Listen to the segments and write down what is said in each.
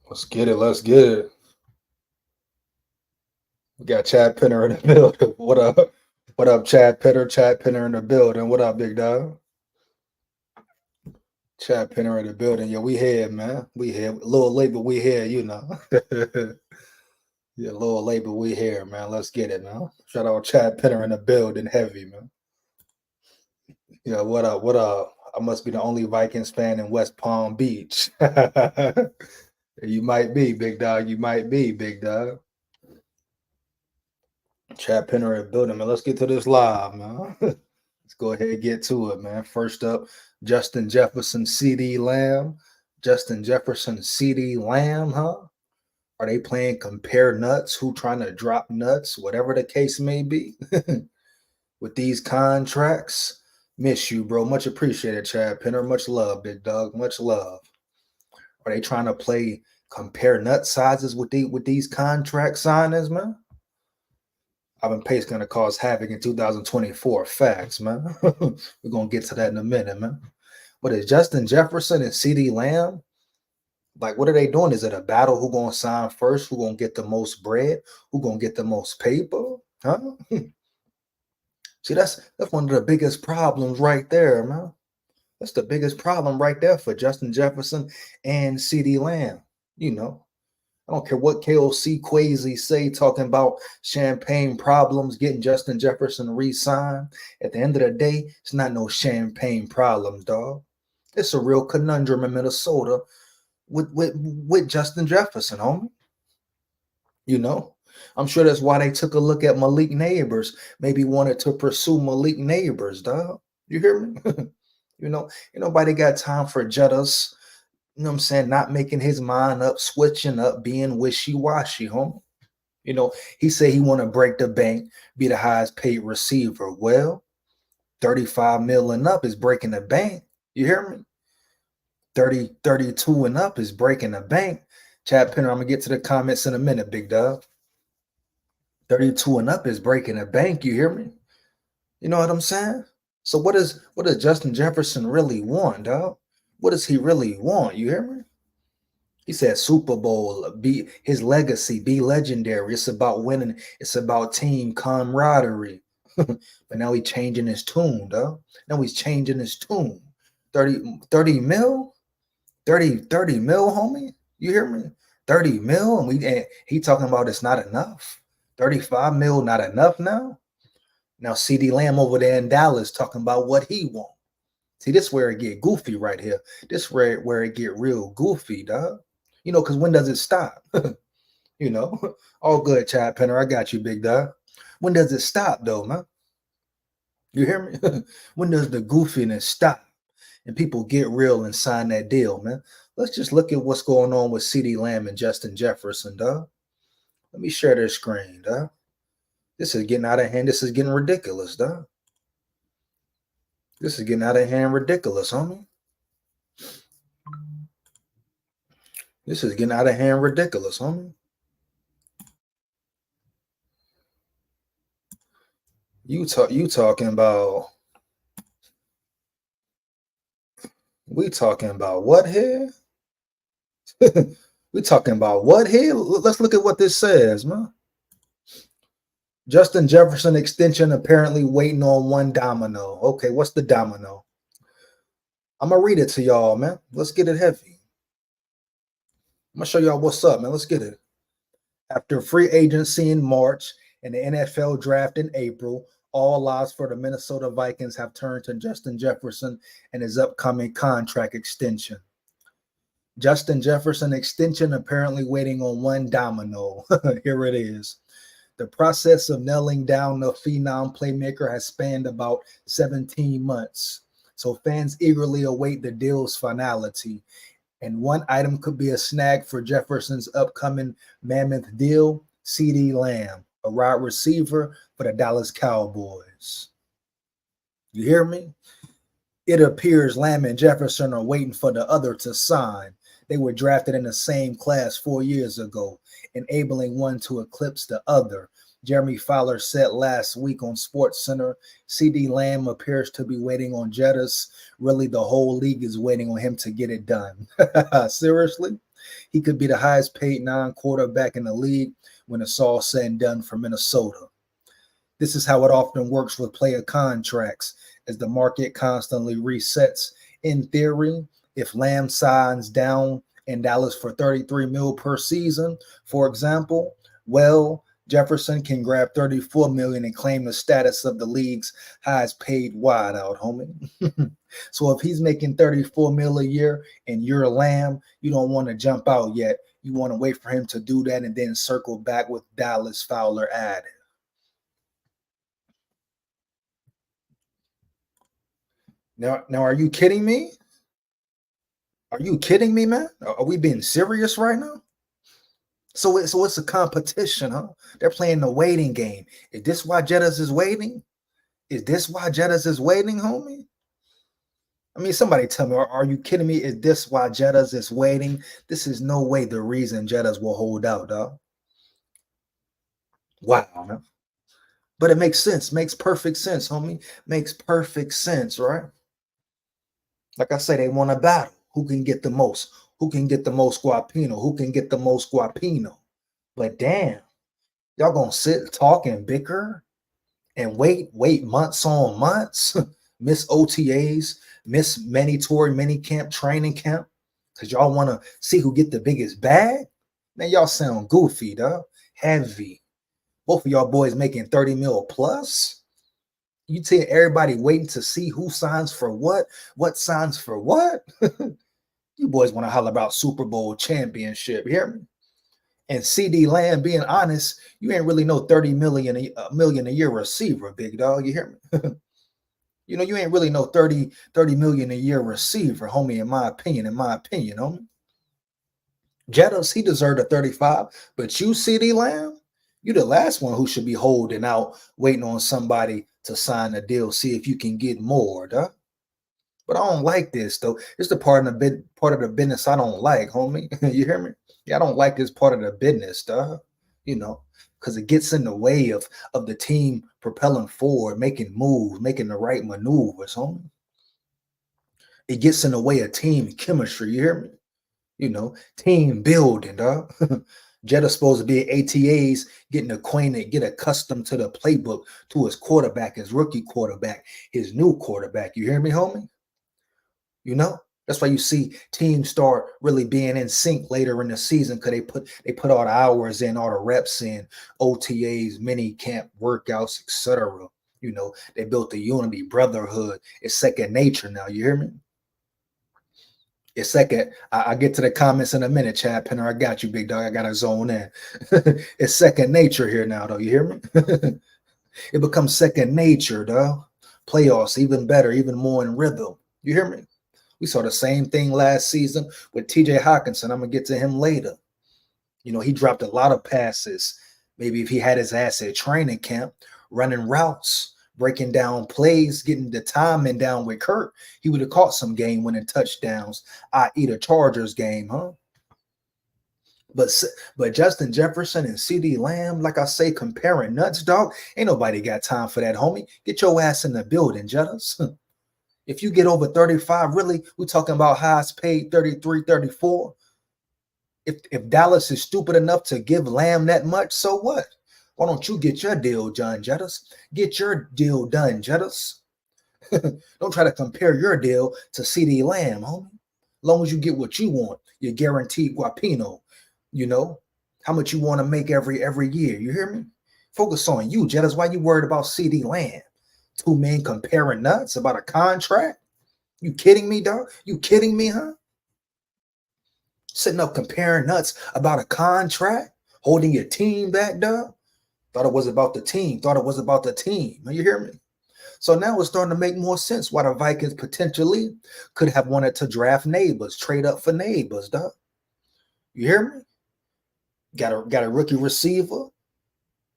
Let's get it. Let's get it. We got Chad Penner in the building. What up? What up, Chad Penner? Chad Penner in the building. What up, big dog? Chad Penner in the building. Yeah, we here, man. We here. A little late, but we here, you know. Yeah, a little late, but we here, man. Let's get it, man. Shout out Chad Penner in the building, heavy, man. Yeah, what up? What up? I must be the only Vikings fan in West Palm Beach. You might be, big dog. You might be, big dog. Chad Penner in the building, man. Let's get to this live, man. Let's go ahead and get to it, man. First up, Justin Jefferson, Cee Dee Lamb. Justin Jefferson, Cee Dee Lamb, huh? Are they playing compare nuts? Who trying to drop nuts? Whatever the case may be. With these contracts, miss you, bro. Much appreciated, Chad Penner. Much love, big dog. Much love. Are they trying to play compare nut sizes with these contract signings, man? Alvin Pace going to cause havoc in 2024. Facts, man. We're going to get to that in a minute, man. But is Justin Jefferson and Cee Dee Lamb, like, what are they doing? Is it a battle? Who going to sign first? Who going to get the most bread? Who going to get the most paper? Huh? See, that's one of the biggest problems right there, man. That's the biggest problem right there for Justin Jefferson and Cee Dee Lamb. You know, I don't care what KOC Quasi say talking about champagne problems, getting Justin Jefferson re-signed. At the end of the day, it's not no champagne problems, dog. It's a real conundrum in Minnesota with Justin Jefferson, homie. You know, I'm sure that's why they took a look at Malik Neighbors, maybe wanted to pursue Malik Neighbors, dog. You hear me? You know, ain't nobody got time for Jettas. You know what I'm saying? Not making his mind up, switching up, being wishy-washy, homie. You know, he said he want to break the bank, be the highest paid receiver. Well, 35 mil and up is breaking the bank. You hear me? 32 and up is breaking the bank. Chad Penner, I'm going to get to the comments in a minute, big dog. 32 and up is breaking the bank. You hear me? You know what I'm saying? So what does Justin Jefferson really want, dog? What does he really want? You hear me? He said Super Bowl, be his legacy, be legendary. It's about winning. It's about team camaraderie. But now he's changing his tune, dog. Now he's changing his tune. 30 mil? 30 mil, homie? You hear me? 30 mil? And he talking about it's not enough. 35 mil not enough now? Now Cee Dee Lamb over there in Dallas talking about what he want. See, this where it get goofy right here. This where it get real goofy, dog. You know, because when does it stop? You know, all good, Chad Penner. I got you, big dog. When does it stop, though, man? You hear me? When does the goofiness stop and people get real and sign that deal, man? Let's just look at what's going on with Cee Dee Lamb and Justin Jefferson, dog. Let me share this screen, dog. This is getting out of hand. This is getting ridiculous, dog. This is getting out of hand ridiculous, homie. This is getting out of hand ridiculous, homie. You talking about we talking about what here? We talking about what here? Let's look at what this says, man. Justin Jefferson extension apparently waiting on one domino. Okay, what's the domino? I'm gonna read it to y'all, man. Let's get it heavy. I'm gonna show y'all what's up, man. Let's get it. After free agency in March and the NFL draft in April, all eyes for the Minnesota Vikings have turned to Justin Jefferson and his upcoming contract extension. Justin Jefferson extension apparently waiting on one domino. Here it is. The process of nailing down the phenom playmaker has spanned about 17 months. So fans eagerly await the deal's finality. And one item could be a snag for Jefferson's upcoming mammoth deal, Cee Dee Lamb, a wide receiver for the Dallas Cowboys. You hear me? It appears Lamb and Jefferson are waiting for the other to sign. They were drafted in the same class 4 years ago, enabling one to eclipse the other. Jeremy Fowler said last week on SportsCenter, Cee Dee Lamb appears to be waiting on Jettas. Really, the whole league is waiting on him to get it done. Seriously? He could be the highest paid non-quarterback in the league when it's all said and done for Minnesota. This is how it often works with player contracts, as the market constantly resets. In theory, if Lamb signs down in Dallas for 33 mil per season, for example, well, Jefferson can grab 34 million and claim the status of the league's highest paid wideout, homie. So if he's making 34 mil a year and you're a Lamb, you don't want to jump out yet. You want to wait for him to do that and then circle back with Dallas Fowler added. Now, are you kidding me? Are you kidding me, man? Are we being serious right now? So it's a competition, huh? They're playing the waiting game. Is this why Jettas is waiting? Is this why Jettas is waiting, homie? I mean, somebody tell me, are you kidding me? Is this why Jettas is waiting? This is no way the reason Jettas will hold out, dog. Wow, man. But it makes sense. Makes perfect sense, homie. Makes perfect sense, right? Like I say, they want a battle. Who can get the most? Who can get the most guapino? Who can get the most guapino? But damn, y'all gonna sit, talk, and bicker and wait months on months, miss OTAs, miss mandatory mini camp, training camp, because y'all want to see who get the biggest bag? Man, y'all sound goofy, dog. Heavy. Both of y'all boys making 30 mil plus. You tell everybody waiting to see who signs for what signs for what. You boys want to holler about Super Bowl championship, you hear me? And Cee Dee Lamb, being honest, you ain't really no 30 million a year receiver, big dog. You hear me? You know, you ain't really no 30 million a year receiver, homie, in my opinion, homie. Jettas, he deserved a 35, but you, Cee Dee Lamb, you the last one who should be holding out, waiting on somebody to sign a deal, see if you can get more, duh. But I don't like this though. It's the part of the business I don't like, homie. You hear me? Yeah, I don't like this part of the business, duh. You know, because it gets in the way of the team propelling forward, making moves, making the right maneuvers, homie. It gets in the way of team chemistry. You hear me? You know, team building, dog. Jetta's supposed to be at ATAs, getting acquainted, get accustomed to the playbook, to his quarterback, his rookie quarterback, his new quarterback. You hear me, homie? You know, that's why you see teams start really being in sync later in the season, because they put all the hours in, all the reps in, OTAs, mini camp workouts, etc. You know, they built the unity, brotherhood. It's second nature now. You hear me? It's second. I get to the comments in a minute, Chad Penner. I got you, big dog. I got to zone in. It's second nature here now, though. You hear me? It becomes second nature, dog. Playoffs, even better, even more in rhythm. You hear me? We saw the same thing last season with TJ Hockenson. I'm going to get to him later. You know, he dropped a lot of passes. Maybe if he had his ass at training camp, running routes, breaking down plays, getting the timing down with Kurt, he would have caught some game-winning touchdowns, i.e. the Chargers game, huh? But Justin Jefferson and Cee Dee Lamb, like I say, comparing nuts, dog, ain't nobody got time for that, homie. Get your ass in the building, Jettas. If you get over 35, really, we're talking about highest paid 33, 34. If Dallas is stupid enough to give Lamb that much, so what? Why don't you get your deal done, Jettas? Get your deal done, Jettas. Don't try to compare your deal to Cee Dee Lamb, homie. As long as you get what you want, you're guaranteed guapino. You know how much you want to make every year. You hear me? Focus on you, Jettas. Why you worried about Cee Dee Lamb? Two men comparing nuts about a contract? You kidding me, dog? You kidding me, huh? Sitting up comparing nuts about a contract, holding your team back, dog? Thought it was about the team. Thought it was about the team. You hear me? So now it's starting to make more sense why the Vikings potentially could have wanted to draft Neighbors, trade up for Neighbors, dog. You hear me? Got a rookie receiver.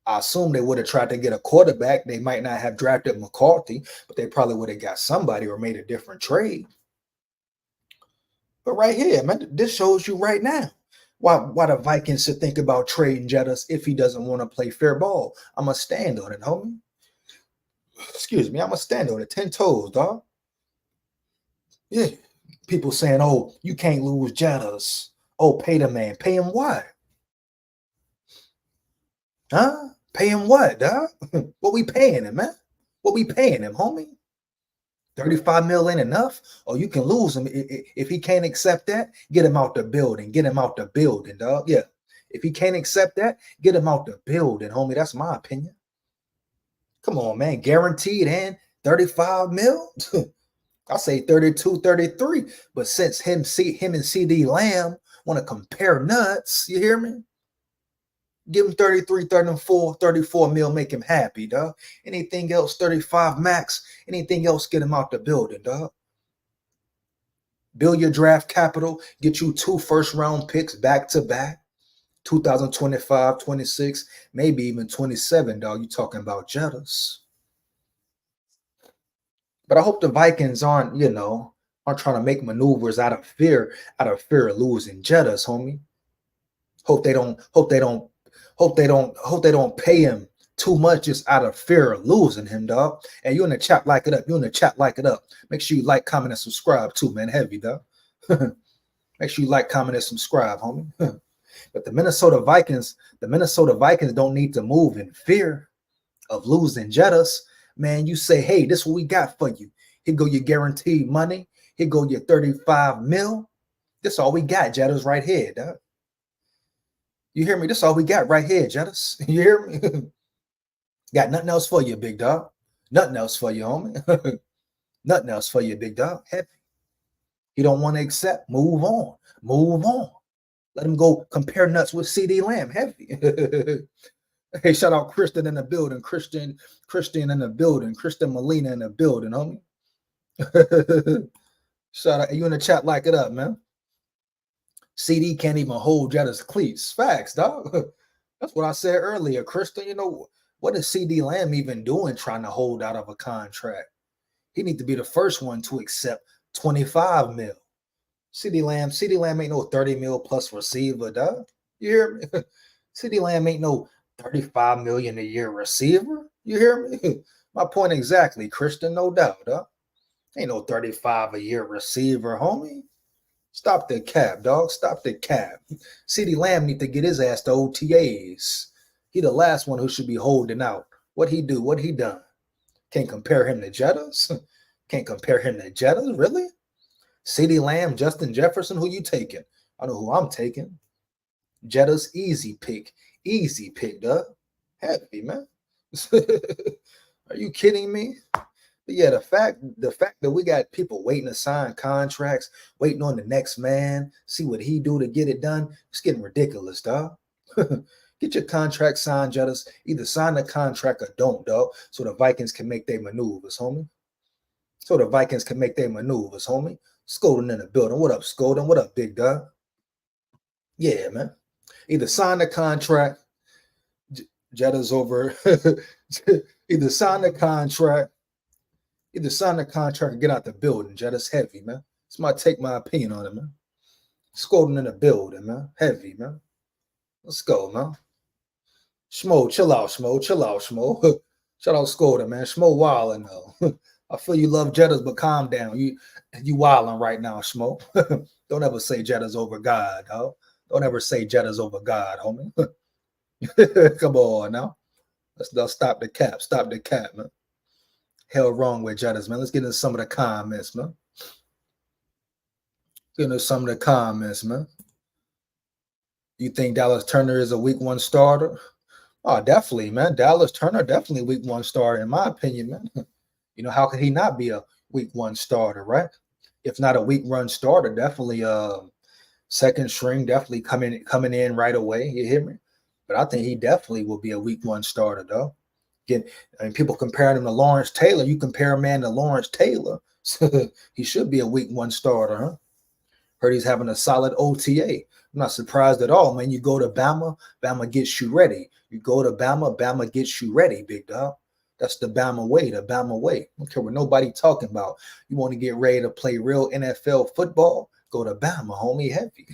I assume they would have tried to get a quarterback. They might not have drafted McCarthy, but they probably would have got somebody or made a different trade. But right here, man, this shows you right now why the Vikings should think about trading Jettas if he doesn't want to play fair ball. I'm going to stand on it, homie. Excuse me. I'm going to stand on it. 10 toes, dog. Yeah. People saying, oh, you can't lose Jettas. Oh, pay the man. Pay him what? Huh? Pay him what, dog? What we paying him, man? What we paying him, homie? 35 mil ain't enough? Or you can lose him. If he can't accept that, get him out the building. Get him out the building, dog. Yeah. If he can't accept that, get him out the building, homie. That's my opinion. Come on, man. Guaranteed and 35 mil? I say 32, 33. But since him and Cee Dee Lamb want to compare nuts, you hear me? Give him 33, 34, 34 mil, make him happy, dog. Anything else, 35 max, anything else, get him out the building, dog. Build your draft capital, get you 2 first-round picks back-to-back, 2025, 26, maybe even 27, dog. You talking about Jettas. But I hope the Vikings aren't trying to make maneuvers out of fear of losing Jettas, homie. Hope they don't pay him too much just out of fear of losing him, dog. And you in the chat, like it up. You in the chat, like it up. Make sure you like, comment, and subscribe too, man. Heavy, dog. Make sure you like, comment, and subscribe, homie. But the Minnesota Vikings don't need to move in fear of losing Jettas. Man, you say, hey, this is what we got for you. Here go your guaranteed money. Here go your 35 mil. This all we got, Jettas, right here, dog. You hear me? This all we got right here, Jettas. You hear me? Got nothing else for you, big dog. Nothing else for you, homie. Nothing else for you, big dog. Heavy. You don't want to accept. Move on. Move on. Let him go compare nuts with Cee Dee Lamb. Heavy. Hey, shout out Christian in the building. Christian in the building. Christian Molina in the building, homie. Shout out. You in the chat, like it up, man. Cee Dee can't even hold Jettas cleats. Facts, dog. That's what I said earlier. Christian, what is Cee Dee Lamb even doing trying to hold out of a contract? He needs to be the first one to accept 25 mil. Cee Dee Lamb ain't no 30 mil plus receiver, dog. You hear me? Cee Dee Lamb ain't no 35 million a year receiver. You hear me? My point exactly, Christian, no doubt, dog. Ain't no 35 a year receiver, homie. Stop the cap, dog. Stop the cap. Cee Dee Lamb need to get his ass to OTAs. He the last one who should be holding out. What he do? What he done? Can't compare him to Jettas. Can't compare him to Jettas, really? Cee Dee Lamb, Justin Jefferson, who you taking? I know who I'm taking. Jettas, easy pick. Easy pick, dog. Happy, man. Are you kidding me? But yeah, the fact that we got people waiting to sign contracts, waiting on the next man, see what he do to get it done, it's getting ridiculous, dog. Get your contract signed, Jettas. Either sign the contract or don't, dog, so the Vikings can make their maneuvers, homie. Skolden in the building. What up, Skolden? What up, big dog? Yeah, man. Either sign the contract, Jettas over. Either sign the contract and get out the building. Jettas heavy, man. Take my opinion on it, man. Skolden in the building, man. Heavy, man. Let's go, man. Schmo, chill out, Schmo. Shout out Skolden, man. Schmo wildin' though. I feel you love Jettas, but calm down. You wildin' right now, Schmo. Don't ever say Jettas over God, dog. Don't ever say Jettas over God, homie. Come on now. Let's stop the cap. Stop the cap, man. Hell wrong with Jettas, man. Let's get into some of the comments, man. You think Dallas Turner is a week 1 starter? Oh, definitely, man. Dallas Turner, definitely week 1 starter, in my opinion, man. How could he not be a week 1 starter, right? If not a week 1 starter, definitely second string, definitely coming in right away. You hear me? But I think he definitely will be a week 1 starter, though. People comparing him to Lawrence Taylor. You compare a man to Lawrence Taylor, he should be a week 1 starter, huh? Heard he's having a solid OTA. I'm not surprised at all, man. You go to Bama, Bama gets you ready. You go to Bama, Bama gets you ready, big dog. That's the Bama way, the Bama way. I don't care what nobody talking about. You want to get ready to play real NFL football? Go to Bama, homie, heavy.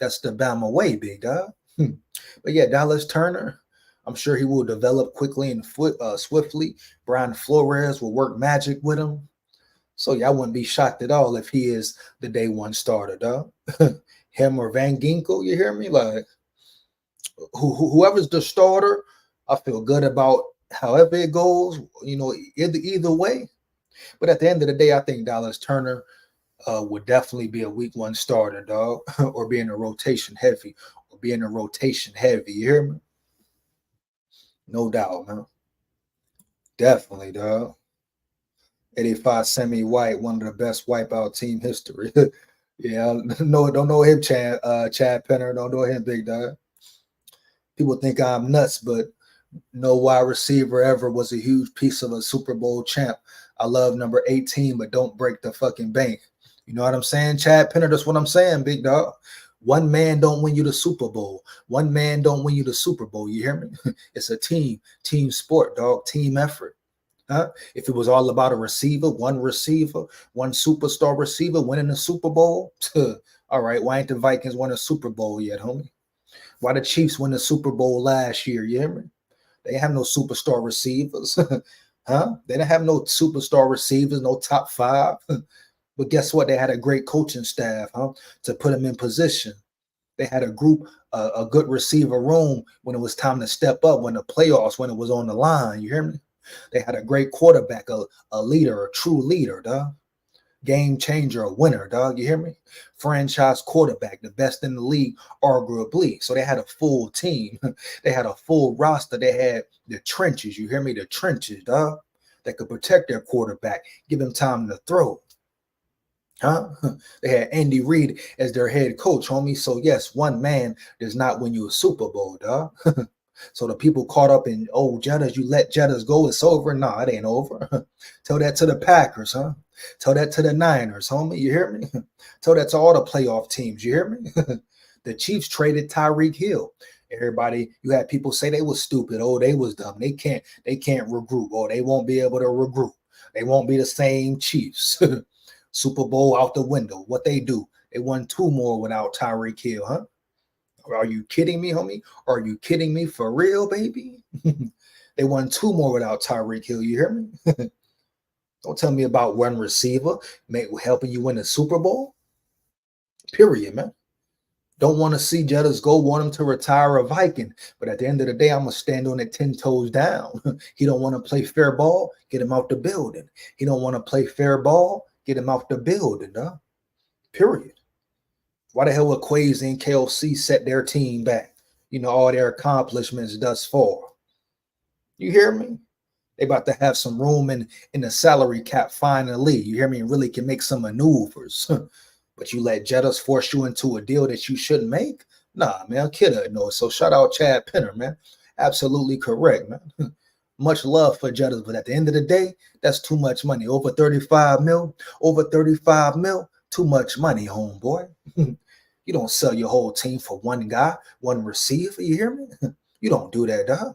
That's the Bama way, big dog. But yeah, Dallas Turner, I'm sure he will develop quickly and swiftly. Brian Flores will work magic with him. So yeah, I wouldn't be shocked at all if he is the day 1 starter, dog. him or Van Ginkel. You hear me? Like whoever's the starter, I feel good about however it goes. You know, either way. But at the end of the day, I think Dallas Turner would definitely be a week 1 starter, dog, or be in a rotation heavy, You hear me? No doubt, man. Definitely, dog. 85 Semi White, one of the best wipeout team history. Yeah, no, don't know him, Chad Penner. Don't know him, big dog. People think I'm nuts, but no wide receiver ever was a huge piece of a Super Bowl champ. I love number 18, but don't break the fucking bank. You know what I'm saying, Chad Penner? That's what I'm saying, big dog. One man don't win you the Super Bowl. One man don't win you the Super Bowl. You hear me? It's a team sport, dog, team effort. Huh? If it was all about a receiver, one superstar receiver winning the Super Bowl, all right, why ain't the Vikings won a Super Bowl yet, homie? Why the Chiefs win the Super Bowl last year? You hear me? They have no superstar receivers, huh? They didn't have no superstar receivers, no top 5. But guess what? They had a great coaching staff, huh? To put them in position. They had a group, a good receiver room when it was time to step up, when the playoffs, when it was on the line. You hear me? They had a great quarterback, a leader, a true leader, dog. Game changer, a winner, dog. You hear me? Franchise quarterback, the best in the league, arguably. So they had a full team. They had a full roster. They had the trenches. You hear me? The trenches, dog. That could protect their quarterback, give him time to throw. Huh? They had Andy Reid as their head coach, homie. So yes, one man does not win you a Super Bowl, dog. So the people caught up in, oh, Jettas, you let Jettas go, it's over. Nah, it ain't over. Tell that to the Packers, huh? Tell that to the Niners, homie. You hear me? Tell that to all the playoff teams. You hear me? The Chiefs traded Tyreek Hill. Everybody, you had people say they was stupid. Oh, they was dumb. They can't regroup. Oh, they won't be able to regroup. They won't be the same Chiefs. Super Bowl out the window. What they do? They won 2 more without Tyreek Hill, huh? Are you kidding me, homie? Are you kidding me for real, baby? They won 2 more without Tyreek Hill. You hear me? Don't tell me about one receiver helping you win the Super Bowl. Period, man. Don't want to see Jettas go, want him to retire a Viking. But at the end of the day, I'm going to stand on it 10 toes down. He don't want to play fair ball, get him out the building. He don't want to play fair ball, get him out the building, huh? Period. Why the hell would Quays and KLC set their team back? You know, all their accomplishments thus far. You hear me? They about to have some room in the salary cap finally. You hear me? And really can make some maneuvers. But you let Jettas force you into a deal that you shouldn't make? Nah, man, kidda, no. So shout out Chad Penner, man. Absolutely correct, man. Much love for Jettas, but at the end of the day, that's too much money. Over 35 mil, too much money, homeboy. You don't sell your whole team for one guy, one receiver. You hear me? You don't do that, dog.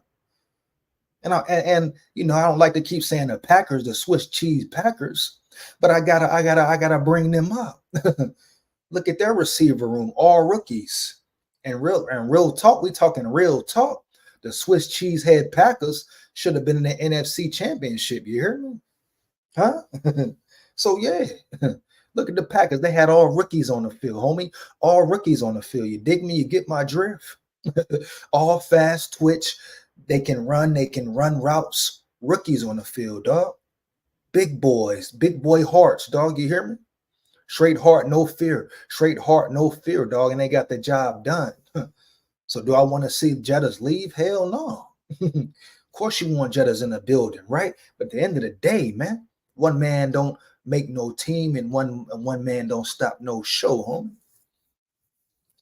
And you know, I don't like to keep saying the Packers, the Swiss cheese Packers, but I gotta bring them up. Look at their receiver room, all rookies. And real talk, we talking real talk. The Swiss cheese head Packers should have been in the NFC Championship. You hear me? Huh? So yeah. Look at the Packers. They had all rookies on the field, homie. All rookies on the field. You dig me? You get my drift? All fast twitch. They can run routes. Rookies on the field, dog. Big boys, big boy hearts, dog. You hear me? Straight heart, no fear. Straight heart, no fear, dog. And they got the job done. So do I want to see Jettas leave? Hell no. Of course you want Jettas in the building, right? But at the end of the day, man, one man don't make no team and one man don't stop no show, homie.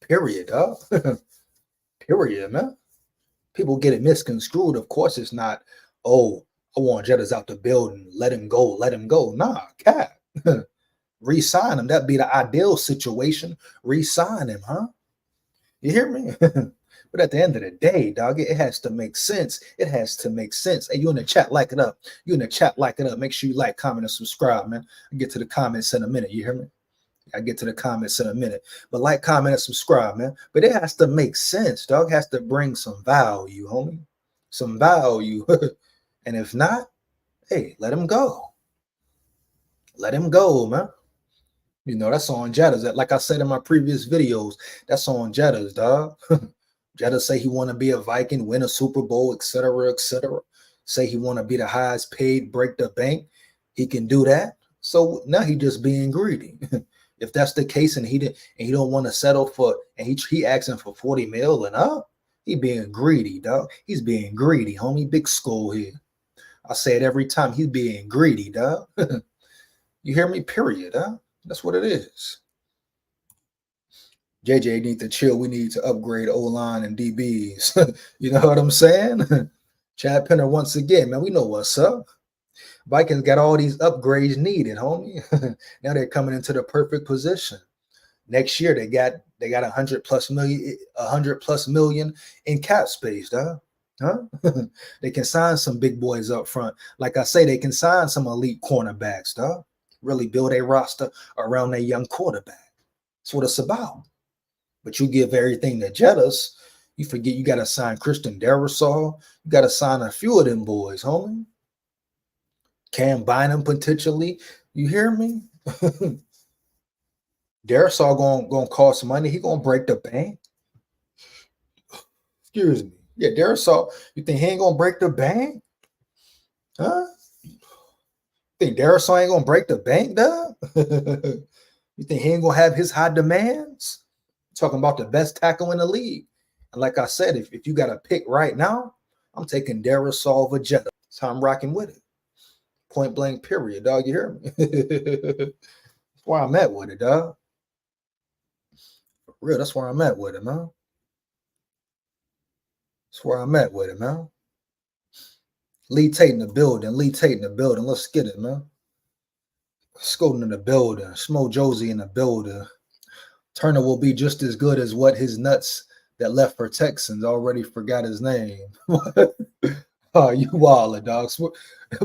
Period, dog. Period, man. People get it misconstrued. Of course it's not, oh, I want Jettas out the building. Let him go. Nah, cat. Re-sign him. That'd be the ideal situation. Re-sign him, huh? You hear me? But at the end of the day, dog, it has to make sense. It has to make sense. Hey, you in the chat, like it up. You in the chat, like it up. Make sure you like, comment, and subscribe, man. I'll get to the comments in a minute. You hear me? I get to the comments in a minute. But like, comment, and subscribe, man. But it has to make sense, dog. It has to bring some value, homie. Some value. And if not, hey, let him go. Let him go, man. You know, that's on Jettas. Like I said in my previous videos, that's on Jettas, dog. Jetta say he want to be a Viking, win a Super Bowl, etc., etc. Say he want to be the highest paid, break the bank. He can do that. So now he just being greedy. If that's the case, and he don't want to settle for, and he asking for 40 mil and up, he being greedy, dog. He's being greedy, homie. Big SKOL here. I say it every time. He's being greedy, dog. You hear me? Period, huh? That's what it is. JJ need to chill. We need to upgrade O-line and DBs. You know what I'm saying? Chad Penner once again, man, we know what's up. Vikings got all these upgrades needed, homie. Now they're coming into the perfect position. Next year they got 100 plus million in cap space, dog. Huh? They can sign some big boys up front. Like I say, they can sign some elite cornerbacks, dog. Really build a roster around a young quarterback. That's what it's about. But you give everything to Jettas, you forget you got to sign Christian Darrisaw. You got to sign a few of them boys, homie. Cam Bynum potentially. You hear me? Darrisaw gonna cost money. He gonna break the bank. Excuse me. Yeah, Darrisaw. You think he ain't gonna break the bank? Huh? Think Darrisaw ain't gonna break the bank, dog? You think he ain't gonna have his high demands? Talking about the best tackle in the league. And like I said, if you got a pick right now, I'm taking Darrisaw over Jetta. That's how I'm rocking with it. Point blank, period, dog. You hear me? That's where I'm at with it, dog. For real, that's where I'm at with it, man. That's where I'm at with it, man. Lee Tate in the building. Lee Tate in the building. Let's get it, man. Scolding in the building. Smo Josie in the building. Turner will be just as good as what his nuts that left for Texans. Already forgot his name. Oh, you wildin', dogs.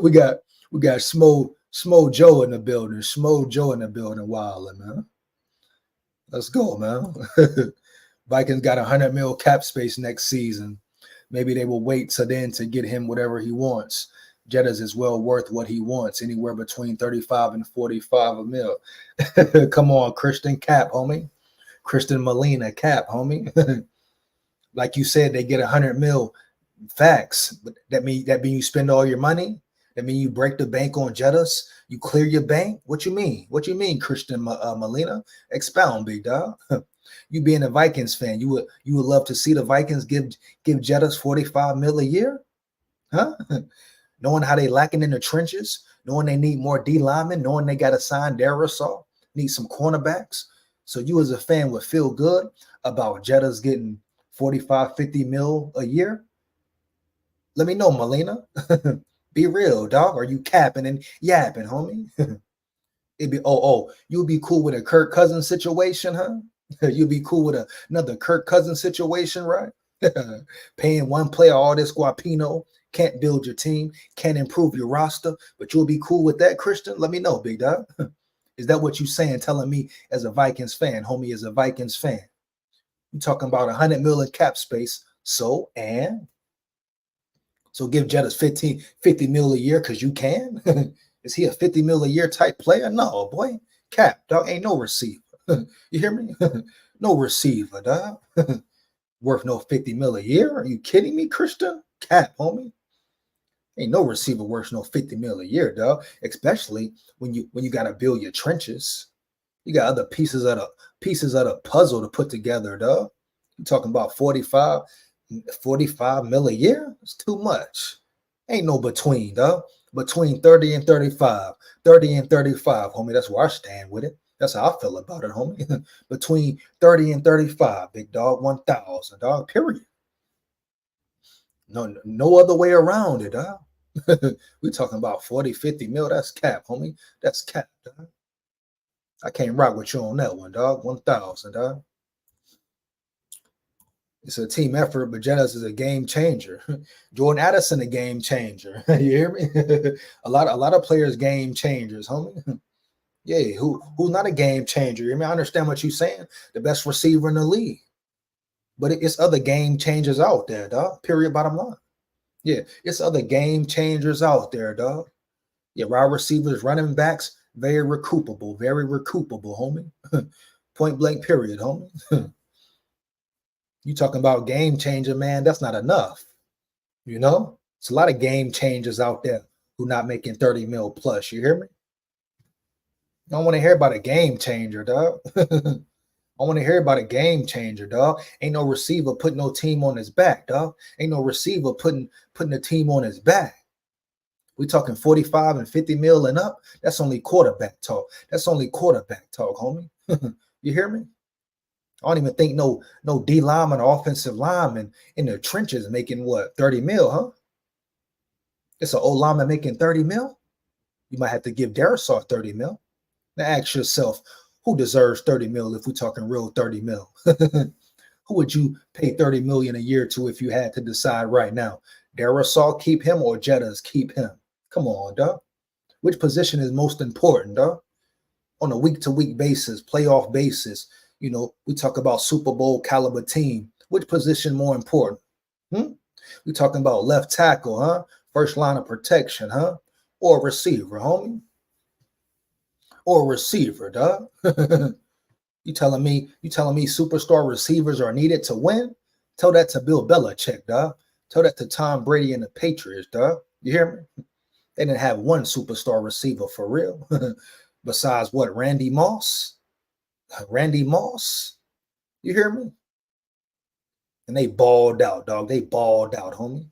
We got Smo Joe in the building. Smo Joe in the building. Wildin', man. Let's go, man. Vikings got 100 mil cap space next season. Maybe they will wait till then to get him whatever he wants. Jettas is well worth what he wants, anywhere between 35 and 45 a mil. Come on, Christian Cap, homie. Christian Molina Cap, homie. Like you said, they get 100 mil. Facts. But that mean you spend all your money? That mean you break the bank on Jettas? You clear your bank? What you mean? What you mean, Christian Molina? Expound, big dog. You being a Vikings fan, you would love to see the Vikings give Jettas 45 mil a year? Huh? Knowing how they lacking in the trenches, knowing they need more D linemen, knowing they got to sign Darrisaw, need some cornerbacks. So you as a fan would feel good about Jettas getting 45, 50 mil a year? Let me know, Molina. Be real, dog. Are you capping and yapping, homie? It'd be you'll be cool with a Kirk Cousins situation, huh? You'll be cool with another Kirk Cousins situation, right? Paying one player all this guapino, can't build your team, can't improve your roster, but you'll be cool with that, Christian? Let me know, big dog. Is that what you saying, telling me as a Vikings fan, homie, as a Vikings fan? You talking about 100 million cap space, so give Jettas 50 mil a year because you can? Is he a 50 mil a year type player? No, boy. Cap, dog, ain't no receiver. You hear me? No receiver, dog. Worth no 50 mil a year? Are you kidding me, Christian? Cap, homie. Ain't no receiver worth no 50 mil a year, dog. Especially when you gotta build your trenches. You got other pieces of the puzzle to put together, dog. You talking about 45 mil a year? It's too much. Ain't no between, dog. Between 30 and 35. 30 and 35, homie. That's where I stand with it. That's how I feel about it, homie. Between 30 and 35, big dog, 1,000, dog, period. No other way around it, dog. We talking about 40, 50 mil. That's cap, homie. That's cap, dog. I can't rock with you on that one, dog. 1,000, dog. It's a team effort, but Jettas is a game changer. Jordan Addison, a game changer. You hear me? a lot of players game changers, homie. Yeah, who's not a game changer? You hear me? I understand what you're saying. The best receiver in the league. But it's other game changers out there, dog. Period, bottom line. Yeah, it's other game changers out there, dog. Yeah, wide receivers, running backs, Very recoupable, homie. Point blank period, homie. You talking about game changer, man, that's not enough. You know, it's a lot of game changers out there who not making 30 mil plus. You hear me? I don't want to hear about a game changer, dog. I want to hear about a game changer, dog. Ain't no receiver putting no team on his back, dog. Ain't no receiver putting a team on his back. We talking 45 and 50 mil and up. That's only quarterback talk. That's only quarterback talk, homie. You hear me? I don't even think no D lineman or offensive lineman in the trenches making what, 30 mil, huh? It's an O lineman making 30 mil. You might have to give Darisaw 30 mil. Now ask yourself, who deserves 30 mil if we're talking real 30 mil? Who would you pay 30 million a year to if you had to decide right now? Darisaw, keep him, or Jettas, keep him? Come on, dog. Which position is most important, dog? On a week-to-week basis, playoff basis, you know, we talk about Super Bowl caliber team. Which position more important? We talking about left tackle, huh? First line of protection, huh? Or receiver, homie? Or receiver, dog? You telling me superstar receivers are needed to win? Tell that to Bill Belichick, dog. Tell that to Tom Brady and the Patriots, dog. You hear me? They didn't have one superstar receiver for real. Besides what, Randy Moss? Randy Moss? You hear me? And they balled out, dog. They balled out, homie.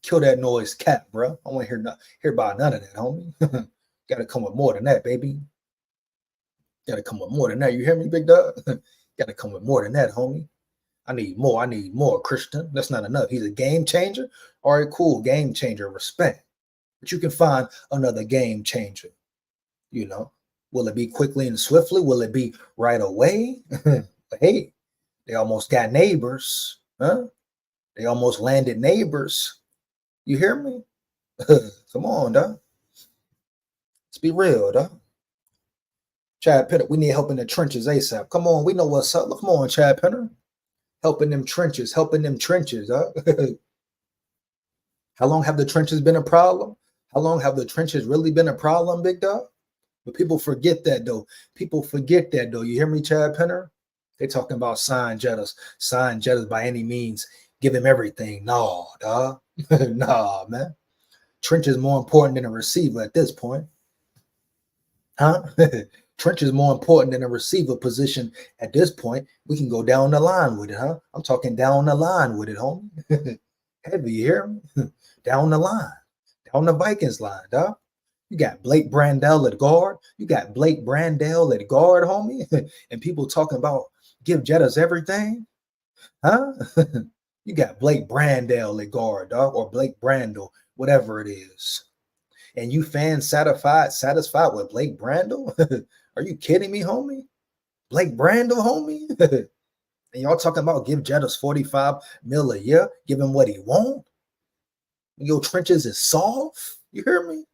Kill that noise cap, bro. I want to hear about none of that, homie. Got to come with more than that, baby. Got to come with more than that. You hear me, big dog? Got to come with more than that, homie. I need more, Christian. That's not enough. He's a game changer. All right, cool. Game changer. Respect. But you can find another game changer. You know, will it be quickly and swiftly? Will it be right away? Hey, they almost got neighbors, huh? They almost landed neighbors. You hear me? Come on, dog. Let's be real, dog. Chad Penner, we need help in the trenches ASAP. Come on, we know what's up. Come on, Chad Penner. Helping them trenches, dog. How long have the trenches been a problem? How long have the trenches really been a problem, big dog? But people forget that, though. You hear me, Chad Penner? They talking about sign Jettas. Sign Jettas by any means. Give him everything. No, dog. Nah, man. Trench is more important than a receiver at this point. Huh? Trench is more important than a receiver position at this point. We can go down the line with it, huh? I'm talking down the line with it, homie. Heavy, you hear me? Down the line. Down the Vikings line, dog. You got Blake Brandel at guard. Homie. And people talking about give Jettas everything. Huh? You got Blake Brandel at guard, dog, or Blake Brandel, whatever it is. And you fans satisfied with Blake Brandel? Are you kidding me, homie? Blake Brandel, homie? And y'all talking about give Jettas 45 mil a year, give him what he want? Your trenches is soft. You hear me?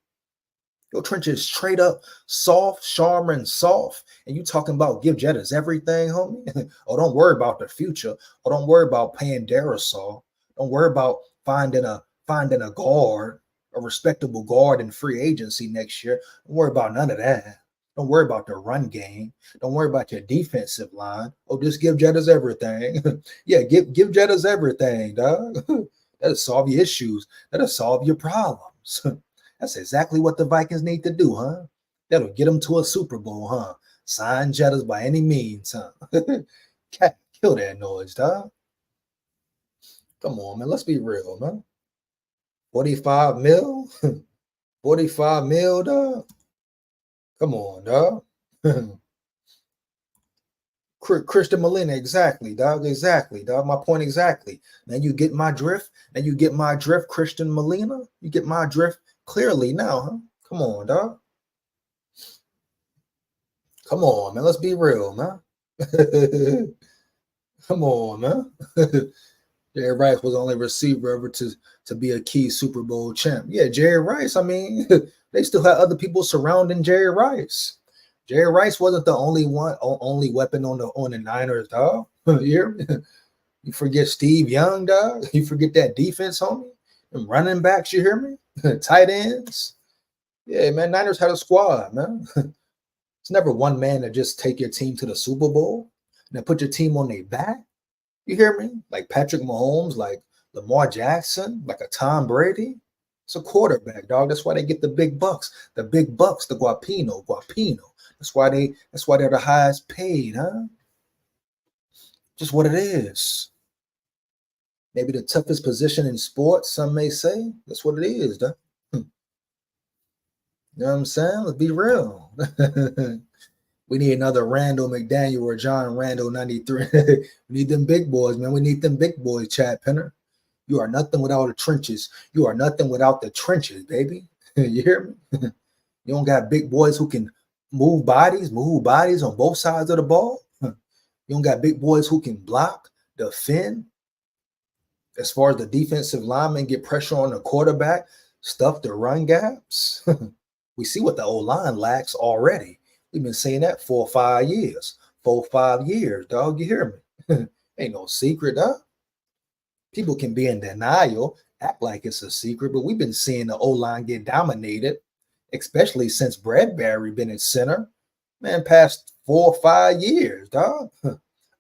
Your trenches straight up soft, Charmin soft. And you talking about give Jettas everything, homie? Oh, don't worry about the future. Oh, don't worry about paying Darisaw. Don't worry about finding a guard, a respectable guard in free agency next year. Don't worry about none of that. Don't worry about the run game. Don't worry about your defensive line. Oh, just give Jettas everything. Yeah, give Jettas everything, dog. That'll solve your issues. That'll solve your problems. That's exactly what the Vikings need to do, huh? That'll get them to a Super Bowl, huh? Sign Jettas by any means, huh? Kill that noise, dog. Come on, man. Let's be real, man. 45 mil? 45 mil, dog? Come on, dog. Christian Molina, exactly, dog. Exactly, dog. My point exactly. Now you get my drift. Christian Molina. You get my drift clearly now, huh? Come on, dog. Come on, man. Let's be real, man. Come on, man. Jerry Rice was the only receiver ever to be a key Super Bowl champ. Yeah, Jerry Rice. I mean, they still had other people surrounding Jerry Rice. Jerry Rice wasn't the only weapon on the Niners, dog. You forget Steve Young, dog. You forget that defense, homie. Them running backs, you hear me? Tight ends. Yeah, man, Niners had a squad, man. It's never one man that just take your team to the Super Bowl and then put your team on their back. You hear me? Like Patrick Mahomes, like Lamar Jackson, like a Tom Brady. It's a quarterback, dog. That's why they get the big bucks. The big bucks, the guapino. That's why they're the highest paid, huh? Just what it is. Maybe the toughest position in sports, some may say. That's what it is, dog. You know what I'm saying? Let's be real. We need another Randall McDaniel or John Randall 93. We need them big boys, man. We need them big boys, Chad Penner. You are nothing without the trenches. You are nothing without the trenches, baby. You hear me? You don't got big boys who can move bodies on both sides of the ball. You don't got big boys who can block, defend. As far as the defensive linemen get pressure on the quarterback, stuff the run gaps. We see what the O-line lacks already. We've been saying that 4 or 5 years. 4 or 5 years, dog. You hear me? Ain't no secret, dog. People can be in denial, act like it's a secret, but we've been seeing the O-line get dominated, especially since Bradbury been at center. Man, past 4 or 5 years, dog.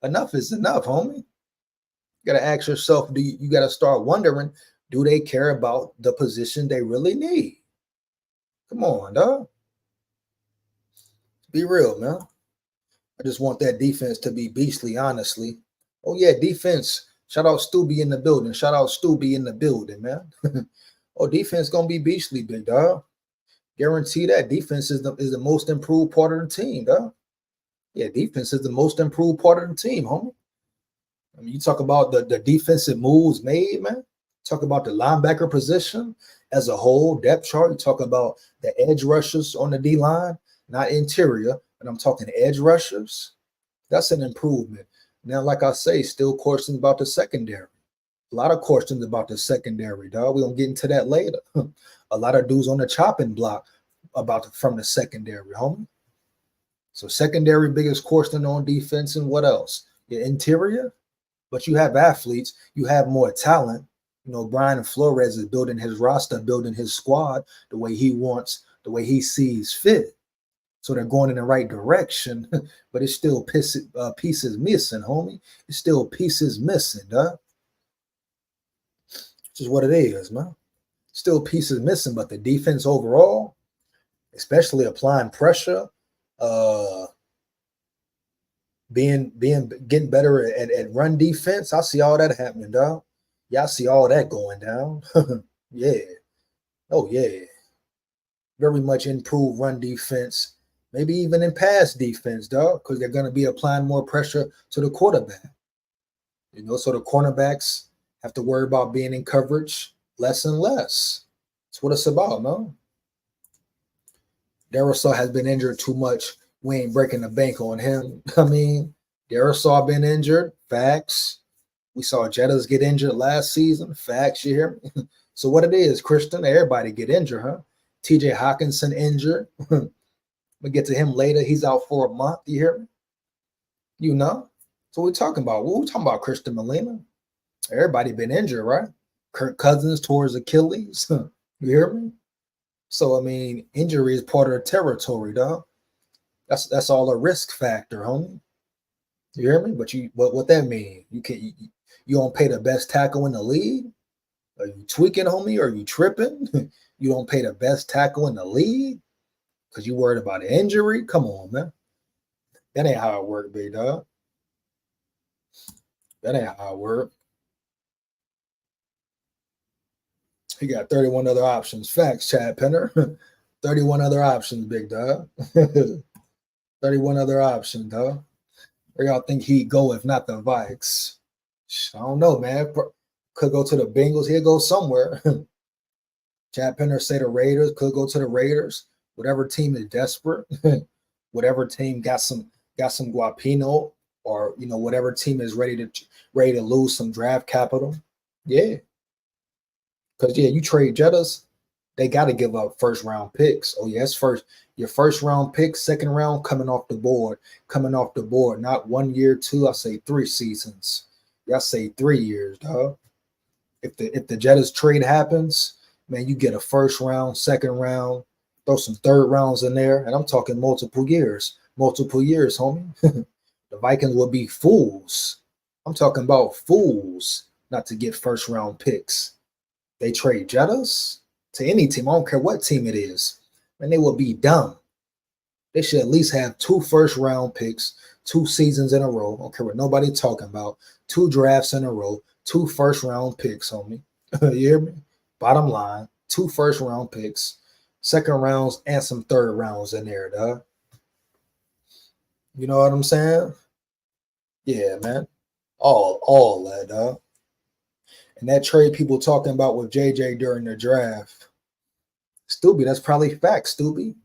Enough is enough, homie. You got to ask yourself, you got to start wondering, do they care about the position they really need? Come on, dog. Be real, man. I just want that defense to be beastly, honestly. Oh, yeah, defense. Shout out Stubby in the building. Shout out Stubby in the building, man. Oh, defense going to be beastly, big dog. Guarantee that. Defense is the most improved part of the team, dog. Yeah, defense is the most improved part of the team, homie. I mean, you talk about the defensive moves made, man. Talk about the linebacker position as a whole, depth chart. You talk about the edge rushers on the D-line, not interior, but I'm talking edge rushers. That's an improvement. Now, like I say, still questions about the secondary. A lot of questions about the secondary, dog. We're going to get into that later. A lot of dudes on the chopping block from the secondary, homie. So secondary, biggest question on defense, and what else? Your interior? But you have athletes. You have more talent. You know, Brian Flores is building his roster, building his squad the way he wants, the way he sees fit. So they're going in the right direction, but it's still pieces missing, homie. It's still pieces missing, dog. Which is what it is, man. Still pieces missing, but the defense overall, especially applying pressure, getting better at run defense. I see all that happening, dog. Y'all see all that going down. Yeah. Oh, yeah. Very much improved run defense. Maybe even in pass defense, dog, because they're going to be applying more pressure to the quarterback. You know, so the cornerbacks have to worry about being in coverage less and less. That's what it's about, man. Darisaw has been injured too much. We ain't breaking the bank on him. I mean, Darisaw been injured. Facts. We saw Jettas get injured last season. Facts, you hear me? So what it is, Christian, everybody get injured, huh? TJ Hockenson injured. We'll get to him later. He's out for a month. You hear me? You know? So what we're talking about? What we talking about, Christian Molina? Everybody been injured, right? Kirk Cousins tore his Achilles. You hear me? So, I mean, injury is part of the territory, dog. That's all a risk factor, homie. You hear me? But what that mean? You don't pay the best tackle in the league? Are you tweaking, homie? Are you tripping? You don't pay the best tackle in the league because you worried about an injury? Come on, man. That ain't how it work, big dog. That ain't how it work. He got 31 other options. Facts, Chad Penner. 31 other options, big dog. 31 other options, dog. Where y'all think he'd go if not the Vikes? I don't know, man. Could go to the Bengals. He'll go somewhere. Chad Penner say the Raiders. Could go to the Raiders. Whatever team is desperate. Whatever team got some guapino, or you know, whatever team is ready to lose some draft capital. Yeah. Because yeah, you trade Jettas, they got to give up first round picks. Oh yes, your first round pick, second round coming off the board, not 1 year, 2. I say 3 seasons. Y'all say 3 years, dog. If the Jettas trade happens, man, you get a first round, second round, throw some third rounds in there, and I'm talking multiple years. multiple years, homie. The Vikings will be fools. I'm talking about fools not to get first round picks. They trade Jettas to any team. I don't care what team it is. And they will be dumb. They should at least have 2 first round picks, 2 seasons in a row. I don't care what nobody talking about. 2 drafts in a row, 2 first round picks, homie. You hear me? Bottom line, 2 first round picks, second rounds, and some third rounds in there, dog. You know what I'm saying? Yeah, man. All that, dog. And that trade people talking about with JJ during the draft. Stupid, that's probably fact, stupid.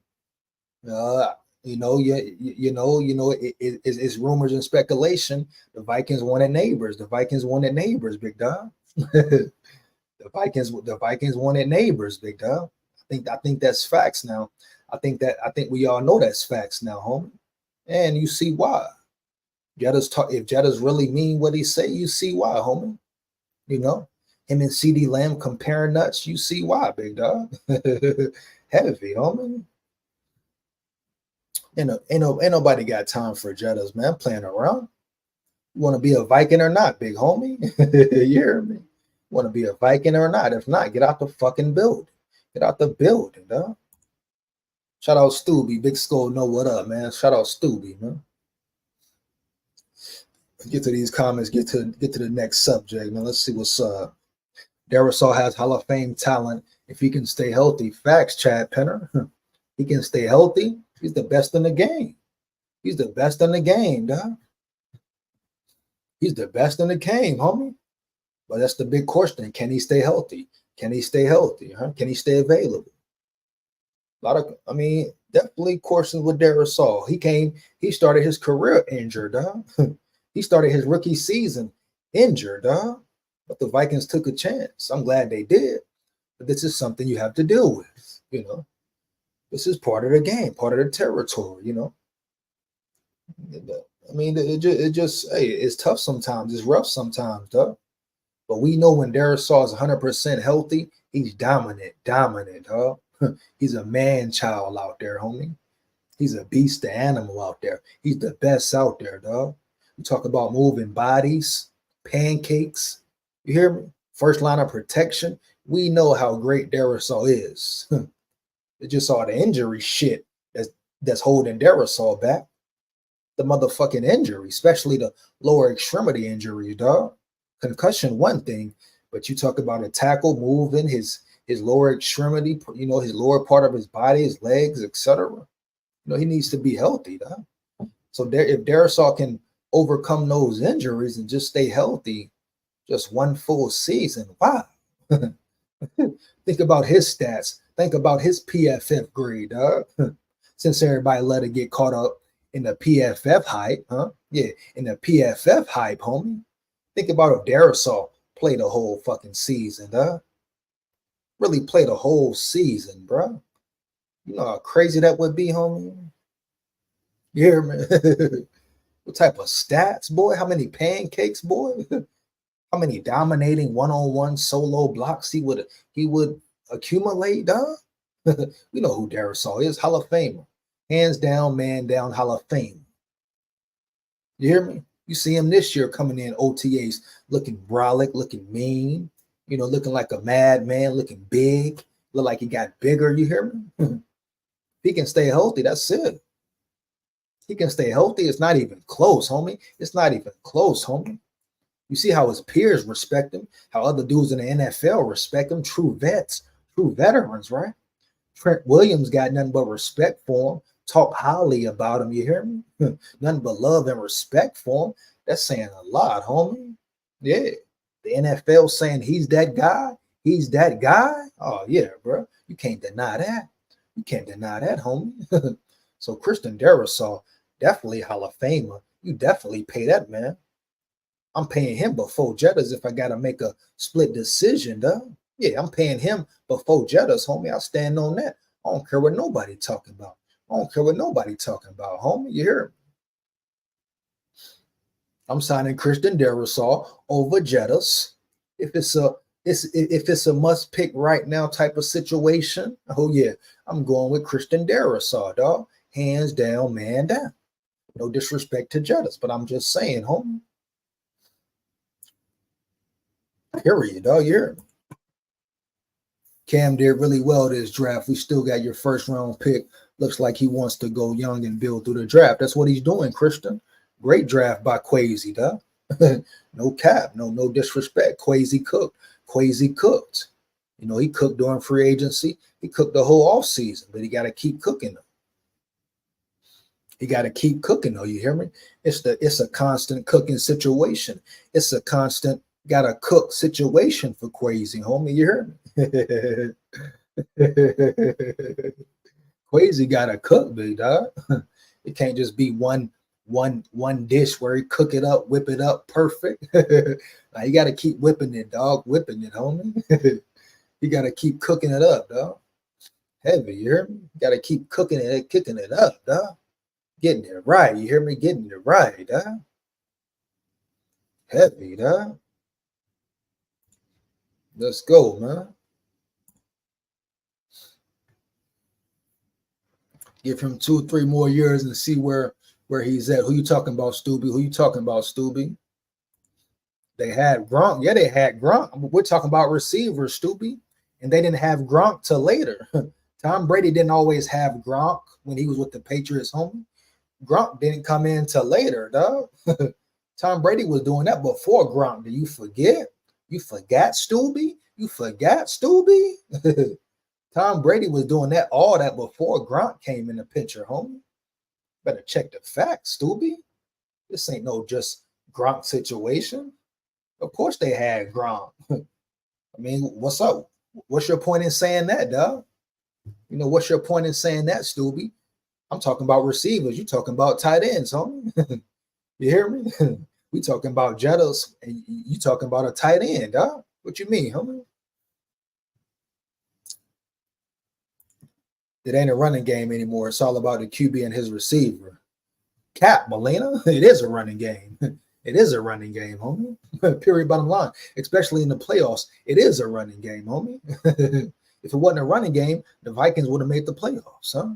It's rumors and speculation. The Vikings wanted neighbors. The Vikings wanted neighbors, big dog. The Vikings wanted neighbors, big dog. I think that's facts now. I think we all know that's facts now, homie. And you see why. If Jettas really mean what he say, you see why, homie. You know, him and Cee Dee Lamb comparing nuts, you see why, big dog. Heavy, homie. Ain't nobody got time for Jettas, man. Playing around. You want to be a Viking or not, big homie? You hear me? Want to be a Viking or not? If not, get out the fucking building. Get out the building, dog. Shout out Stubby. Big SKOL know what up, man. Shout out Stubby, man. Get to these comments. Get to the next subject, man. Let's see what's up. Darrisaw has Hall of Fame talent if he can stay healthy. Facts, Chad Penner. He can stay healthy. He's the best in the game. He's the best in the game, dog. He's the best in the game, homie. But that's the big question. Can he stay healthy? Can he stay healthy? Huh? Can he stay available? Definitely questions with Darrisaw. He started his career injured, dog. He started his rookie season injured, dog. But the Vikings took a chance. I'm glad they did. But this is something you have to deal with, you know. This is part of the game, part of the territory, you know. It's tough sometimes. It's rough sometimes, dog. But we know when Darrisaw is 100% healthy, he's dominant, dog. He's a man-child out there, homie. He's a beast, the animal out there. He's the best out there, dog. You talk about moving bodies, pancakes. You hear me? First line of protection. We know how great Darrisaw is. It's just all the injury shit that's holding Darrisaw back. The motherfucking injury, especially the lower extremity injuries, dog. Concussion, one thing, but you talk about a tackle moving his lower extremity, you know, his lower part of his body, his legs, etc. You know, he needs to be healthy, dog. So if Darrisaw can overcome those injuries and just stay healthy, just one full season, wow. Think about his stats. Think about his PFF grade, dog. Since everybody let it get caught up in the PFF hype, huh? Yeah, in the PFF hype, homie. Think about if Darrisaw played a whole fucking season, dog. Really played a whole season, bro. You know how crazy that would be, homie? You hear me? What type of stats, boy? How many pancakes, boy? How many dominating one-on-one solo blocks he would accumulate, dog? We know who Darrisaw is. Hall of Famer. Hands down, man down, Hall of Fame. You hear me? You see him this year coming in OTAs looking brolic, looking mean, you know, looking like a madman, looking big, look like he got bigger. You hear me? If he can stay healthy, that's it. He can stay healthy. It's not even close, homie. It's not even close, homie. You see how his peers respect him, how other dudes in the NFL respect him, true vets, true veterans, right? Trent Williams got nothing but respect for him, talk highly about him, you hear me? Nothing but love and respect for him. That's saying a lot, homie. Yeah. The NFL saying he's that guy. He's that guy. Oh, yeah, bro. You can't deny that. You can't deny that, homie. So Christian Darrisaw, definitely Hall of Famer. You definitely pay that, man. I'm paying him before Jettas if I got to make a split decision, dog. Yeah, I'm paying him before Jettas, homie. I stand on that. I don't care what nobody talking about. I don't care what nobody talking about, homie. You hear me? I'm signing Christian Darrisaw over Jettas. If it's a must pick right now type of situation, oh yeah, I'm going with Christian Darrisaw, dog. Hands down, man down. No disrespect to Jettas, but I'm just saying, homie. Period, dog. You're Cam did really well this draft. We still got your first round pick. Looks like he wants to go young and build through the draft. That's what he's doing, Christian. Great draft by Quasi, dog. No cap, no disrespect. Quasi cooked. Quasi cooked. You know, he cooked during free agency. He cooked the whole off season, but he got to keep cooking them. He got to keep cooking, though. You hear me? It's a constant cooking situation. It's a constant gotta cook situation for Quasi, homie. You hear me? Quasi gotta cook, big dog. It can't just be one dish where he cook it up, whip it up perfect. Now you gotta keep whipping it, dog. Whipping it, homie. You gotta keep cooking it up, dog. Heavy, you hear me? You gotta keep cooking it, kicking it up, dog. Getting it right, you hear me? Getting it right, dog. Heavy, dog. Let's go, man. Give him 2-3 more years and see where he's at. Who you talking about, Stubby? Who you talking about, Stubby? They had Gronk. Yeah, they had Gronk. We're talking about receivers, Stubby. And they didn't have Gronk till later. Tom Brady didn't always have Gronk when he was with the Patriots, homie. Gronk didn't come in till later, dog. Tom Brady was doing that before Gronk. Do you forget? You forgot, Stubby? You forgot, Stubby? Tom Brady was doing all that before Gronk came in the picture, homie. Better check the facts, Stubby. This ain't no just Gronk situation. Of course they had Gronk. I mean, what's up? What's your point in saying that, dog? You know, what's your point in saying that, Stubby? I'm talking about receivers. You talking about tight ends, homie. You hear me? We talking about Jettas, and you talking about a tight end, dog. What you mean, homie? It ain't a running game anymore. It's all about the QB and his receiver. Cap, Molina. It is a running game. It is a running game, homie. Period, bottom line. Especially in the playoffs, it is a running game, homie. If it wasn't a running game, the Vikings would have made the playoffs, huh?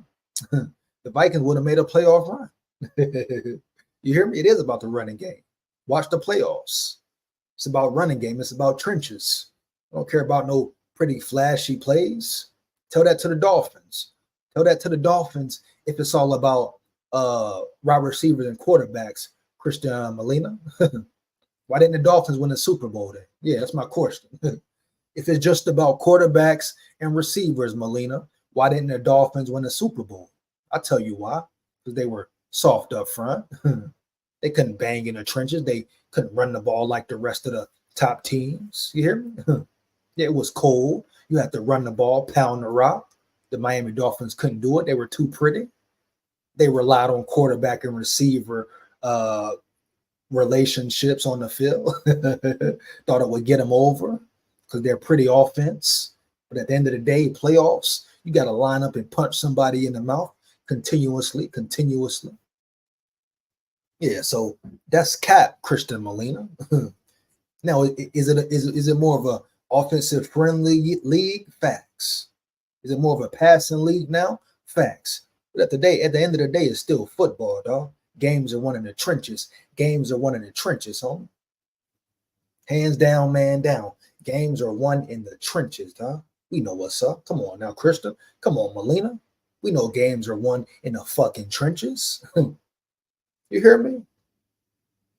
The Vikings would have made a playoff run. You hear me? It is about the running game. Watch the playoffs. It's about running game. It's about trenches. I don't care about no pretty flashy plays. Tell that to the Dolphins. Tell that to the Dolphins if it's all about wide receivers and quarterbacks. Christian Molina. Why didn't the Dolphins win the Super Bowl then? Yeah, that's my question. If it's just about quarterbacks and receivers, Molina, why didn't the Dolphins win the Super Bowl? I'll tell you why. Because they were soft up front. They couldn't bang in the trenches. They couldn't run the ball like the rest of the top teams. You hear me? Yeah, it was cold. You had to run the ball, pound the rock. The Miami Dolphins couldn't do it. They were too pretty. They relied on quarterback and receiver relationships on the field. Thought it would get them over because they're pretty offense. But at the end of the day, playoffs, you got to line up and punch somebody in the mouth continuously. Yeah, so that's cap, Christian Molina. Now, is it more of a offensive friendly league? Facts. Is it more of a passing league now? Facts. But at the end of the day, it's still football, dog. Games are won in the trenches. Games are won in the trenches, homie. Hands down, man down. Games are won in the trenches, dog. We know what's up. Come on now, Christian. Come on, Molina. We know games are won in the fucking trenches. You hear me?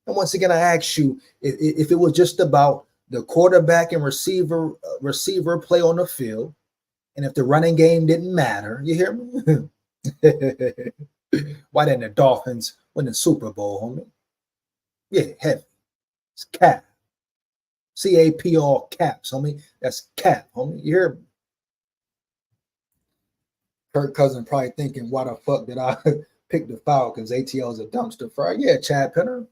And once again, I ask you, if it was just about the quarterback and receiver play on the field, and if the running game didn't matter, you hear me? Why didn't the Dolphins win the Super Bowl, homie? Yeah, heavy. It's cap. C-A-P all caps, homie. That's cap, homie. You hear me? Kirk Cousins probably thinking, why the fuck did I pick the Falcons? ATL is a dumpster fire. Yeah, Chad Penner.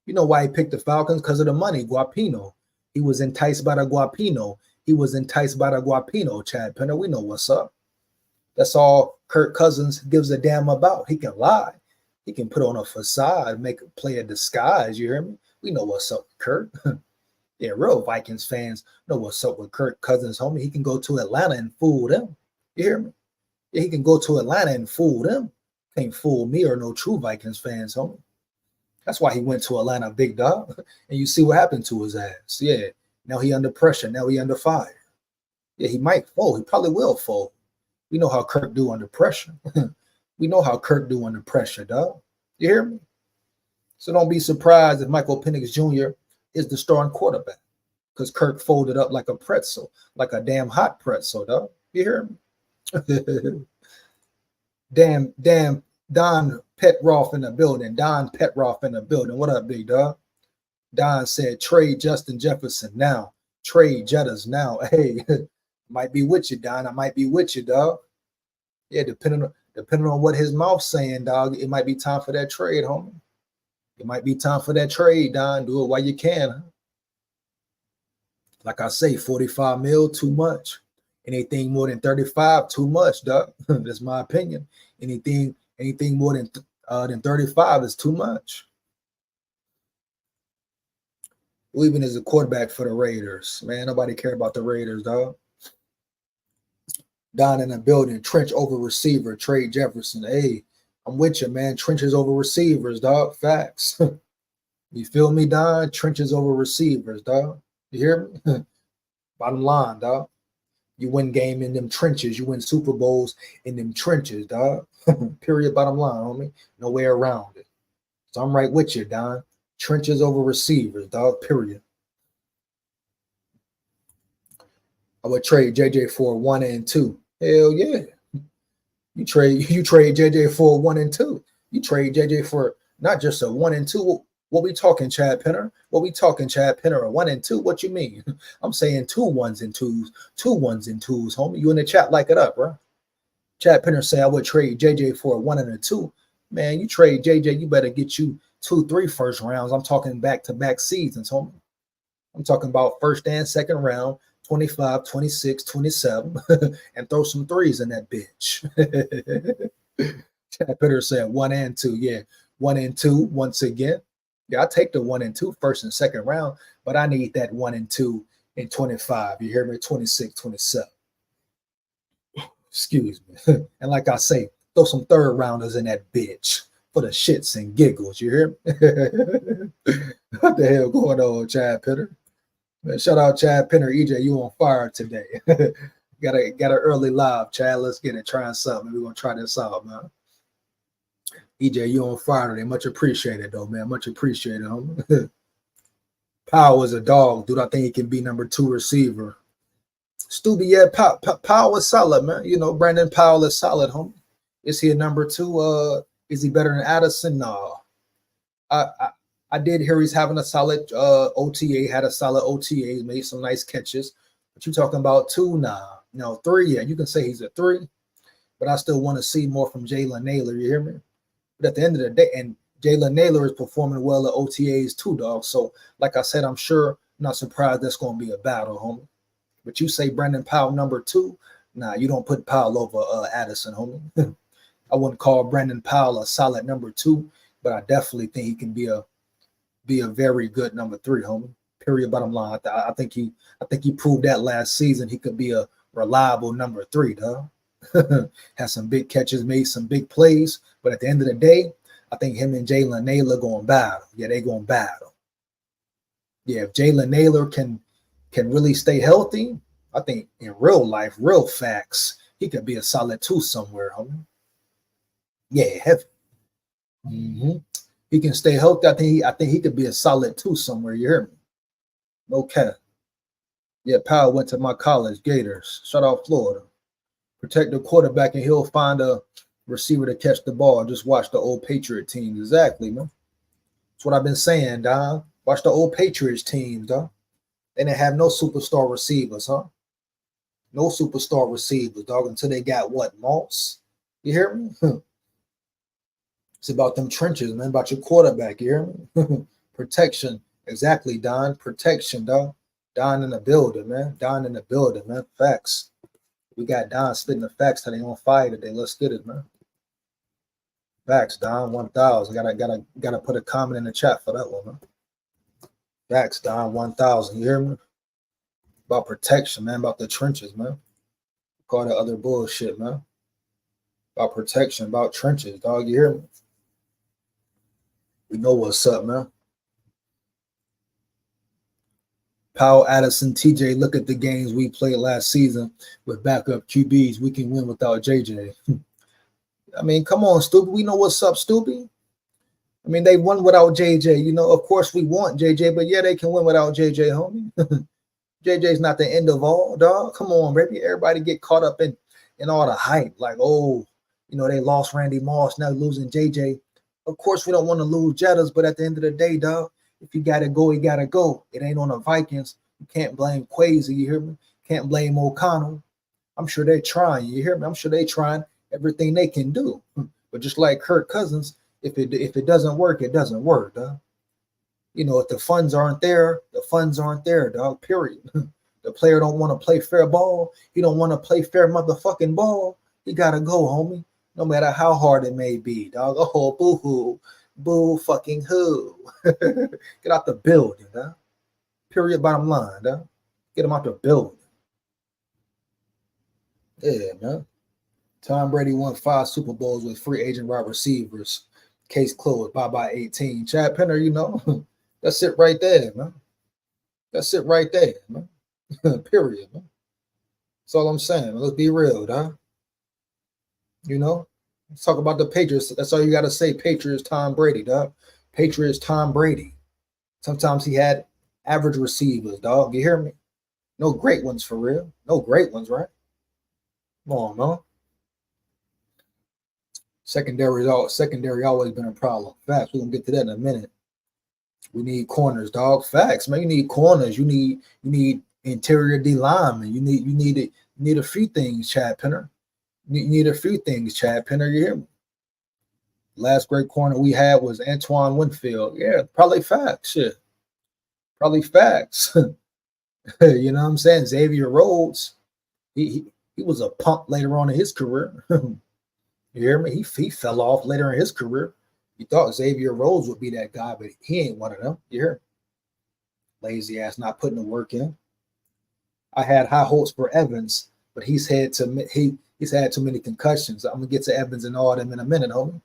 You know why he picked the Falcons? Because of the money, Guapino. He was enticed by the Guapino. Chad Penner. We know what's up. That's all Kirk Cousins gives a damn about. He can lie. He can put on a facade, play a disguise. You hear me? We know what's up with Kirk. Yeah, real Vikings fans know what's up with Kirk Cousins, homie. He can go to Atlanta and fool them. You hear me? Yeah, he can go to Atlanta and fool them Can't fool me or no true Vikings fans, homie. That's why he went to Atlanta, big dog. And you see what happened to his ass. Yeah, now he under pressure. Now he under fire. Yeah, he might fold. He probably will fold. We know how Kirk do under pressure. We know how Kirk do under pressure, dog. You hear me? So don't be surprised if Michael Penix Jr. is the starting quarterback because Kirk folded up like a pretzel, like a damn hot pretzel, dog. You hear me? damn, Don Petroff in the building. Don Petroff in the building. What up, big dog? Don said, trade Justin Jefferson now. Trade Jettas now. Hey, might be with you, Don. I might be with you, dog. Yeah, depending on what his mouth's saying, dog, it might be time for that trade, homie. It might be time for that trade, Don. Do it while you can. Huh? Like I say, 45 mil, too much. Anything more than 35, too much, dog. That's my opinion. Anything more than 35 is too much. Who even is a quarterback for the Raiders? Man, nobody care about the Raiders, dog. Don in the building, trench over receiver, trade Jefferson. Hey, I'm with you, man. Trenches over receivers, dog. Facts. You feel me, Don? Trenches over receivers, dog. You hear me? Bottom line, dog. You win game in them trenches. You win Super Bowls in them trenches, dog. Period. Bottom line, homie. No way around it. So I'm right with you, Don. Trenches over receivers, dog. Period. I would trade JJ for 1 and 2. Hell yeah. You trade JJ for 1 and 2. You trade JJ for not just a 1 and 2. What we talking, Chad Penner? What we talking, Chad Penner? A 1 and 2? What you mean? I'm saying 2 1s and 2s. 2 1s and 2s, homie. You in the chat, like it up, bro. Chad Penner say I would trade JJ for a 1 and a 2. Man, you trade JJ, you better get you 2-3 first rounds. I'm talking back-to-back seasons, homie. I'm talking about first and second round, 25, 26, 27, and throw some threes in that bitch. Chad Penner said 1 and 2. Yeah, 1 and 2 once again. Yeah, I take the 1 and 2 first and second round, but I need that 1 and 2 in 25. You hear me? 26, 27. Excuse me. And like I say, throw some third rounders in that bitch for the shits and giggles. You hear me? What the hell going on, Chad Penner? Man, shout out Chad Penner. EJ, you on fire today. got an early live, Chad. Let's get it. Trying something. We're gonna try this out, man. EJ, you on fire today. Much appreciated, though, man. Much appreciated, homie. Powell is a dog, dude. I think he can be number 2 receiver. Stubby, yeah, Powell is solid, man. You know, Brandon Powell is solid, homie. Is he a number 2? Is he better than Addison? No. I did hear he's having a solid OTA, had a solid OTA, made some nice catches. But you talking about 2? Nah. No, 3, yeah. You can say he's a 3. But I still want to see more from Jalen Naylor, you hear me? But at the end of the day, and Jalen Naylor is performing well at OTAs too, dog. So, like I said, I'm not surprised that's going to be a battle, homie. But you say Brandon Powell number 2? Nah, you don't put Powell over Addison, homie. I wouldn't call Brandon Powell a solid number 2, but I definitely think he can be a very good number 3, homie. Period. Bottom line. I think he proved that last season he could be a reliable number 3, dog. Had some big catches, made some big plays, but at the end of the day, I think him and Jalen Naylor going battle. Yeah, they going battle. Yeah, if Jalen Naylor can really stay healthy, I think in real life, real facts, he could be a solid 2 somewhere, homie. Yeah, heavy. Mm-hmm. He can stay healthy. I think he could be a solid 2 somewhere. You hear me? Okay. Yeah, Powell went to my college, Gators. Shout out Florida. Protect the quarterback and he'll find a receiver to catch the ball. Just watch the old Patriot teams. Exactly, man. That's what I've been saying, Don. Watch the old Patriots teams, dog. They didn't have no superstar receivers, huh? No superstar receivers, dog, until they got what? Moss? You hear me? It's about them trenches, man, about your quarterback, you hear me? Protection. Exactly, Don. Protection, dog. Don in the building, man. Don in the building, man. Facts. We got Don spitting the facts today on fire today. Let's get it, man. Facts, Don, 1,000. Gotta put a comment in the chat for that one, man. Facts, Don, 1,000. You hear me? About protection, man. About the trenches, man. Call the other bullshit, man. About protection, about trenches, dog. You hear me? We know what's up, man. Powell, Addison, TJ, look at the games we played last season with backup QBs. We can win without JJ. I mean, come on, stupid. We know what's up, stupid. I mean, they won without JJ. You know, of course we want JJ, but yeah, they can win without JJ, homie. JJ's not the end of all, dog. Come on, baby. Everybody get caught up in all the hype. Like, oh, you know, they lost Randy Moss, now losing JJ. Of course, we don't want to lose Jettas, but at the end of the day, dog, if you got to go, you got to go. It ain't on the Vikings. You can't blame Quasi, you hear me? Can't blame O'Connell. I'm sure they're trying, you hear me? I'm sure they're trying everything they can do. But just like Kirk Cousins, if it doesn't work, it doesn't work, dog. You know, if the funds aren't there, the funds aren't there, dog, period. The player don't want to play fair ball. He don't want to play fair motherfucking ball. He got to go, homie, no matter how hard it may be, dog. Oh, boo-hoo. Boo fucking who. Get out the building, dog. Period, bottom line, dog. Get him out the building. Yeah, man. Tom Brady won 5 Super Bowls with free agent wide receivers. Case closed. Bye-bye 18. Chad Penner, you know, that's it right there, man. That's it right there, man. Period, man. That's all I'm saying. Let's be real, dog. You know? Let's talk about the Patriots. That's all you got to say. Patriots, Tom Brady, dog. Patriots, Tom Brady. Sometimes he had average receivers, dog. You hear me? No great ones for real. No great ones, right? Come on, man. Secondary always been a problem. Facts. We're gonna get to that in a minute. We need corners, dog. Facts, man. You need corners. You need interior D linemen. You need a few things, Chad Penner. You need a few things, Chad Penner. You hear me? Last great corner we had was Antoine Winfield. Yeah, probably facts. Shit. Probably facts. You know what I'm saying? Xavier Rhodes, he was a punk later on in his career. You hear me? He fell off later in his career. You thought Xavier Rhodes would be that guy, but he ain't one of them. You hear me? Lazy ass, not putting the work in. I had high hopes for Evans, but he's had too many concussions. I'm gonna get to Evans and all them in a minute, homie.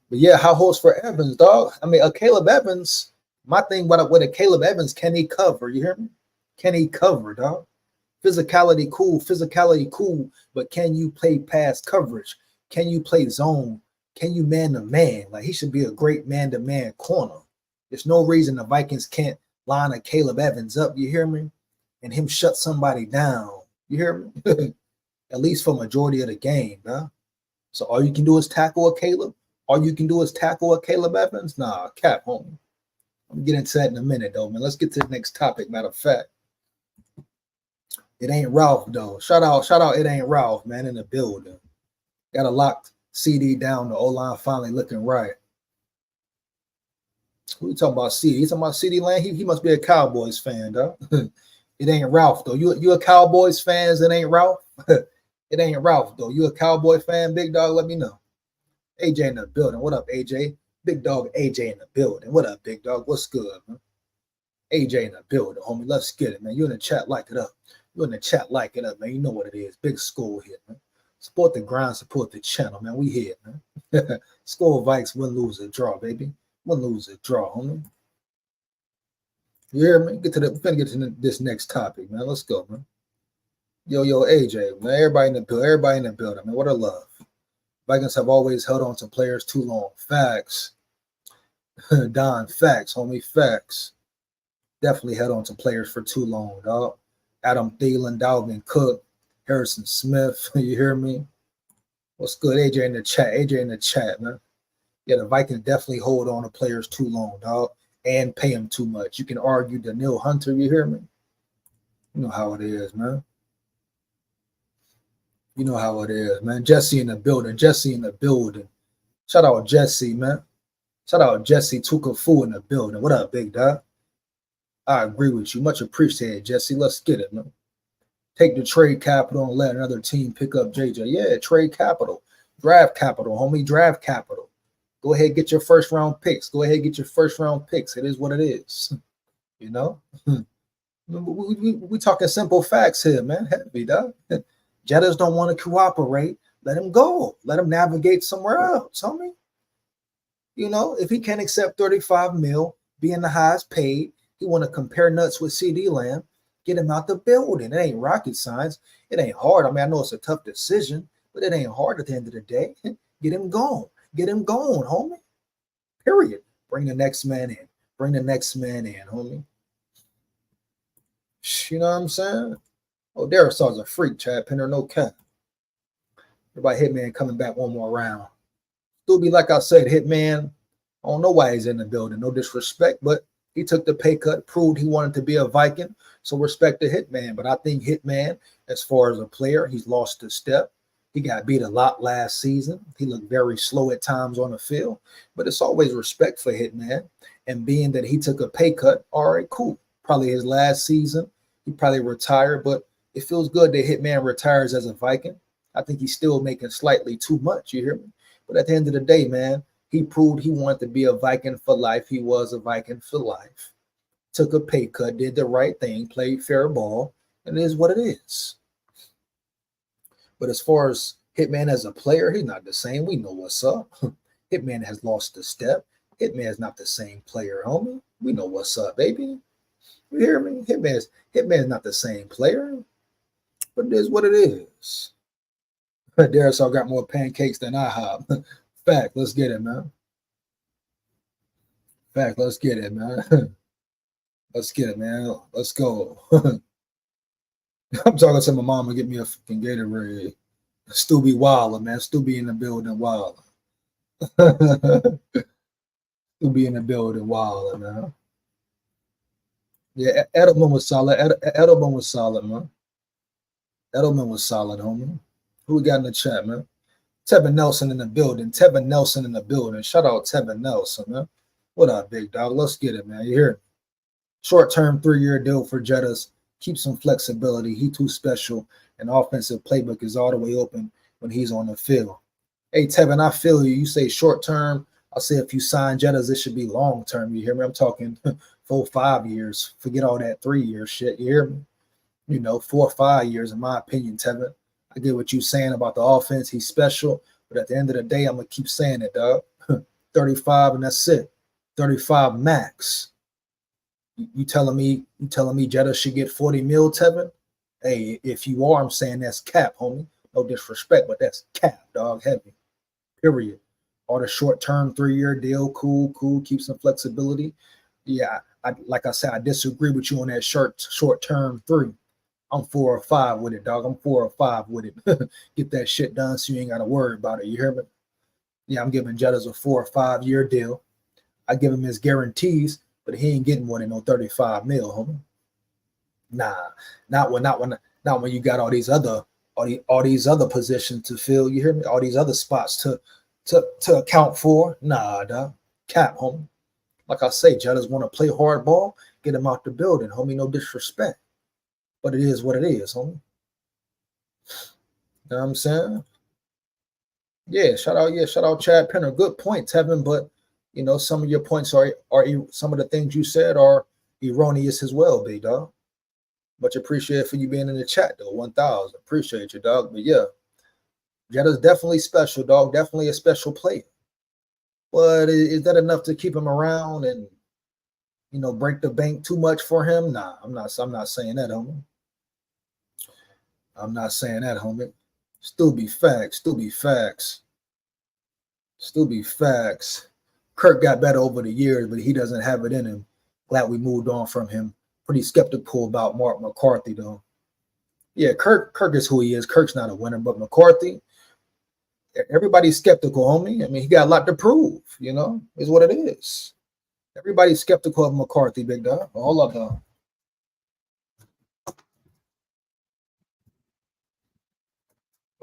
But yeah, high hopes for Evans, dog. I mean, AKALYEB Evans. My thing with AKALYEB Evans, can he cover? You hear me? Can he cover, dog? Physicality cool, but can you play pass coverage? Can you play zone? Can you man-to-man? Like, he should be a great man-to-man corner. There's no reason the Vikings can't line AKALYEB Evans up, you hear me? And him shut somebody down, you hear me? At least for majority of the game, dog. So all you can do is tackle AKALYEB? All you can do is tackle AKALYEB Evans? Nah, cap, homie. I'm gonna get into that in a minute, though, man. Let's get to the next topic, matter of fact. It ain't Ralph, though. Shout out, it ain't Ralph, man, in the building. Got a locked Cee Dee down. The O-line finally looking right. Who you talking about, Cee Dee? You talking about Cee Dee Land? He must be a Cowboys fan, dog. It ain't Ralph, though. You a Cowboys fan? It ain't Ralph? It ain't Ralph, though. You a Cowboy fan, big dog? Let me know. AJ in the building. What up, AJ? Big dog AJ in the building. What up, big dog? What's good, man? AJ in the building, homie. Let's get it, man. You in the chat, like it up. You in the chat, like it up, man. You know what it is. Big SKOL here, man. Support the grind, support the channel, man. We here, man. SKOL Vikes, win, lose, or draw, baby. Win, lose, or draw, homie. You hear me? We're gonna get to this next topic, man. Let's go, man. Yo, AJ, man. Everybody in the building, man. What a love. Vikings have always held on to players too long. Facts. Don, facts, homie, facts. Definitely held on to players for too long, dog. Adam Thielen, Dalvin Cook, Harrison Smith. You hear me? What's good? AJ in the chat, man. Yeah, the Vikings definitely hold on to players too long, dog, and pay them too much. You can argue Danielle Hunter. You hear me? You know how it is, man. You know how it is, man. Jesse in the building. Shout out Jesse, man. Shout out Jesse Tukafu in the building. What up, big dog? I agree with you. Much appreciated, Jesse. Let's get it, man. Take the trade capital and let another team pick up JJ. Yeah, trade capital. Draft capital, homie. Draft capital. Go ahead, get your first round picks. It is what it is. You know? We talking simple facts here, man. Heavy, dog. Jettas don't want to cooperate. let him go. Let him navigate somewhere else, homie. You know, if he can't accept 35 mil, being the highest paid, he want to compare nuts with Cee Dee Lamb, get him out the building. It ain't rocket science. It ain't hard. I mean, I know it's a tough decision, but it ain't hard at the end of the day. Get him gone. Get him gone, homie. Period. Bring the next man in. Bring the next man in, homie. You know what I'm saying? Oh, Darrisaw's a freak, Chad Penner, no cap. Everybody, Hitman coming back one more round. Still be like I said, Hitman, I don't know why he's in the building. No disrespect, but he took the pay cut, proved he wanted to be a Viking. So respect to Hitman. But I think Hitman, as far as a player, he's lost a step. He got beat a lot last season. He looked very slow at times on the field. But it's always respect for Hitman. And being that he took a pay cut, all right, cool. Probably his last season. He probably retired, but it feels good that Hitman retires as a Viking. I think he's still making slightly too much, you hear me? But at the end of the day, man, he proved he wanted to be a Viking for life. He was a Viking for life. Took a pay cut, did the right thing, played fair ball, and it is what it is. But as far as Hitman as a player, he's not the same. We know what's up. Hitman has lost a step. Hitman is not the same player, homie. We know what's up, baby. You hear me? Hitman's not the same player, but it is what it is. Darrisaw's got more pancakes than IHOP. Fact, let's get it, man. Fact, let's get it, man. Let's get it, man. Let's go. I'm talking to my mom to get me a fucking Gatorade. Still be wilder, man. Still be in the building wilder. Still be in the building wilder, man. Yeah, Edelman was solid. Edelman was solid, man. Edelman was solid, homie. Who we got in the chat, man? Tevin Nelson in the building. Tevin Nelson in the building. Shout out Tevin Nelson, man. What up, big dog? Let's get it, man. You hear me? Short-term 3-year deal for Jettas. Keep some flexibility. He too special. And offensive playbook is all the way open when he's on the field. Hey, Tevin, I feel you. You say short-term. I'll say if you sign Jettas, it should be long-term. You hear me? I'm talking 4-5 years. Forget all that 3-year shit. You hear me? You know, 4 or 5 years, in my opinion, Tevin. I get what you're saying about the offense. He's special. But at the end of the day, I'm going to keep saying it, dog. 35, and that's it. 35 max. You telling me Jetta should get 40 mil, Tevin? Hey, if you are, I'm saying that's cap, homie. No disrespect, but that's cap, dog, heavy. Period. All the short-term 3-year deal, cool. Keep some flexibility. Yeah, like I said, I disagree with you on that short-term 3. I'm 4 or 5 with it, dog. I'm 4 or 5 with it. Get that shit done so you ain't got to worry about it. You hear me? Yeah, I'm giving Jettas a 4 or 5 year deal. I give him his guarantees, but he ain't getting more than no 35 mil, homie. Nah, not when you got all these other positions to fill. You hear me? All these other spots to account for. Nah, dog. Cap, homie. Like I say, Jettas want to play hard ball. Get him out the building, homie. No disrespect. But it is what it is, homie. You know what I'm saying? Yeah, shout out Chad Penner. Good point, Tevin, but you know, some of your points are some of the things you said are erroneous as well, big dog. Much appreciated for you being in the chat, though. 1,000. Appreciate you, dog. But yeah, Jetta's definitely special, dog. Definitely a special player. But is that enough to keep him around and, you know, break the bank too much for him? Nah, I'm not saying that, homie. I'm not saying that, homie. Still be facts. Kirk got better over the years, but he doesn't have it in him. Glad we moved on from him. Pretty skeptical about Mark McCarthy, though. Yeah, Kirk is who he is. Kirk's not a winner, but McCarthy, everybody's skeptical, homie. I mean, he got a lot to prove, you know, is what it is. Everybody's skeptical of McCarthy, big dog. Hold up, dog.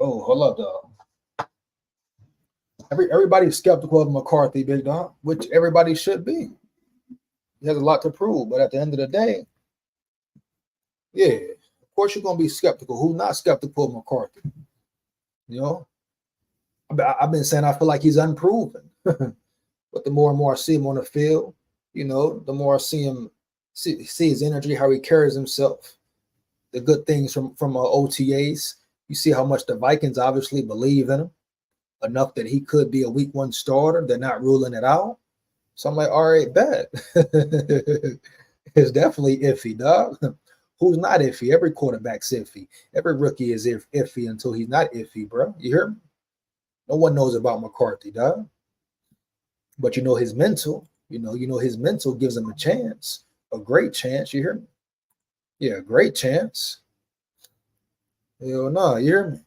Oh, hold up, dog. Everybody's skeptical of McCarthy, big dog, which everybody should be. He has a lot to prove, but at the end of the day, yeah, of course you're gonna be skeptical. Who's not skeptical of McCarthy? You know, I've been saying I feel like he's unproven, but the more and more I see him on the field, you know, the more I see him see his energy, how he carries himself, the good things from OTAs. You see how much the Vikings obviously believe in him, enough that he could be a week 1 starter. They're not ruling it out. So I'm like, all right, bet. It's definitely iffy, dog. Who's not iffy? Every quarterback's iffy. Every rookie is iffy until he's not iffy, bro. You hear me? No one knows about McCarthy, dog. But you know his mental. You know his mental gives him a chance, a great chance. You hear me? Yeah, a great chance. Hell no, you hear me?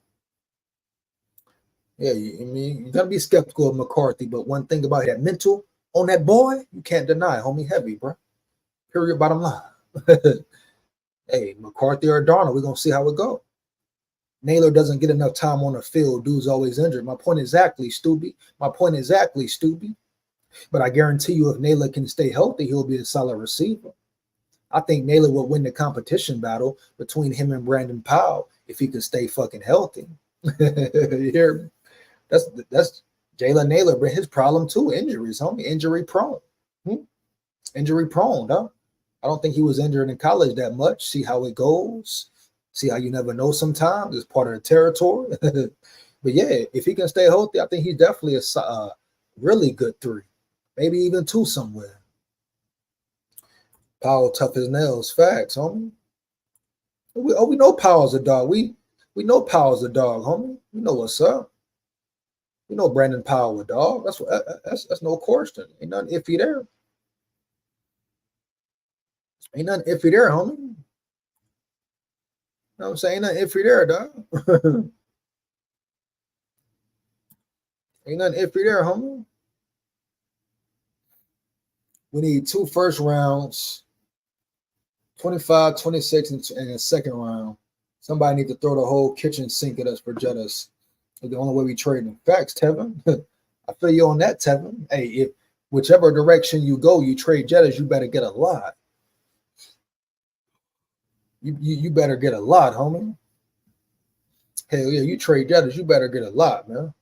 Yeah, I mean, you gotta be skeptical of McCarthy, but one thing about that mental on that boy, you can't deny, homie, heavy, bro. Period, bottom line. Hey, McCarthy or Darnold, we're gonna see how it go. Naylor doesn't get enough time on the field. Dude's always injured. My point exactly, Stubby. My point exactly, Stubby. But I guarantee you, if Naylor can stay healthy, he'll be a solid receiver. I think Naylor will win the competition battle between him and Brandon Powell if he can stay fucking healthy. You hear me? That's Jalen Naylor, but his problem too, injuries, homie, injury prone. Injury prone, huh? I don't think he was injured in college that much. See how it goes. See how you never know sometimes. It's part of the territory. But yeah, if he can stay healthy, I think he's definitely a really good 3, maybe even 2 somewhere. Powell tough as nails. Facts, homie. We know Powell's a dog. We know Powell's a dog, homie. We know what's up. We know Brandon Powell a dog. That's no question. Ain't nothing iffy there. Ain't nothing iffy there, homie. You know what I'm saying? Ain't nothing iffy there, dog. Ain't nothing iffy there, homie. We need 2 first rounds, 25, 26, and a second round. Somebody need to throw the whole kitchen sink at us for Jettas. It's the only way we trade them. Facts, Tevin. I feel you on that, Tevin. Hey, if whichever direction you go, you trade Jettas, you better get a lot. You better get a lot, homie. Hell yeah, you trade Jettas, you better get a lot, man.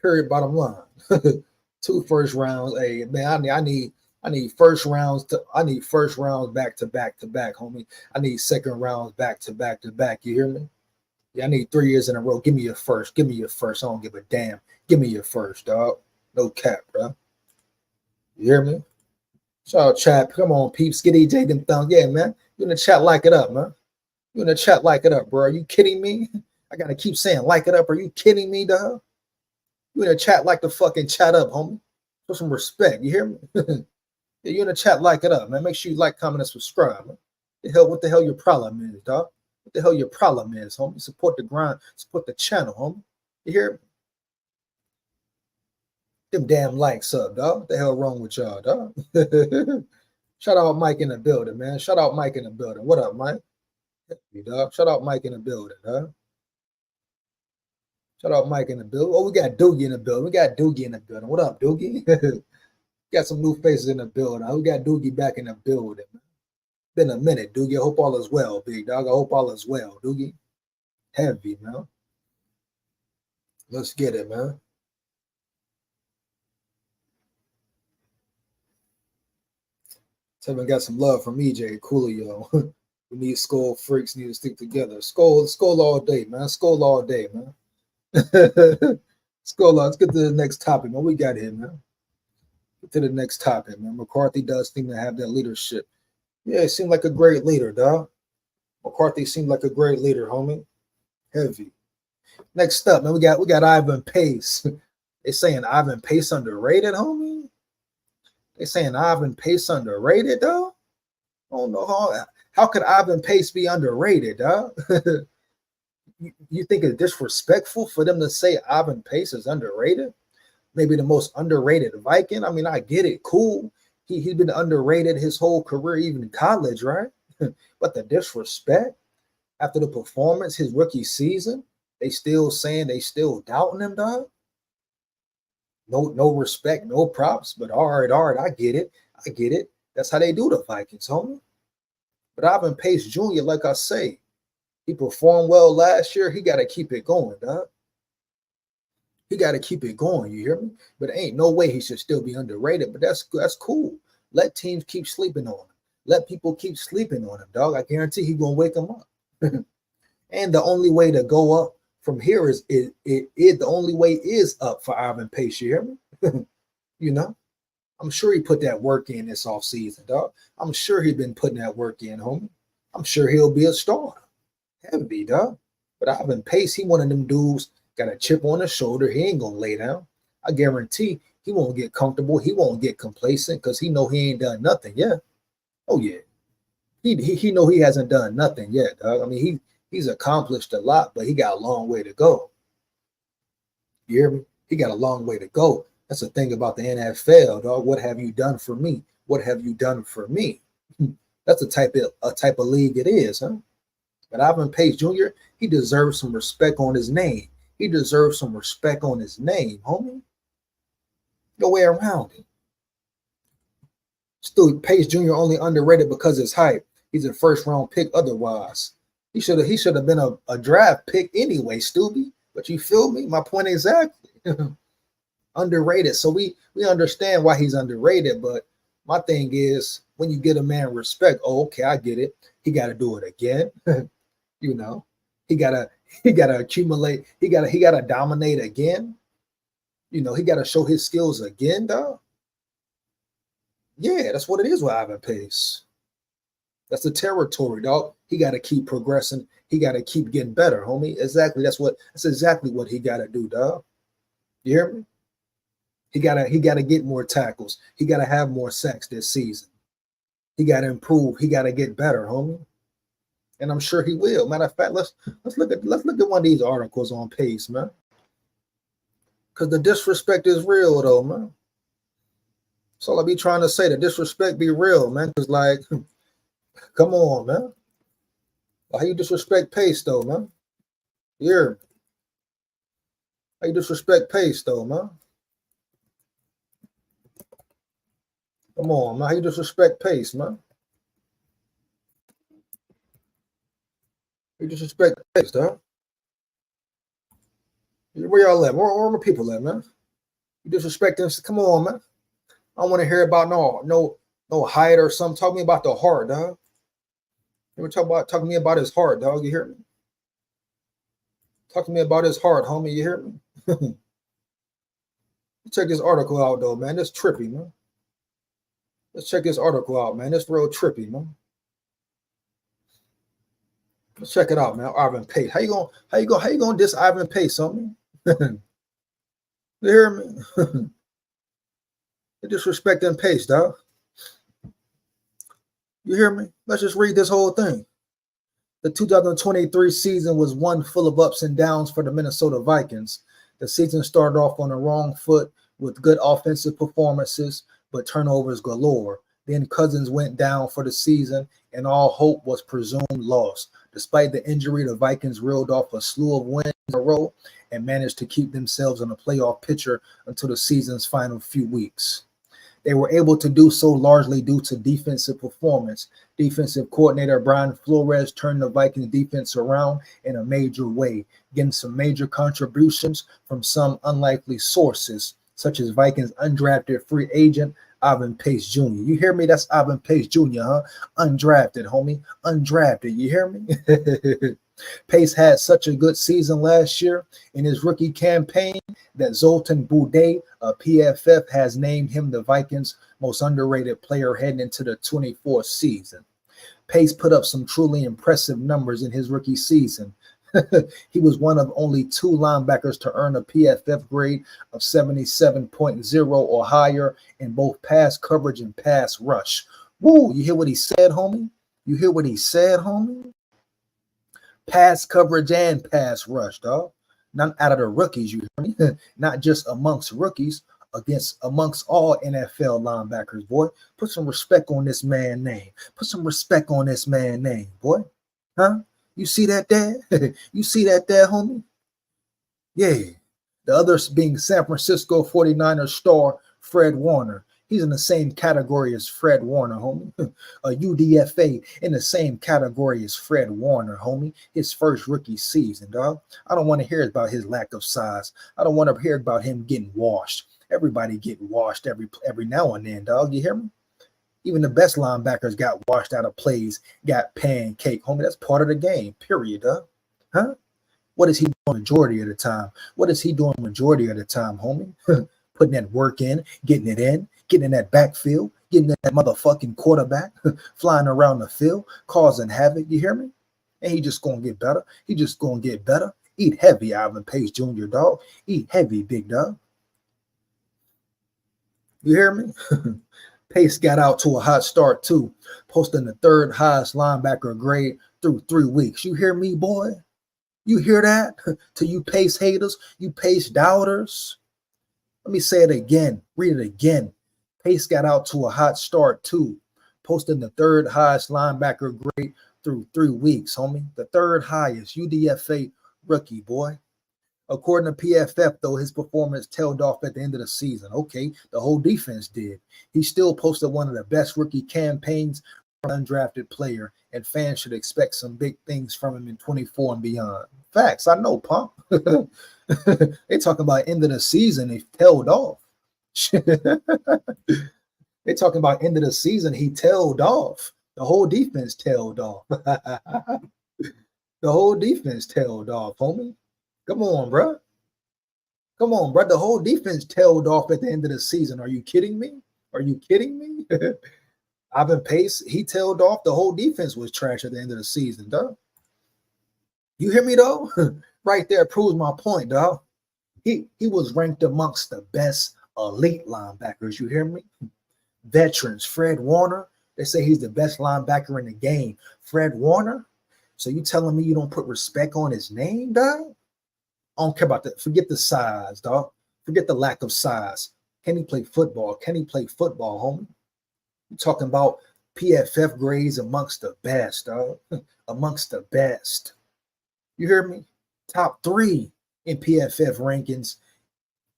Period, bottom line. 2 first rounds. Hey, man, I need first rounds back to back to back, homie. I need second rounds back to back to back. You hear me? Yeah, I need 3 years in a row. Give me your first. Give me your first. I don't give a damn. Give me your first, dog. No cap, bro. You hear me? Shout out chat. Come on, peeps. Get EJ them thumbs. Yeah, man. You in the chat, like it up, man. You in the chat, like it up, bro. Are you kidding me? I gotta keep saying like it up. Are you kidding me, dog? You in the chat, like the fucking chat up, homie. Show some respect. You hear me? Yeah, you in the chat, like it up, man. Make sure you like, comment, and subscribe, man. What the hell your problem is, dog? What the hell your problem is, homie? Support the grind, support the channel, homie. You hear me? Them damn likes up, dog. What the hell wrong with y'all, dog? Shout out Mike in the building, man. Shout out Mike in the building. What up, Mike? You dog. Shout out Mike in the building, dog. Shout out Mike in the building. Oh, we got Doogie in the building. We got Doogie in the building. What up, Doogie? Got some new faces in the building. We got Doogie back in the building. Been a minute, Doogie. I hope all is well, big dog. I hope all is well, Doogie. Heavy, man. Let's get it, man. Tevin got some love from EJ. Coolio. We need SKOL freaks need to stick together. SKOL all day, man. SKOL all day, man. SKOL, let's get to the next topic, man. We got here, man. Get to the next topic, man. McCarthy does seem to have that leadership. Yeah, it seemed like a great leader, dog. McCarthy seemed like a great leader, homie. Heavy. Next up, man, we got Ivan Pace. They saying Ivan Pace underrated, homie. They saying Ivan Pace underrated, dog. I don't know how could Ivan Pace be underrated, dog? You think it's disrespectful for them to say Ivan Pace is underrated? Maybe the most underrated Viking. I mean, I get it. Cool. He's been underrated his whole career, even in college, right? But the disrespect after the performance, his rookie season, they still saying they still doubting him, dog. No respect, no props. But all right, I get it. That's how they do the Vikings, homie. But Ivan Pace Jr., like I say, he performed well last year. He got to keep it going, dog. He got to keep it going, you hear me? But ain't no way he should still be underrated. But that's cool. Let teams keep sleeping on him. Let people keep sleeping on him, dog. I guarantee he's going to wake them up. And the only way to go up From here is the only way is up for Ivan Pace. You hear me? You know, I'm sure he put that work in this offseason, dog. I'm sure he been putting that work in, homie. I'm sure he'll be a star. Heavy, dog. But Ivan Pace, he one of them dudes, got a chip on his shoulder. He ain't gonna lay down. I guarantee he won't get comfortable. He won't get complacent because he know he ain't done nothing yet. Oh yeah, he know he hasn't done nothing yet, dog. I mean he's accomplished a lot, but he got a long way to go. You hear me? He got a long way to go. That's the thing about the NFL, dog. What have you done for me? What have you done for me? That's a type of league it is, huh? But Ivan Pace Jr., he deserves some respect on his name. He deserves some respect on his name, homie. No way around it. Still, Pace Jr. only underrated because of his height. He's a first-round pick otherwise. He should have been a draft pick anyway, Stubby. But you feel me? My point exactly. Underrated. So we understand why he's underrated, but my thing is when you get a man respect, oh, okay, I get it. He got to do it again. You know, he gotta accumulate, he gotta dominate again. You know, he gotta show his skills again, dog. Yeah, that's what it is with Ivan Pace. That's the territory, dog. He gotta keep progressing. He gotta keep getting better, homie. Exactly. That's exactly what he gotta do, dog. You hear me? He gotta get more tackles. He gotta have more sacks this season. He gotta improve. He gotta get better, homie. And I'm sure he will. Matter of fact, let's look at one of these articles on Pace, man. Because the disrespect is real, though, man. That's all I be trying to say. The disrespect be real, man. Because, like, come on, man. How you disrespect Pace, though, man? Yeah. How you disrespect Pace, though, man? Come on, man. How you disrespect Pace, man? You disrespect Pace, dog. Where y'all at? Where my people at, man? You disrespecting? Come on, man. I don't want to hear about no height or something. Talk to me about the heart, dog. You ever talk to me about his heart, dog? You hear me? Talk to me about his heart, homie. You hear me? Check this article out, though, man. That's trippy, man. Let's check this article out, man. It's real trippy, man. Let's check it out, man. Ivan Pace. How you gonna diss Ivan Pace on me? You hear me? You're disrespecting Pace, dog. You hear me? Let's just read this whole thing. The 2023 season was one full of ups and downs for the Minnesota Vikings. The season started off on the wrong foot with good offensive performances, but turnovers galore. Then Cousins went down for the season, and all hope was presumed lost. Despite the injury, the Vikings reeled off a slew of wins in a row and managed to keep themselves in a playoff picture until the season's final few weeks. They were able to do so largely due to defensive performance. Defensive coordinator Brian Flores turned the Vikings defense around in a major way, getting some major contributions from some unlikely sources, such as Vikings undrafted free agent Ivan Pace Jr. You hear me? That's Ivan Pace Jr., huh? Undrafted, homie. Undrafted. You hear me? Pace had such a good season last year in his rookie campaign that Zoltan Boudet of PFF has named him the Vikings' most underrated player heading into the 24th season. Pace put up some truly impressive numbers in his rookie season. He was one of only 2 linebackers to earn a PFF grade of 77.0 or higher in both pass coverage and pass rush. Woo, you hear what he said, homie? You hear what he said, homie? Pass coverage and pass rush, dog. Not out of the rookies, you hear me? Not just amongst rookies, amongst all NFL linebackers, boy. Put some respect on this man's name. Put some respect on this man's name, boy. Huh? You see that there? You see that there, homie? Yeah. The others being San Francisco 49ers star Fred Warner. He's in the same category as Fred Warner, homie. A UDFA in the same category as Fred Warner, homie. His first rookie season, dog. I don't want to hear about his lack of size. I don't want to hear about him getting washed. Everybody get washed every now and then, dog. You hear me? Even the best linebackers got washed out of plays, got pancake, homie. That's part of the game, period, dog. Huh? What is he doing majority of the time? What is he doing majority of the time, homie? Putting that work in, getting it in, getting in that backfield, getting that motherfucking quarterback, flying around the field, causing havoc. You hear me? And he just gonna get better. He just gonna get better. Eat heavy, Ivan Pace Jr., dog. Eat heavy, big dog. You hear me? Pace got out to a hot start too, posting the third highest linebacker grade through 3 weeks. You hear me, boy? You hear that? To you Pace haters, you Pace doubters. Let me say it again. Read it again. Pace got out to a hot start too, posting the third highest linebacker grade through 3 weeks, homie. The third highest UDFA rookie, boy. According to PFF, though, his performance tailed off at the end of the season. Okay, the whole defense did. He still posted one of the best rookie campaigns from an undrafted player, and fans should expect some big things from him in 24 and beyond. Facts, I know, pump. They talking about end of the season, they tailed off. They talking about end of the season, he tailed off. The whole defense tailed off. The whole defense tailed off, homie. Come on, bro. Come on, bro. The whole defense tailed off at the end of the season. Are you kidding me? Are you kidding me? Ivan Pace, he tailed off. The whole defense was trash at the end of the season, dog. You hear me, though? Right there proves my point, dog. He was ranked amongst the best elite linebackers. You hear me? Veterans. Fred Warner, they say he's the best linebacker in the game. Fred Warner? So you telling me you don't put respect on his name, dog? I don't care about that. Forget the size, dog. Forget the lack of size. Can he play football? Can he play football, homie? You're talking about PFF grades amongst the best, dog. Amongst the best. You hear me? Top 3 in PFF rankings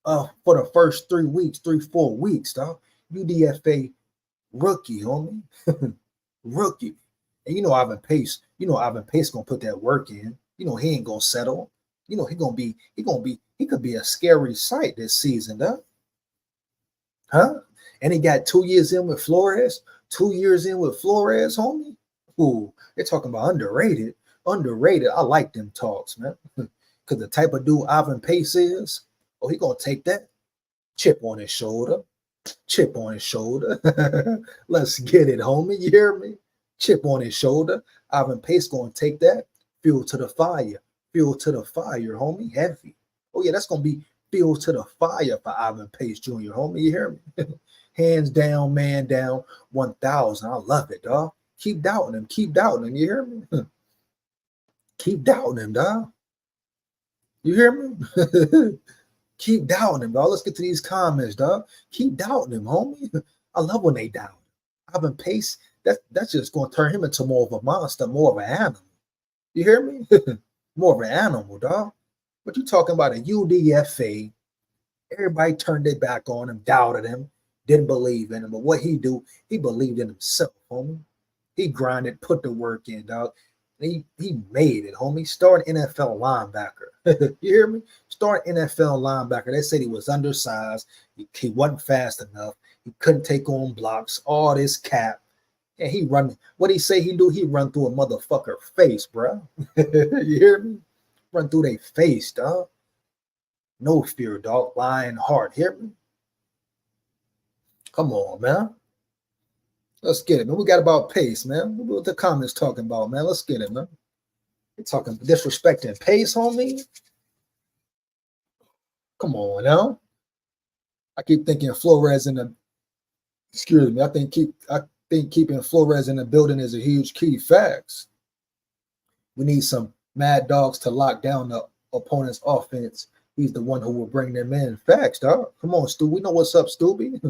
for the first 4 weeks, dog. UDFA rookie, homie. Rookie. And you know Ivan Pace gonna put that work in. You know he ain't gonna settle. You know he could be a scary sight this season, huh? And he got 2 years in with Flores. 2 years in with Flores, homie. Ooh, they're talking about underrated. Underrated. I like them talks, man. Because the type of dude Ivan Pace is, he gonna take that chip on his shoulder. Chip on his shoulder. Let's get it, homie. You hear me? Chip on his shoulder. Ivan Pace gonna take that. Fuel to the fire. Fuel to the fire, homie. Heavy. Oh, yeah, that's going to be fuel to the fire for Ivan Pace Jr., homie. You hear me? Hands down, man down, 1,000. I love it, dog. Keep doubting him. Keep doubting him. You hear me? Keep doubting him, dog. You hear me? Keep doubting him, dog. Let's get to these comments, dog. Keep doubting him, homie. I love when they doubt him. Ivan Pace, that's just going to turn him into more of a monster, more of an animal. You hear me? More of an animal, dog. But you talking about a UDFA. Everybody turned their back on him, doubted him, didn't believe in him. But what he do, he believed in himself, homie. He grinded, put the work in, dog. He made it, homie. Started NFL linebacker. You hear me? Started NFL linebacker. They said he was undersized. He wasn't fast enough. He couldn't take on blocks. All this cap. And he run. What he say he do? He run through a motherfucker face, bro. You hear me? Run through their face, dog. No fear, dog. Lion heart. Hear me? Come on, man. Let's get it, man. We got about Pace, man. What the comments talking about, man? Let's get it, man. You're talking disrespecting Pace, homie. Come on, now. I keep thinking Flores in the. Excuse me. I think keeping Flores in the building is a huge key. Facts. We need some mad dogs to lock down the opponent's offense. He's the one who will bring them in. Facts, dog. Come on, Stu. We know what's up, Stubby.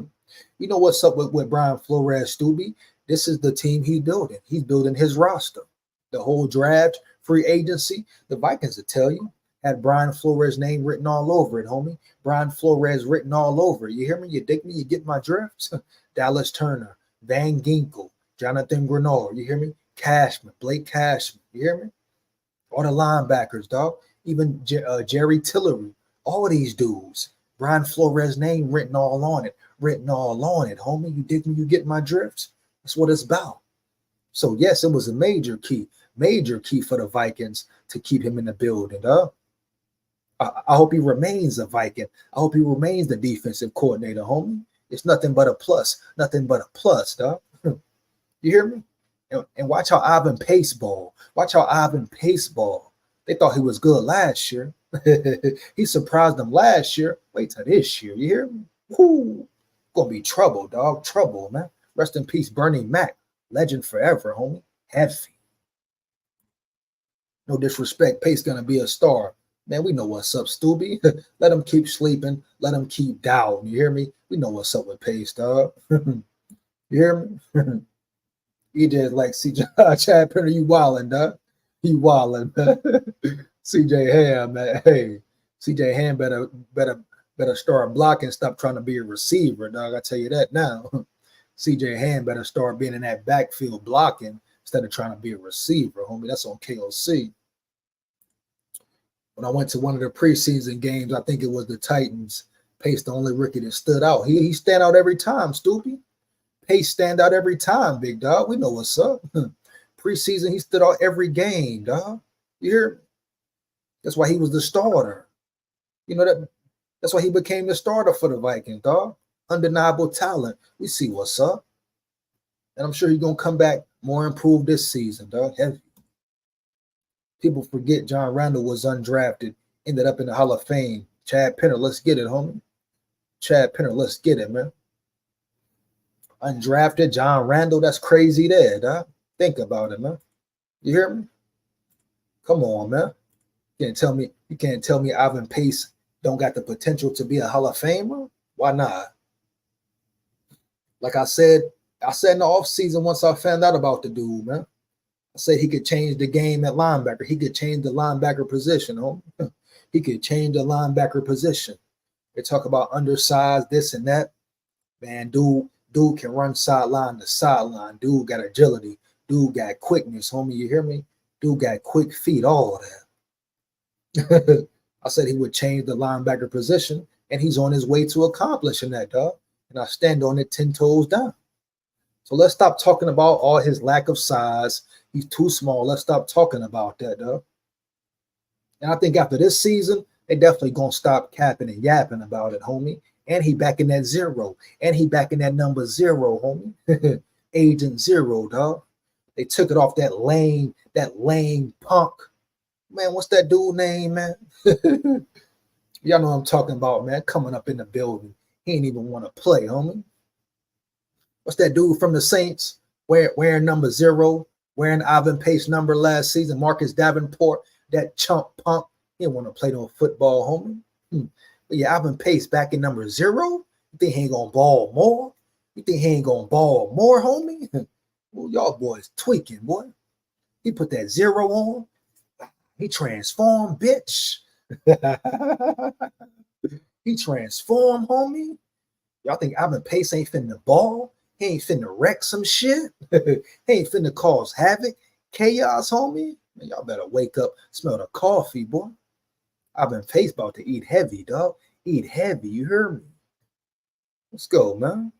You know what's up with Brian Flores, Stubby. This is the team he's building. He's building his roster. The whole draft, free agency, the Vikings will tell you, had Brian Flores' name written all over it, homie. Brian Flores written all over it. You hear me? You dig me? You get my drift? Dallas Turner, Van Ginkel, Jonathan Grenard, you hear me? Cashman, Blake Cashman, you hear me? All the linebackers, dog. Even Jerry Tillery, all these dudes. Brian Flores' name written all on it, homie. You dig me? You get my drift? That's what it's about. So, yes, it was a major key for the Vikings to keep him in the building, dog. I hope he remains a Viking. I hope he remains the defensive coordinator, homie. It's nothing but a plus. Nothing but a plus, dog. You hear me? And watch how Ivan Pace ball. Watch how Ivan Pace ball. They thought he was good last year. He surprised them last year. Wait till this year. You hear me? Whoo. Gonna be trouble, dog. Trouble, man. Rest in peace, Bernie Mac. Legend forever, homie. Heavy. No disrespect. Pace gonna be a star. Man, we know what's up, Stubby. Let him keep sleeping. Let him keep down. You hear me? We know what's up with Pace, dog. You hear me? He just like CJ Chad Penner, you wildin', dog. He wildin', man. CJ Ham, man. Hey, CJ Ham better start blocking, stop trying to be a receiver, dog. I tell you that now. CJ Ham better start being in that backfield blocking instead of trying to be a receiver, homie. That's on KOC. When I went to one of the preseason games, I think it was the Titans, Pace, the only rookie that stood out. He stand out every time, Stoopy. Pace stand out every time, big dog. We know what's up. Preseason, he stood out every game, dog. You hear me? That's why he was the starter. You know that's why he became the starter for the Vikings, dog. Undeniable talent. We see what's up. And I'm sure he's going to come back more improved this season, dog. Heavy. People forget John Randall was undrafted, ended up in the Hall of Fame. Chad Penner, let's get it, homie. Chad Penner, let's get it, man. Undrafted John Randall, that's crazy there, dog. Think about it, man. You hear me? Come on, man. You can't tell me Ivan Pace don't got the potential to be a Hall of Famer? Why not? Like I said in the offseason once I found out about the dude, man. I said he could change the game at linebacker. He could change the linebacker position, homie. He could change the linebacker position. They talk about undersized, this and that. Man, dude can run sideline to sideline. Dude got agility. Dude got quickness, homie. You hear me? Dude got quick feet, all of that. I said he would change the linebacker position, and he's on his way to accomplishing that, dog. And I stand on it 10 toes down. So let's stop talking about all his lack of size. He's too small. Let's stop talking about that, dog. And I think after this season, they definitely gonna stop capping and yapping about it, homie. And he back in that zero. And he back in that number 0, homie. Agent 0, dog. They took it off that lame punk. Man, what's that dude name, man? Y'all know what I'm talking about, man. Coming up in the building. He ain't even want to play, homie. What's that dude from the Saints? Wearing number 0, wearing Ivan Pace number last season, Marcus Davenport, that chump punk. He didn't want to play no football, homie. But yeah, Ivan Pace back in number 0. You think he ain't gonna ball more? You think he ain't gonna ball more, homie? Well, y'all boys tweaking, boy. He put that 0 on. He transformed, bitch. He transformed, homie. Y'all think Ivan Pace ain't finna ball? He ain't finna wreck some shit. He ain't finna cause havoc, chaos, homie. Man, y'all better wake up, smell the coffee, boy. Ivan Pace about to eat heavy, dog. Eat heavy, you heard me. Let's go, man.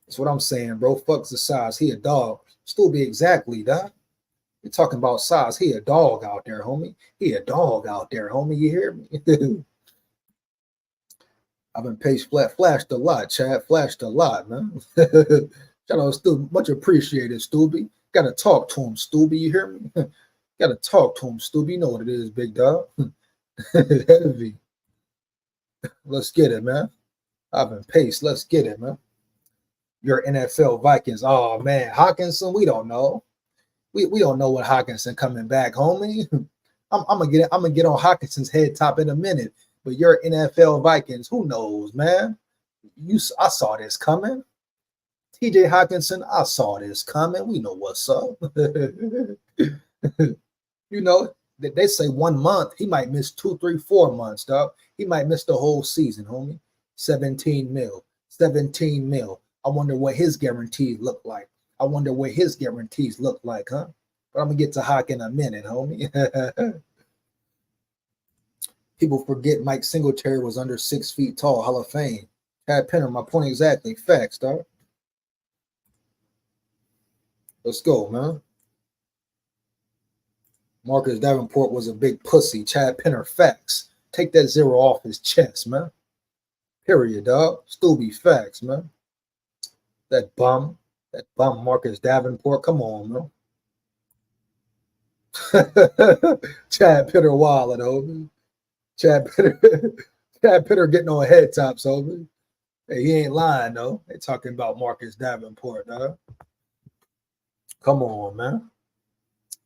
That's what I'm saying, bro. Fuck's the size. He a dog. Still be exactly, dog. You're talking about size. He a dog out there, homie. He a dog out there, homie. You hear me? I've been Pace flashed a lot, Chad. Flashed a lot, man. Shout out, Stu. Much appreciated, Stubby. Gotta talk to him, Stubby. You hear me? Gotta talk to him, Stubby. You know what it is, big dog. Heavy. Let's get it, man. I've been Pace. Let's get it, man. Your NFL Vikings. Oh man, Hockenson. We don't know. We don't know what Hockenson coming back, homie. I'm gonna get on Hockenson's head top in a minute. But your NFL Vikings, who knows, man? I saw this coming. TJ Hockenson, I saw this coming. We know what's up. You know, they say 1 month. He might miss 2, 3, 4 months, dog. He might miss the whole season, homie. 17 mil. 17 mil. I wonder what his guarantees look like. Huh? But I'm going to get to Hock in a minute, homie. People forget Mike Singletary was under 6 feet tall, Hall of Fame. Chad Penner, my point exactly. Facts, dog. Let's go, man. Marcus Davenport was a big pussy. Chad Penner, facts. Take that 0 off his chest, man. Period, dog. Still be facts, man. That bum Marcus Davenport. Come on, man. Chad Penner wildin', homie. Chad Penner getting on head tops, homie. Hey, he ain't lying, though. They talking about Marcus Davenport, dog. Come on, man.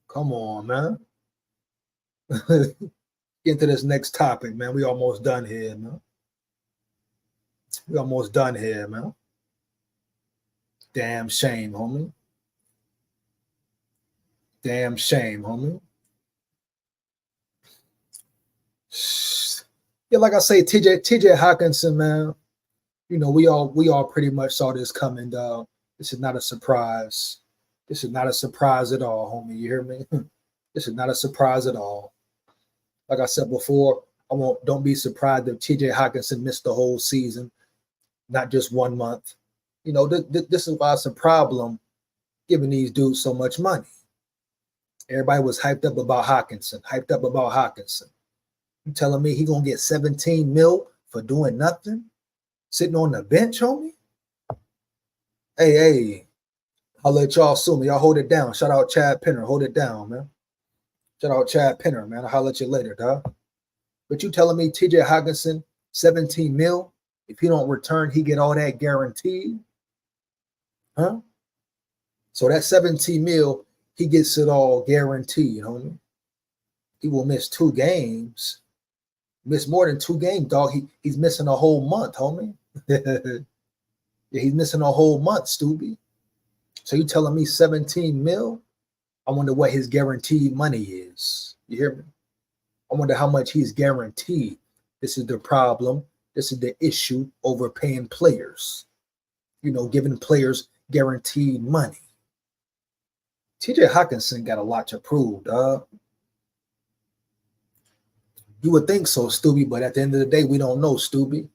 Come on, man. Get into this next topic, man. We almost done here, man. We almost done here, man. Damn shame, homie. Damn shame, homie. Yeah, like I say, TJ Hockenson, man. You know, we all pretty much saw this coming, dog. This is not a surprise. This is not a surprise at all, homie. You hear me? This is not a surprise at all. Like I said before, don't be surprised if TJ Hockenson missed the whole season, not just 1 month. You know, this is why it's a problem giving these dudes so much money. Everybody was hyped up about Hockenson. You telling me he gonna get 17 mil for doing nothing? Sitting on the bench, homie? Hey, I'll let y'all soon. Y'all hold it down. Shout out Chad Penner. Hold it down, man. Shout out Chad Penner, man. I'll holler at you later, dog. But you telling me TJ Hockenson, 17 mil, if he don't return, he get all that guaranteed? Huh? So that 17 mil, he gets it all guaranteed, homie. He will miss 2 games. Miss more than 2 games, dog. He's missing a whole month, homie. Yeah, he's missing a whole month, Stubby. So you telling me 17 mil? I wonder what his guaranteed money is. You hear me? I wonder how much he's guaranteed. This is the problem. This is the issue, overpaying players. You know, giving players guaranteed money. TJ Hockenson got a lot to prove, dog. You would think so, Stubby, but at the end of the day, we don't know, Stubby.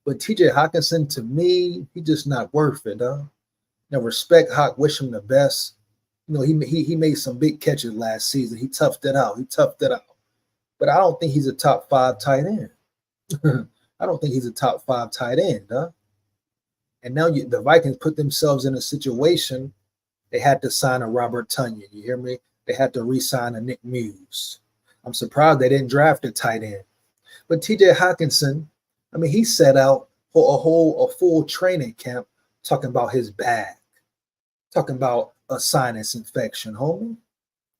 But TJ Hockenson, to me, he just not worth it, dog. Now, respect Hawk, wish him the best. You know, he made some big catches last season. He toughed it out. But I don't think he's a top 5 tight end. I don't think he's a top 5 tight end, huh? And now the Vikings put themselves in a situation they had to sign a Robert Tonyan. You hear me? They had to re-sign a Nick Muse. I'm surprised they didn't draft a tight end. But TJ Hockenson, I mean, he set out for a full training camp talking about his back, talking about a sinus infection, homie.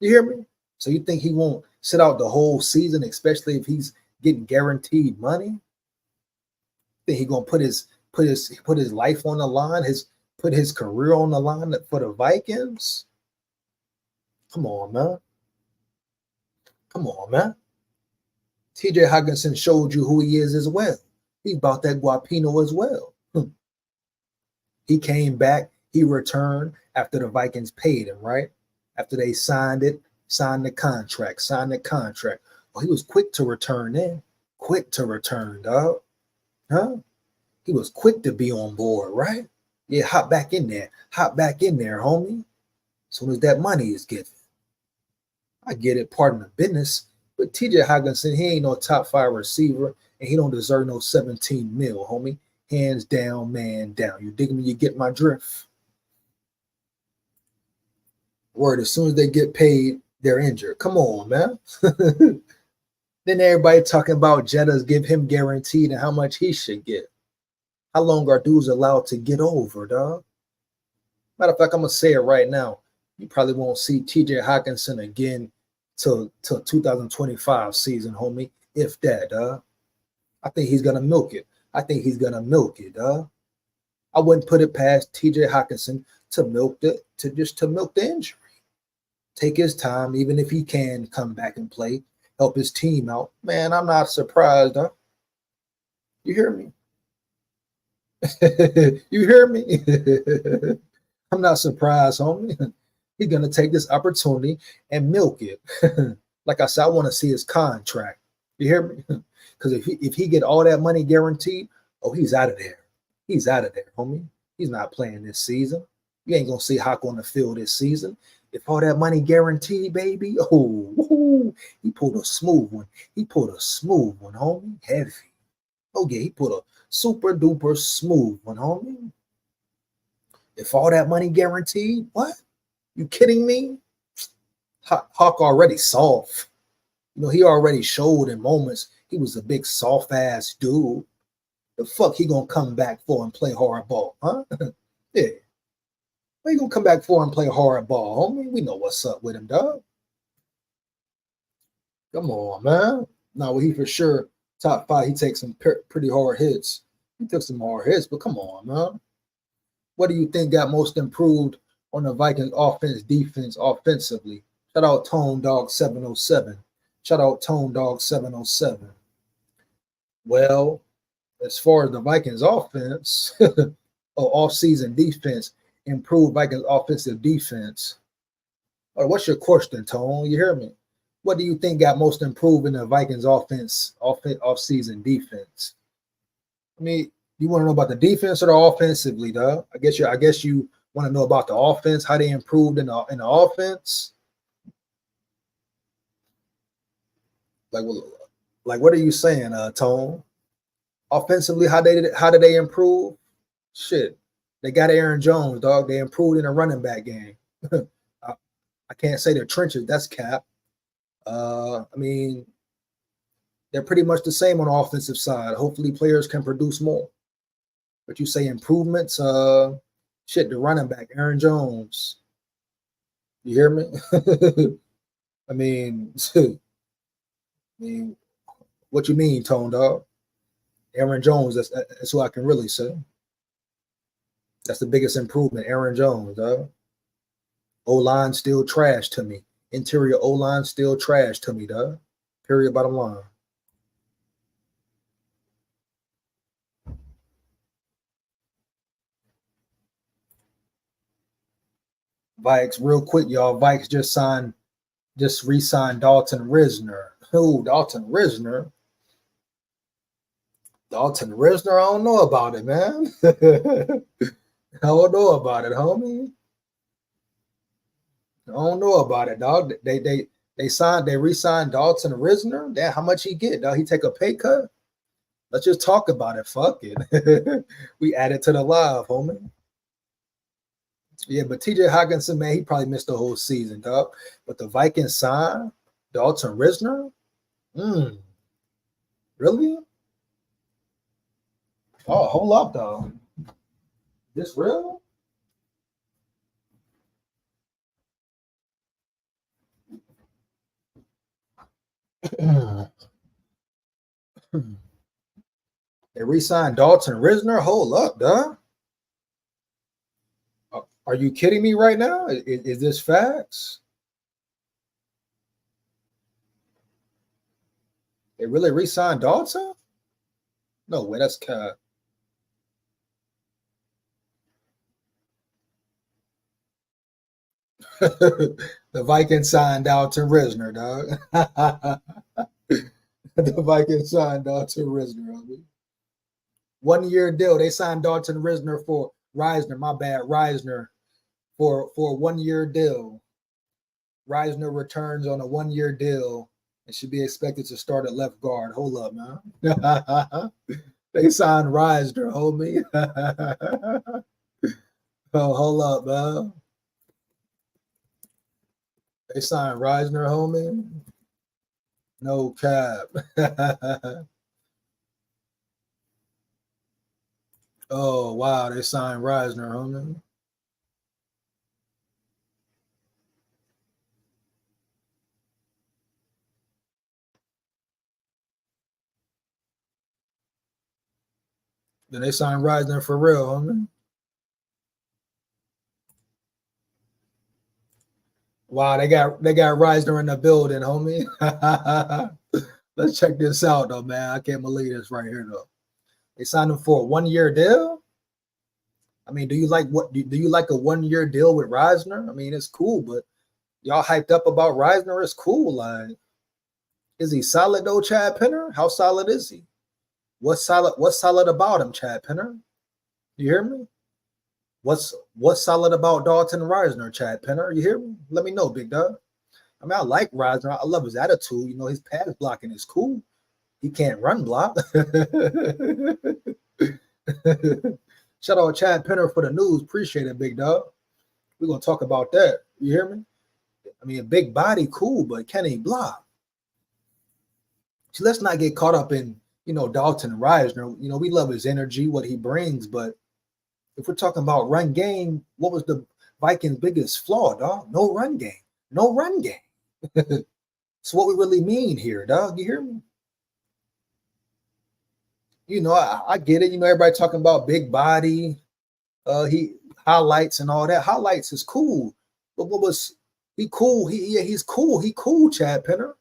You hear me? So you think he won't sit out the whole season, especially if he's getting guaranteed money? Think he gonna put his life on the line, put his career on the line for the Vikings? Come on, man. Come on, man. TJ Hockenson showed you who he is as well. He's about that guapino as well. He came back, he returned after the Vikings paid him, right? After they signed the contract. Well, he was quick to return in. Quick to return, dog. Huh? He was quick to be on board, right? Yeah, hop back in there, homie. As soon as that money is given. I get it, pardon the business, but TJ Hockenson, he ain't no top 5 receiver, and he don't deserve no 17 mil, homie. Hands down, man down. You dig me? You get my drift? Word, as soon as they get paid, they're injured. Come on, man. Then everybody talking about Jettas give him guaranteed and how much he should get. How long are dudes allowed to get over, dog? Matter of fact, I'm going to say it right now. You probably won't see TJ Hockenson again till 2025 season, homie. If that, dog. I think he's going to milk it. Dog. I wouldn't put it past TJ Hockenson to milk the injury. Take his time, even if he can come back and play, help his team out. Man, I'm not surprised, huh? You hear me? You hear me? I'm not surprised, homie. He's going to take this opportunity and milk it. Like I said, I want to see his contract. You hear me? Because if he get all that money guaranteed, oh, he's out of there. He's out of there, homie. He's not playing this season. You ain't going to see Hawk on the field this season. If all that money guaranteed, baby. Oh, he pulled a smooth one. He pulled a smooth one, homie. Heavy. Oh, yeah, he put a super duper smooth one, homie. If all that money guaranteed, what? You kidding me? Hawk already soft. You know, he already showed in moments he was a big soft ass dude. The fuck he gonna come back for and play hardball, huh? Yeah. What he gonna come back for and play hardball, homie? We know what's up with him, dog. Come on, man. Now, well, he for sure top 5. He takes some pretty hard hits. He took some hard hits, but come on, man. What do you think got most improved on the Vikings offense, defense, offensively? Shout out Tone Dog 707. Shout out Tone Dog 707. Well, as far as the Vikings offense, off-season defense, improved Vikings offensive defense. Or what's your question, Tone? You hear me? What do you think got most improved in the Vikings offense, off-season defense? I mean, you want to know about the defense or the offensively, dog? I guess you want to know about the offense, how they improved in the offense. Like what are you saying, Tone? Offensively, how did they improve? Shit, they got Aaron Jones, dog. They improved in the running back game. I can't say they're trenches. That's cap. I mean, they're pretty much the same on the offensive side. Hopefully, players can produce more. But you say improvements, shit, the running back, Aaron Jones. You hear me? I mean, what you mean, Tone Dog? Aaron Jones, that's who I can really say. That's the biggest improvement, Aaron Jones, dog. O-line still trash to me. Interior O-line still trash to me, dog. Period, bottom line. Vikes, real quick, y'all. Vikes just re-signed Dalton Risner. Who? Dalton Risner? Dalton Risner? I don't know about it, man. I don't know about it, homie. I don't know about it, dog. They re-signed Dalton Risner. Damn, how much he get, dog? He take a pay cut? Let's just talk about it. Fuck it. We added to the live, homie. Yeah, but TJ Hockenson, man, he probably missed the whole season, dog. But the Vikings signed Dalton Risner? Really? Oh, hold up, dog. This real? They re-signed Dalton Risner? Hold up, dog. Are you kidding me right now? Is this facts? They really re-signed Dalton? No way, that's cap. The Vikings signed Dalton Risner, dog. The Vikings signed Dalton Risner. 1 year deal. They signed Dalton Risner for Reisner. My bad, Reisner for a 1 year deal. Reisner returns on a 1 year deal and should be expected to start at left guard. Hold up, man. They signed Reisner, homie. Oh, hold up, man. They signed Reisner, homie. No cap. Oh, wow. They signed Reisner, homie. Then they signed Reisner for real, homie. Wow, they got Reisner in the building, homie. Let's check this out, though, man. I can't believe this right here, though. They signed him for a 1 year deal. I mean, do you like a 1 year deal with Reisner? I mean, it's cool, but y'all hyped up about Reisner. It's cool. Like, is he solid though, Chad Penner? How solid is he? What's solid about him, Chad Penner? You hear me? what's solid about Dalton Risner, Chad Penner? You hear me? Let me know, big dog. I mean, I like Risner. I love his attitude. You know, his pass blocking is cool. He can't run block. Shout out Chad Penner for the news. Appreciate it, big dog. We're gonna talk about that. You hear me? I mean, a big body, cool, but can he block? So let's not get caught up in, you know, Dalton Risner. You know, we love his energy, what he brings, but if we're talking about run game, what was the Vikings' biggest flaw, dog? No run game. No run game. So what we really mean here, dog? You hear me? You know, I get it. You know, everybody talking about big body, he highlights and all that. Highlights is cool, but what was he cool? He's cool. He cool, Chad Penner.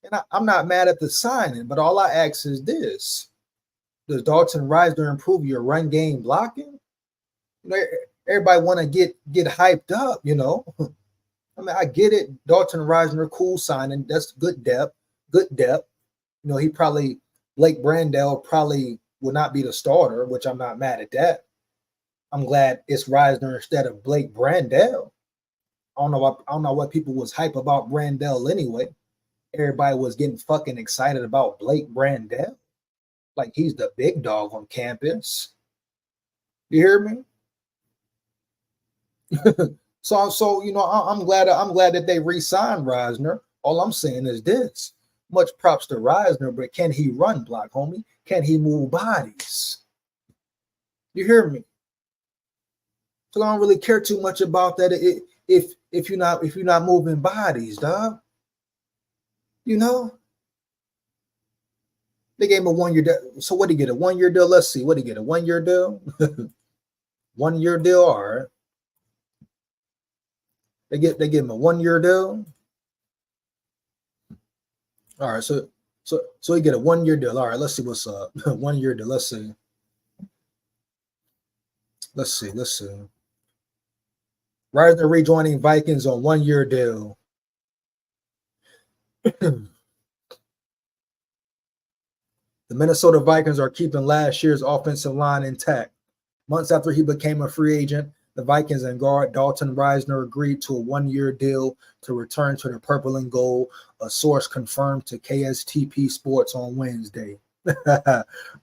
And I'm not mad at the signing, but all I ask is this: does Dalton Risner improve your run game blocking? You know, everybody want to get hyped up. You know, I mean, I get it. Dalton Risner, cool signing. That's good depth. Good depth. You know, he probably Blake Brandel probably will not be the starter, which I'm not mad at that. I'm glad it's Risner instead of Blake Brandel. I don't know what people was hype about Brandel anyway. Everybody was getting fucking excited about Blake Brandel, like he's the big dog on campus. You hear me? So you know, I'm glad that they re-signed Risner. All I'm saying is this: much props to Risner, but can he run block, homie? Can he move bodies? You hear me? So I don't really care too much about that. If you're not moving bodies, dog. You know, they gave him a 1 year deal. So what did he get? A 1 year deal? Let's see. What did he get? A 1 year deal? 1 year deal. All right. They give him a 1 year deal. All right. So he get a 1 year deal. All right. Let's see what's up. 1 year deal. Let's see. Risner rejoining Vikings on 1 year deal. The Minnesota Vikings are keeping last year's offensive line intact. Months after he became a free agent, the Vikings and guard Dalton Risner agreed to a 1 year deal to return to the purple and gold, a source confirmed to KSTP Sports on Wednesday.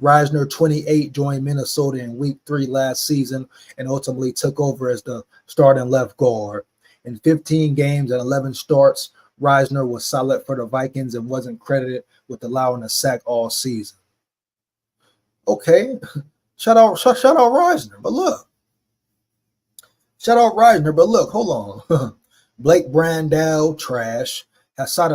Risner, 28, joined Minnesota in week 3 last season and ultimately took over as the starting left guard. In 15 games and 11 starts, Risner was solid for the Vikings and wasn't credited with allowing a sack all season. Okay, shout out Risner, but look. Hold on. Blake Brandel, trash, has set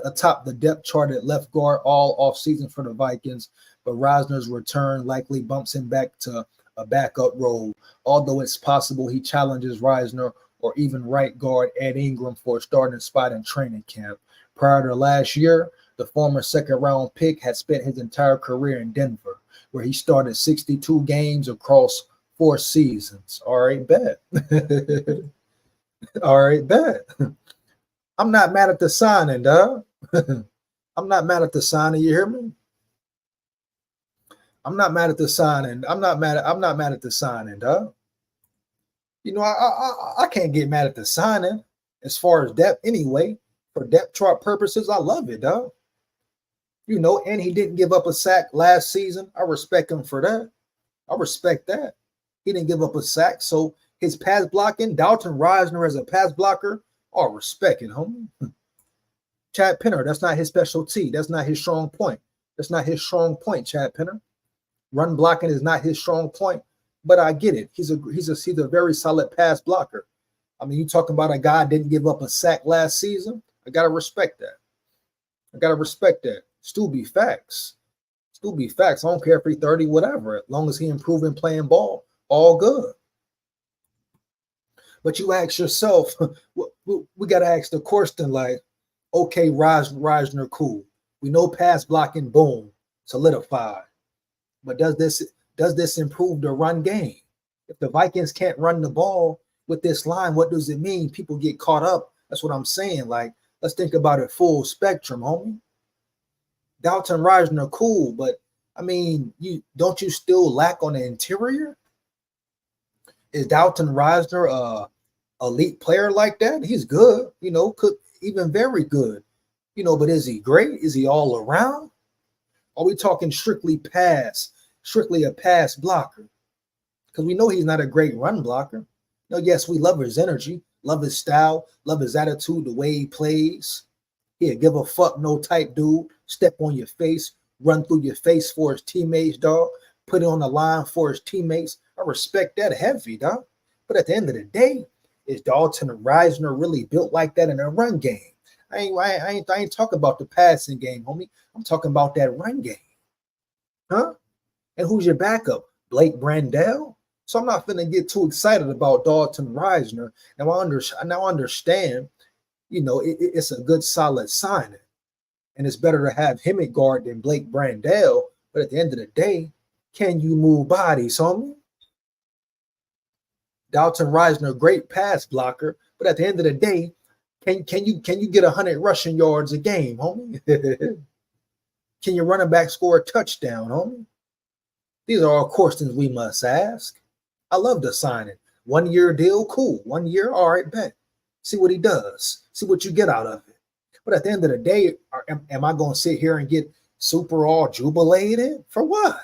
atop the depth chart at left guard all offseason for the Vikings, but Risner's return likely bumps him back to a backup role, although it's possible he challenges Risner or even right guard Ed Ingram for a starting spot in training camp. Prior to last year, the former second-round pick had spent his entire career in Denver, where he started 62 games across 4 seasons. All right, bet. All right, bet. I'm not mad at the signing, dog. I'm not mad at the signing. You hear me? I'm not mad at the signing. I'm not mad at the signing, dog. You know, I can't get mad at the signing as far as depth anyway. For depth chart purposes, I love it, dog. You know, and he didn't give up a sack last season. I respect him for that. I respect that. He didn't give up a sack. So his pass blocking, Dalton Risner as a pass blocker, I respect it, homie. Chad Penner, that's not his specialty. That's not his strong point. That's not his strong point, Chad Penner. Run blocking is not his strong point. But I get it. He's a very solid pass blocker. I mean, you talking about a guy didn't give up a sack last season? I gotta respect that. Still be facts. I don't care if he's 30, whatever. As long as he improving playing ball, all good. But you ask yourself, we gotta ask the question like, okay, Risner, cool. We know pass blocking, boom, solidified. But does this improve the run game? If the Vikings can't run the ball with this line, what does it mean? People get caught up. That's what I'm saying. Like, let's think about it full spectrum, homie. Dalton Risner, cool, but I mean, you still lack on the interior? Is Dalton Risner elite player like that? He's good, could even very good, but is he great? Is he all around? Are we talking strictly a pass blocker? Because we know he's not a great run blocker. No, yes, we love his energy, love his style, love his attitude, the way he plays. Yeah, give a fuck no type dude, step on your face, run through your face for his teammates, dog, put it on the line for his teammates. I respect that heavy, dog. But at the end of the day, is Dalton Risner really built like that in a run game? I ain't talking about the passing game, homie. I'm talking about that run game. Huh? And who's your backup? Blake Brandel? So I'm not finna get too excited about Dalton Risner. Now I understand, it's a good solid signing. And it's better to have him at guard than Blake Brandel. But at the end of the day, can you move bodies, homie? Dalton Risner, great pass blocker, but at the end of the day, can you get 100 rushing yards a game, homie? Can your running back score a touchdown, homie? These are all questions we must ask. I love the signing. 1 year deal, cool. 1 year, all right, bet. See what he does. See what you get out of it. But at the end of the day, am I going to sit here and get super all jubilated? For what?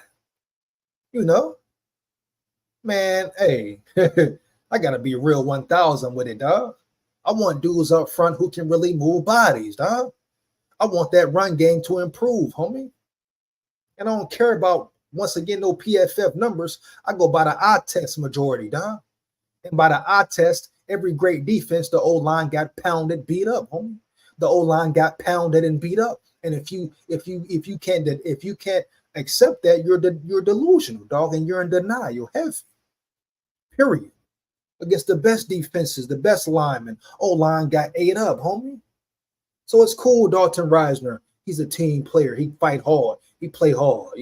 Man, hey, I got to be real 1,000 with it, dog. I want dudes up front who can really move bodies, dog. I want that run game to improve, homie. And I don't care about, once again, no PFF numbers. I go by the eye test majority, dog. And by the eye test, every great defense, the O-line got pounded, beat up, homie. The O-line got pounded and beat up. And if you can't accept that, you're delusional, dog, and you're in denial, heavy. Period. Against the best defenses, the best linemen, O-line got ate up, homie. So it's cool, Dalton Risner. He's a team player. He fight hard. He play hard,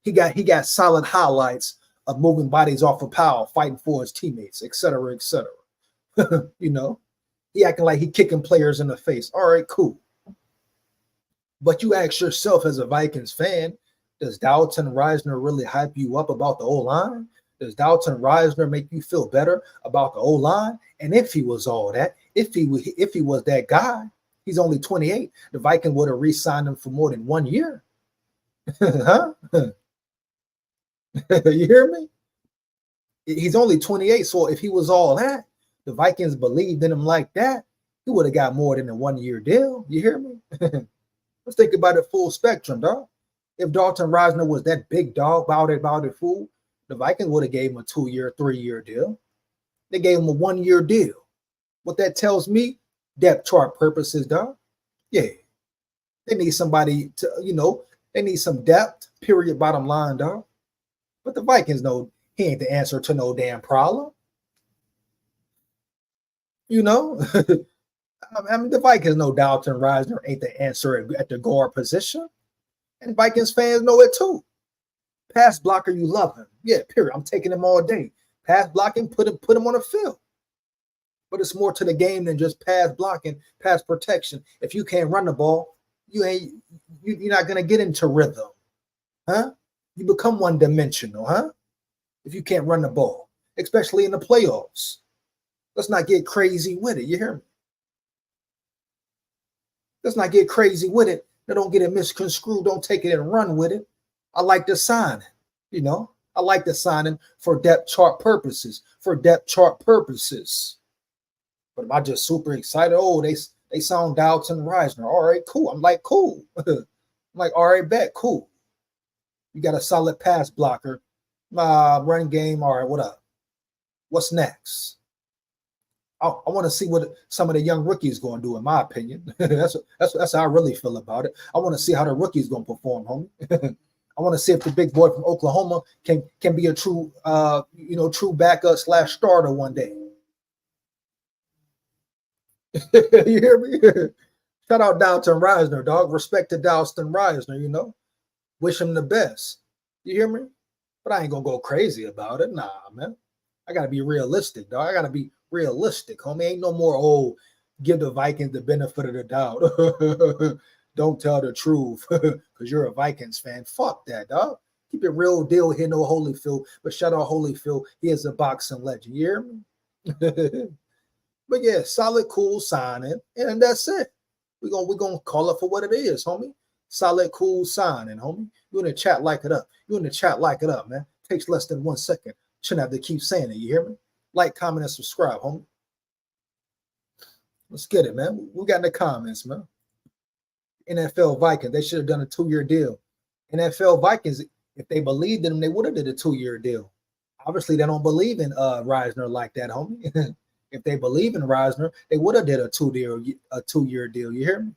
He got solid highlights of moving bodies off of power, fighting for his teammates, et cetera, et cetera. He acting like he kicking players in the face. All right, cool. But you ask yourself as a Vikings fan, does Dalton Risner really hype you up about the O-line? Does Dalton Risner make you feel better about the O-line? And if he was all that, if he was that guy, he's only 28. The Vikings would have re-signed him for more than 1 year. Huh? You hear me? He's only 28. So if he was all that, the Vikings believed in him like that, he would have got more than a 1 year deal. You hear me? Let's think about it full spectrum, dog. If Dalton Risner was that big dog, about it, fool, the Vikings would have gave him a 2 year, 3 year deal. They gave him a 1 year deal. What that tells me, depth chart purposes, dog. Yeah. They need somebody to, they need some depth, period, bottom line, dog. But the Vikings know he ain't the answer to no damn problem. I mean, the Vikings know Dalton Risner ain't the answer at the guard position. And Vikings fans know it too. Pass blocker, you love him. Yeah, period. I'm taking him all day. Pass blocking, put him on the field. But it's more to the game than just pass blocking, pass protection. If you can't run the ball, you're not gonna get into rhythm. Huh? You become one-dimensional, huh? If you can't run the ball, especially in the playoffs. Let's not get crazy with it. You hear me? Let's not get crazy with it. Now, don't get it misconstrued. Don't take it and run with it. I like the signing, I like the signing for depth chart purposes, But am I just super excited? Oh, they sound Dalton Risner. All right, cool. I'm like, cool. I'm like, all right, bet, cool. You got a solid pass blocker. Run game. All right, what up? What's next? I want to see what some of the young rookies going to do, in my opinion. That's how I really feel about it. I want to see how the rookies going to perform, homie. I want to see if the big boy from Oklahoma can be a true, true backup / starter one day. You hear me? Shout out Dalton Risner, dog. Respect to Dalton Risner, Wish him the best. You hear me? But I ain't going to go crazy about it. Nah, man. I got to be realistic, dog. I got to be realistic, homie. Ain't no more, give the Vikings the benefit of the doubt. Don't tell the truth because you're a Vikings fan. Fuck that, dog. Keep it real deal here, no Holyfield. But shout out Holyfield. He is a boxing legend. You hear me? But yeah, solid, cool signing. And that's it. We're gonna call it for what it is, homie. Solid, cool signing, homie. You in the chat, like it up. You in the chat, like it up, man. Takes less than 1 second. Shouldn't have to keep saying it. You hear me? Like, comment, and subscribe, homie. Let's get it, man. We got in the comments, man. NFL Vikings, they should have done a 2-year deal. NFL Vikings, if they believed in him, they would have did a 2-year deal. Obviously, they don't believe in Reisner like that, homie. If they believe in Reisner, they would have did a 2-year deal. You hear me?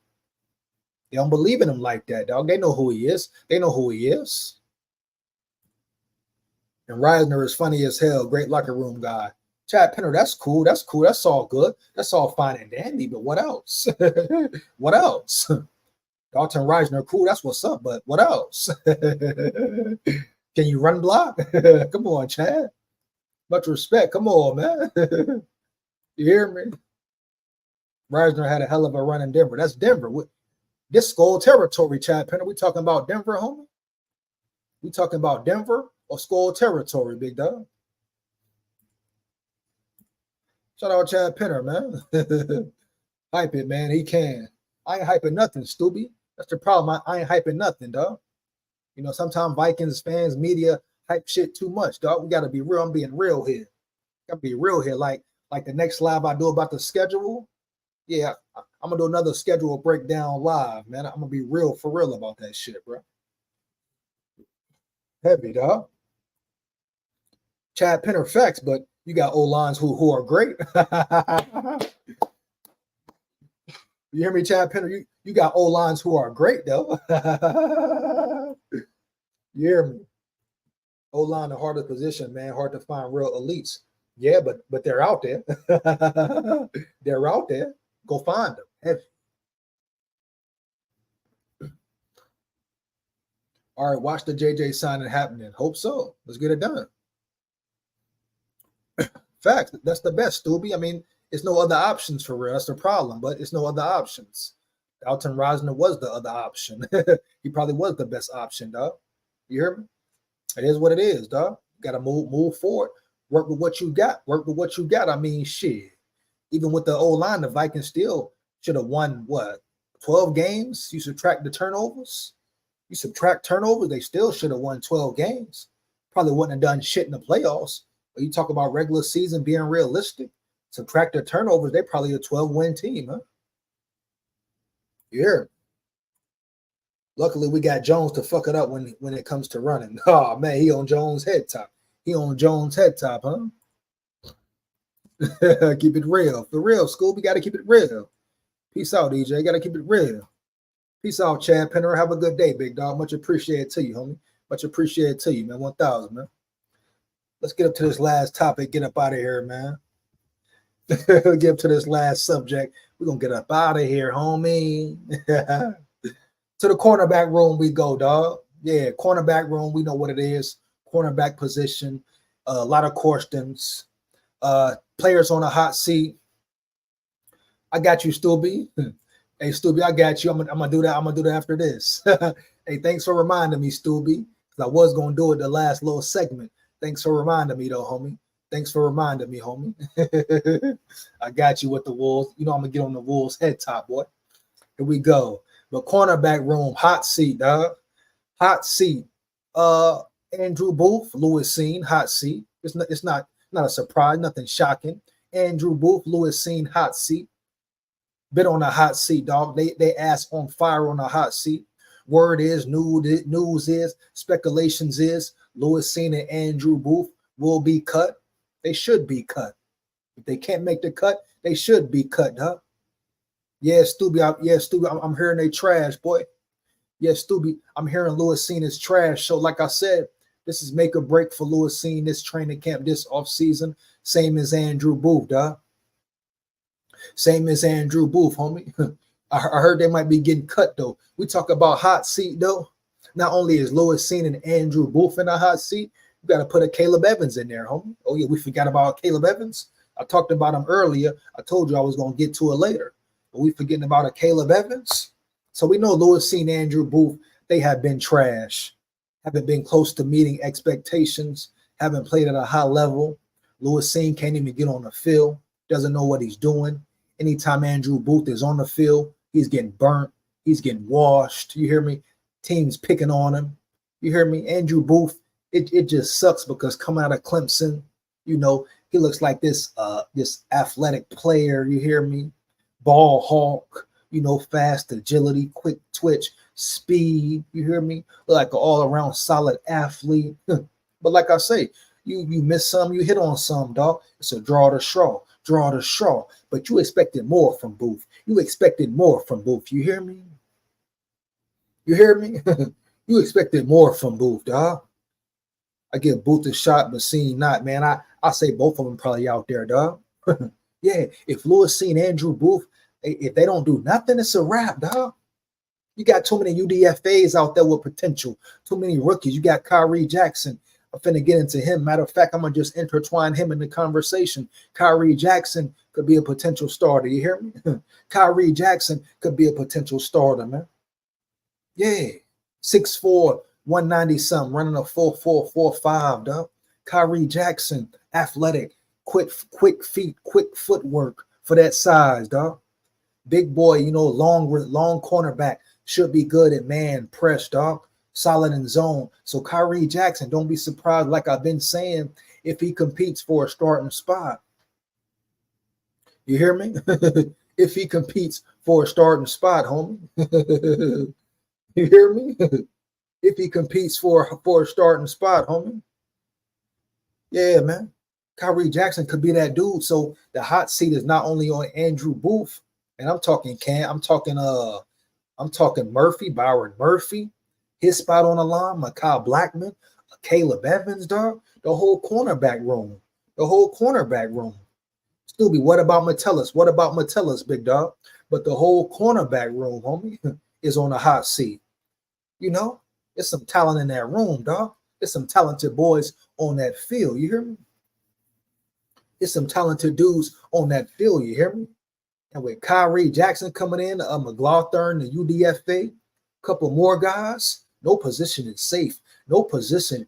They don't believe in him like that, dog. They know who he is. They know who he is. And Reisner is funny as hell. Great locker room guy. Chad Penner, that's cool. That's cool. That's all good. That's all fine and dandy. But what else? What else? Dalton Reisner, cool. That's what's up. But what else? Can you run block? Come on, Chad. Much respect. Come on, man. You hear me? Reisner had a hell of a run in Denver. That's Denver. This SKOL territory, Chad Penner. We talking about Denver, homie? We talking about Denver or SKOL territory, big dog? Shout out Chad Penner, man. Hype it, man. He can. I ain't hyping nothing, Stubby. That's the problem. I ain't hyping nothing, dog. You know, sometimes Vikings fans, media hype shit too much, dog. We gotta be real. I'm being real here. Gotta be real here. Like the next live I do about the schedule. Yeah, I'm gonna do another schedule breakdown live, man. I'm gonna be real for real about that shit, bro. Heavy, dog. Chad Penner facts, but you got O-lines who are great. You hear me, Chad Penner? You got O-lines who are great, though. You hear me? O-line, the hardest position, man. Hard to find real elites. Yeah, but they're out there. They're out there. Go find them. Heavy. All right, watch the JJ signing happening. Hope so. Let's get it done. Facts. That's the best, Stubby. I mean, it's no other options for real. That's the problem, but it's no other options. Dalton Reisner was the other option. He probably was the best option, dog. You hear me? It is what it is, dog. You got to move forward. Work with what you got. Work with what you got. I mean, shit. Even with the O-line, the Vikings still should have won, what, 12 games? You subtract the turnovers. You subtract turnovers, they still should have won 12 games. Probably wouldn't have done shit in the playoffs. But you talk about regular season being realistic. Subtract the turnovers, they're probably a 12-win team, huh? Yeah. Luckily, we got Jones to fuck it up when it comes to running. Oh, man, he on Jones' head top. He on Jones' head top, huh? Keep it real. For real, school, we got to keep it real. Peace out, EJ. Got to keep it real. Peace out, Chad Penner. Have a good day, big dog. Much appreciated to you, homie. Much appreciated to you, man. 1,000, man. Let's get up to this last topic. Get up out of here, man. Get up to this last subject. We're going to get up out of here, homie. To the cornerback room we go, dog. Yeah, cornerback room. We know what it is. Cornerback position. A lot of questions. Players on a hot seat. I got you, Stubby. Hey, Stubby, I got you. I'm gonna do that. I'm gonna do that after this. Hey, thanks for reminding me, Stubby. I was gonna do it the last little segment. Thanks for reminding me, though, homie. Thanks for reminding me, homie. I got you with the Wolves. You know I'm gonna get on the Wolves' head top, boy. Here we go. The cornerback room, hot seat, dog. Hot seat. Andrew Booth, Lewis Cine, hot seat. It's not a surprise, nothing shocking. Andrew Booth, Lewis Cine, hot seat. Been on a hot seat, dog. They ass on fire on a hot seat. Word is, news is, speculations is, Lewis Cine and Andrew Booth will be cut. They should be cut. If they can't make the cut, they should be cut, huh? Yeah, Stubby. I'm hearing they trash, boy. Yeah, Stubby. I'm hearing Lewis Cine is trash. So, like I said, this is make or break for Lewis Cine this training camp, this offseason. Same as Andrew Booth, dog. Same as Andrew Booth, homie. I heard they might be getting cut, though. We talk about hot seat, though. Not only is Lewis Cine and Andrew Booth in a hot seat, you got to put a Caleb Evans in there, homie. Oh, yeah, we forgot about Caleb Evans. I talked about him earlier. I told you I was going to get to it later. But we forgetting about a Caleb Evans. So we know Lewis Cine and Andrew Booth, they have been trash. haven't been close to meeting expectations, haven't played at a high level. Lewis Cine can't even get on the field, doesn't know what he's doing. Anytime Andrew Booth is on the field, he's getting burnt, he's getting washed. You hear me? Teams picking on him. You hear me? Andrew Booth, it just sucks because coming out of Clemson, you know, he looks like this athletic player, you hear me? Ball hawk, you know, fast agility, quick twitch, speed, you hear me? Like an all-around solid athlete. But like I say, you miss some, you hit on some, dog. It's a draw to straw. But you expected more from Booth. You expected more from Booth. You hear me? You hear me? You expected more from Booth, dog. I give Booth a shot, but Cine not, man. I say both of them probably out there, dog. Yeah, if Lewis Cine, Andrew Booth, if they don't do nothing, it's a wrap, dog. You got too many UDFAs out there with potential. Too many rookies. You got Khyree Jackson. I'm finna get into him. Matter of fact, I'm going to just intertwine him in the conversation. Khyree Jackson could be a potential starter. You hear me? Khyree Jackson could be a potential starter, man. Yeah. 6'4", 190-something, running a 4.4, 4.5, dog. Khyree Jackson, athletic, quick feet, quick footwork for that size, dog. Big boy, you know, long cornerback, should be good at man press, dog. Solid in zone. So Khyree Jackson, don't be surprised, like I've been saying, if he competes for a starting spot. You hear me? If he competes for a starting spot, homie. You hear me? If he competes for a starting spot, homie. Yeah, man. Khyree Jackson could be that dude. So the hot seat is not only on Andrew Booth, and I'm talking Murphy, Byron Murphy, his spot on the line, Mekhi Blackman, AKALYEB Evans, dog. The whole cornerback room. Stubby, what about Metellus? What about Metellus, big dog? But the whole cornerback room, homie, is on the hot seat. You know, there's some talent in that room, dog. There's some talented boys on that field. You hear me? There's some talented dudes on that field. You hear me? And with Khyree Jackson coming in, McLaughlin, the UDFA, couple more guys, no position is safe. No position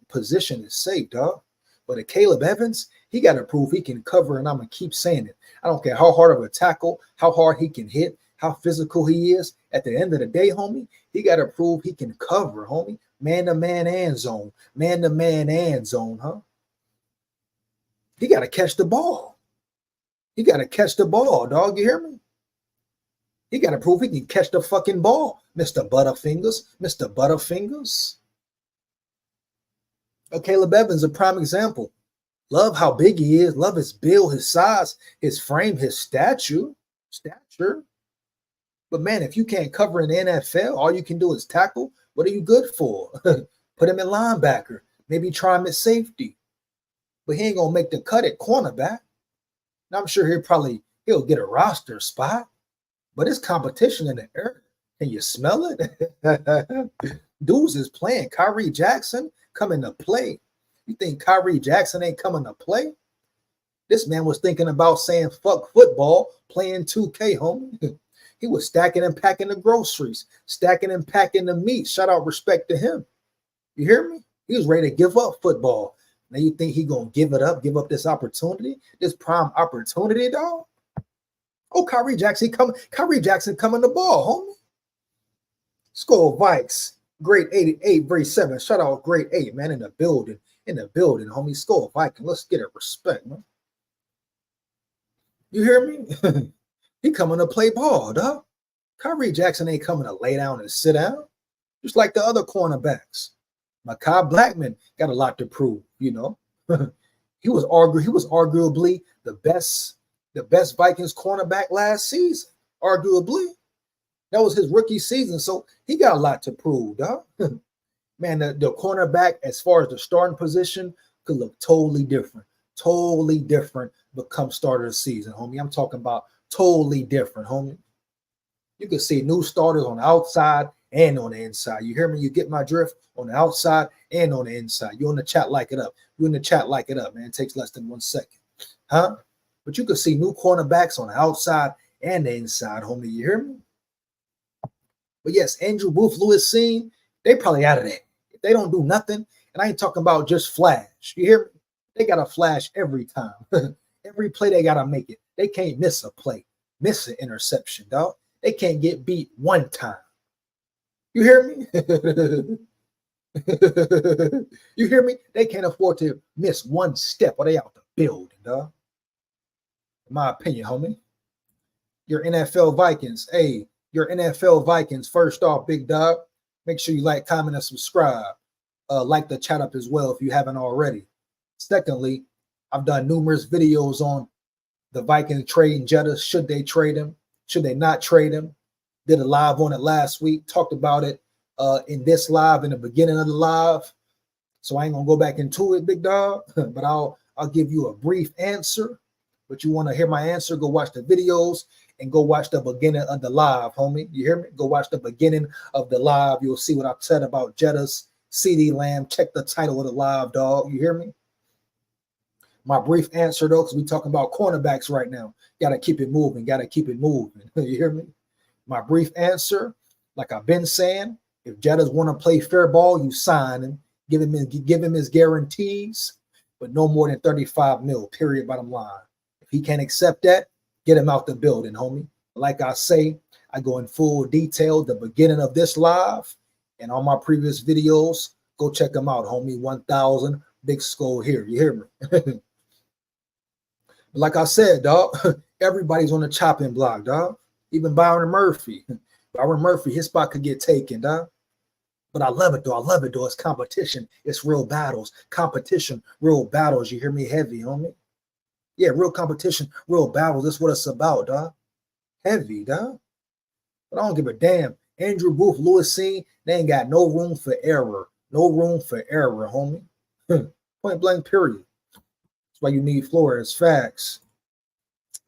is safe, dog. But AKALYEB Evans, he got to prove he can cover, and I'm going to keep saying it. I don't care how hard of a tackle, how hard he can hit, how physical he is. At the end of the day, homie, he got to prove he can cover, homie. Man-to-man and zone. Man-to-man and zone, huh? He got to catch the ball. He got to catch the ball, dog. You hear me? He got to prove he can catch the fucking ball, Mr. Butterfingers. Mr. Butterfingers. AKALYEB Evans, a prime example. Love how big he is. Love his build, his size, his frame, his stature. But, man, if you can't cover in the NFL, all you can do is tackle. What are you good for? Put him in linebacker. Maybe try him at safety. But he ain't going to make the cut at cornerback. Now, I'm sure he'll get a roster spot. But it's competition in the air. Can you smell it? Dudes is playing. Khyree Jackson coming to play. You think Khyree Jackson ain't coming to play? This man was thinking about saying fuck football, playing 2K, homie. He was stacking and packing the groceries, stacking and packing the meat. Shout out respect to him. You hear me? He was ready to give up football. Now you think he gonna give up this opportunity, this prime opportunity, dog? Oh, Khyree Jackson coming the ball, homie. SKOL VIKES, grade 88, grade 7. Shout out grade 8, man, in the building, homie. SKOL Viking. Let's get it respect, man. You hear me? He coming to play ball, dog. Khyree Jackson ain't coming to lay down and sit down, just like the other cornerbacks. Mekhi Blackman got a lot to prove, you know. He was arguably the best Vikings cornerback last season, arguably. That was his rookie season, so he got a lot to prove, dog. Man, the cornerback, as far as the starting position, could look totally different become starter of the season, homie. I'm talking about totally different, homie. You can see new starters on the outside and on the inside. You hear me? You get my drift? On the outside and on the inside. You in the chat, like it up. You in the chat, like it up, man. It takes less than 1 second. Huh? But you can see new cornerbacks on the outside and the inside, homie. You hear me? But yes, Andrew Booth, Lewis Cine, they probably out of there. They don't do nothing. And I ain't talking about just flash. You hear me? They got to flash every time. Every play they got to make it. They can't miss a play, miss an interception, dog. They can't get beat one time. You hear me? You hear me? They can't afford to miss one step or they out the building, dog. In my opinion, homie. Your NFL Vikings. Hey, your NFL Vikings. First off, big dog. Make sure you like, comment, and subscribe. Like the chat up as well if you haven't already. Secondly, I've done numerous videos on the Vikings trading Jetta. Should they trade him? Should they not trade him? Did a live on it last week. Talked about it in this live, in the beginning of the live. So I ain't gonna go back into it, big dog. But I'll give you a brief answer. But you want to hear my answer? Go watch the videos and go watch the beginning of the live, homie. You hear me? Go watch the beginning of the live. You'll see what I've said about Jetta's Cee Dee Lamb. Check the title of the live, dog. You hear me? My brief answer, though, because we're talking about cornerbacks right now. Got to keep it moving. Got to keep it moving. You hear me? My brief answer, like I've been saying, if Jetta's want to play fair ball, you sign him. Give him his guarantees, but no more than 35 mil, period, bottom line. If he can't accept that, get him out the building, homie. Like I say, I go in full detail the beginning of this live and all my previous videos. Go check them out, homie. 1,000 big SKOL here. You hear me? Like I said, dog, everybody's on the chopping block, dog. Even Byron Murphy. Byron Murphy, his spot could get taken, dog. But I love it, though. I love it, though. It's competition. It's real battles. Competition, real battles. You hear me? Heavy, homie. Yeah, real competition, real battles. That's what it's about, dog. Heavy, dog. But I don't give a damn. Andrew Booth, Louis C., they ain't got no room for error. No room for error, homie. Point blank, period. That's why you need Flores. Facts.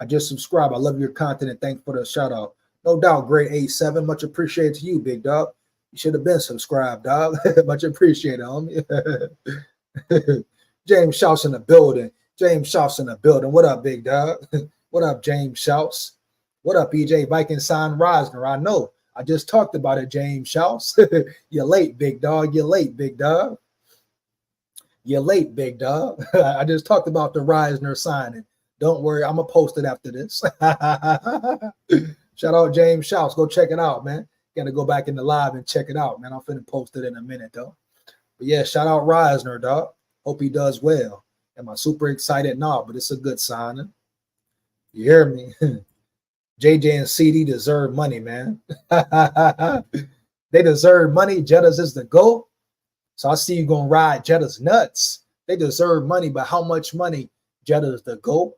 I just subscribe. I love your content and thanks for the shout out. No doubt, grade 8-7. Much appreciated to you, big dog. You should have been subscribed, dog. Much appreciated, homie. James Shouts in the building. James Shouts in the building. What up, big dog? What up, James Shouts? What up, EJ Viking sign Reisner? I know. I just talked about it, James Shouts. You're late, big dog. You're late, big dog. You're late, big dog. I just talked about the Reisner signing. Don't worry, I'm going to post it after this. Shout out James Shouts. Go check it out, man. Got to go back in the live and check it out, man. I'm finna post it in a minute, though. But yeah, shout out Reisner, dog. Hope he does well. Am I super excited? No, but it's a good signing. You hear me? JJ and Cee Dee deserve money, man. They deserve money. Jetta's is the GOAT. So I see you going to ride Jetta's nuts. They deserve money, but how much money? Jetta's the GOAT.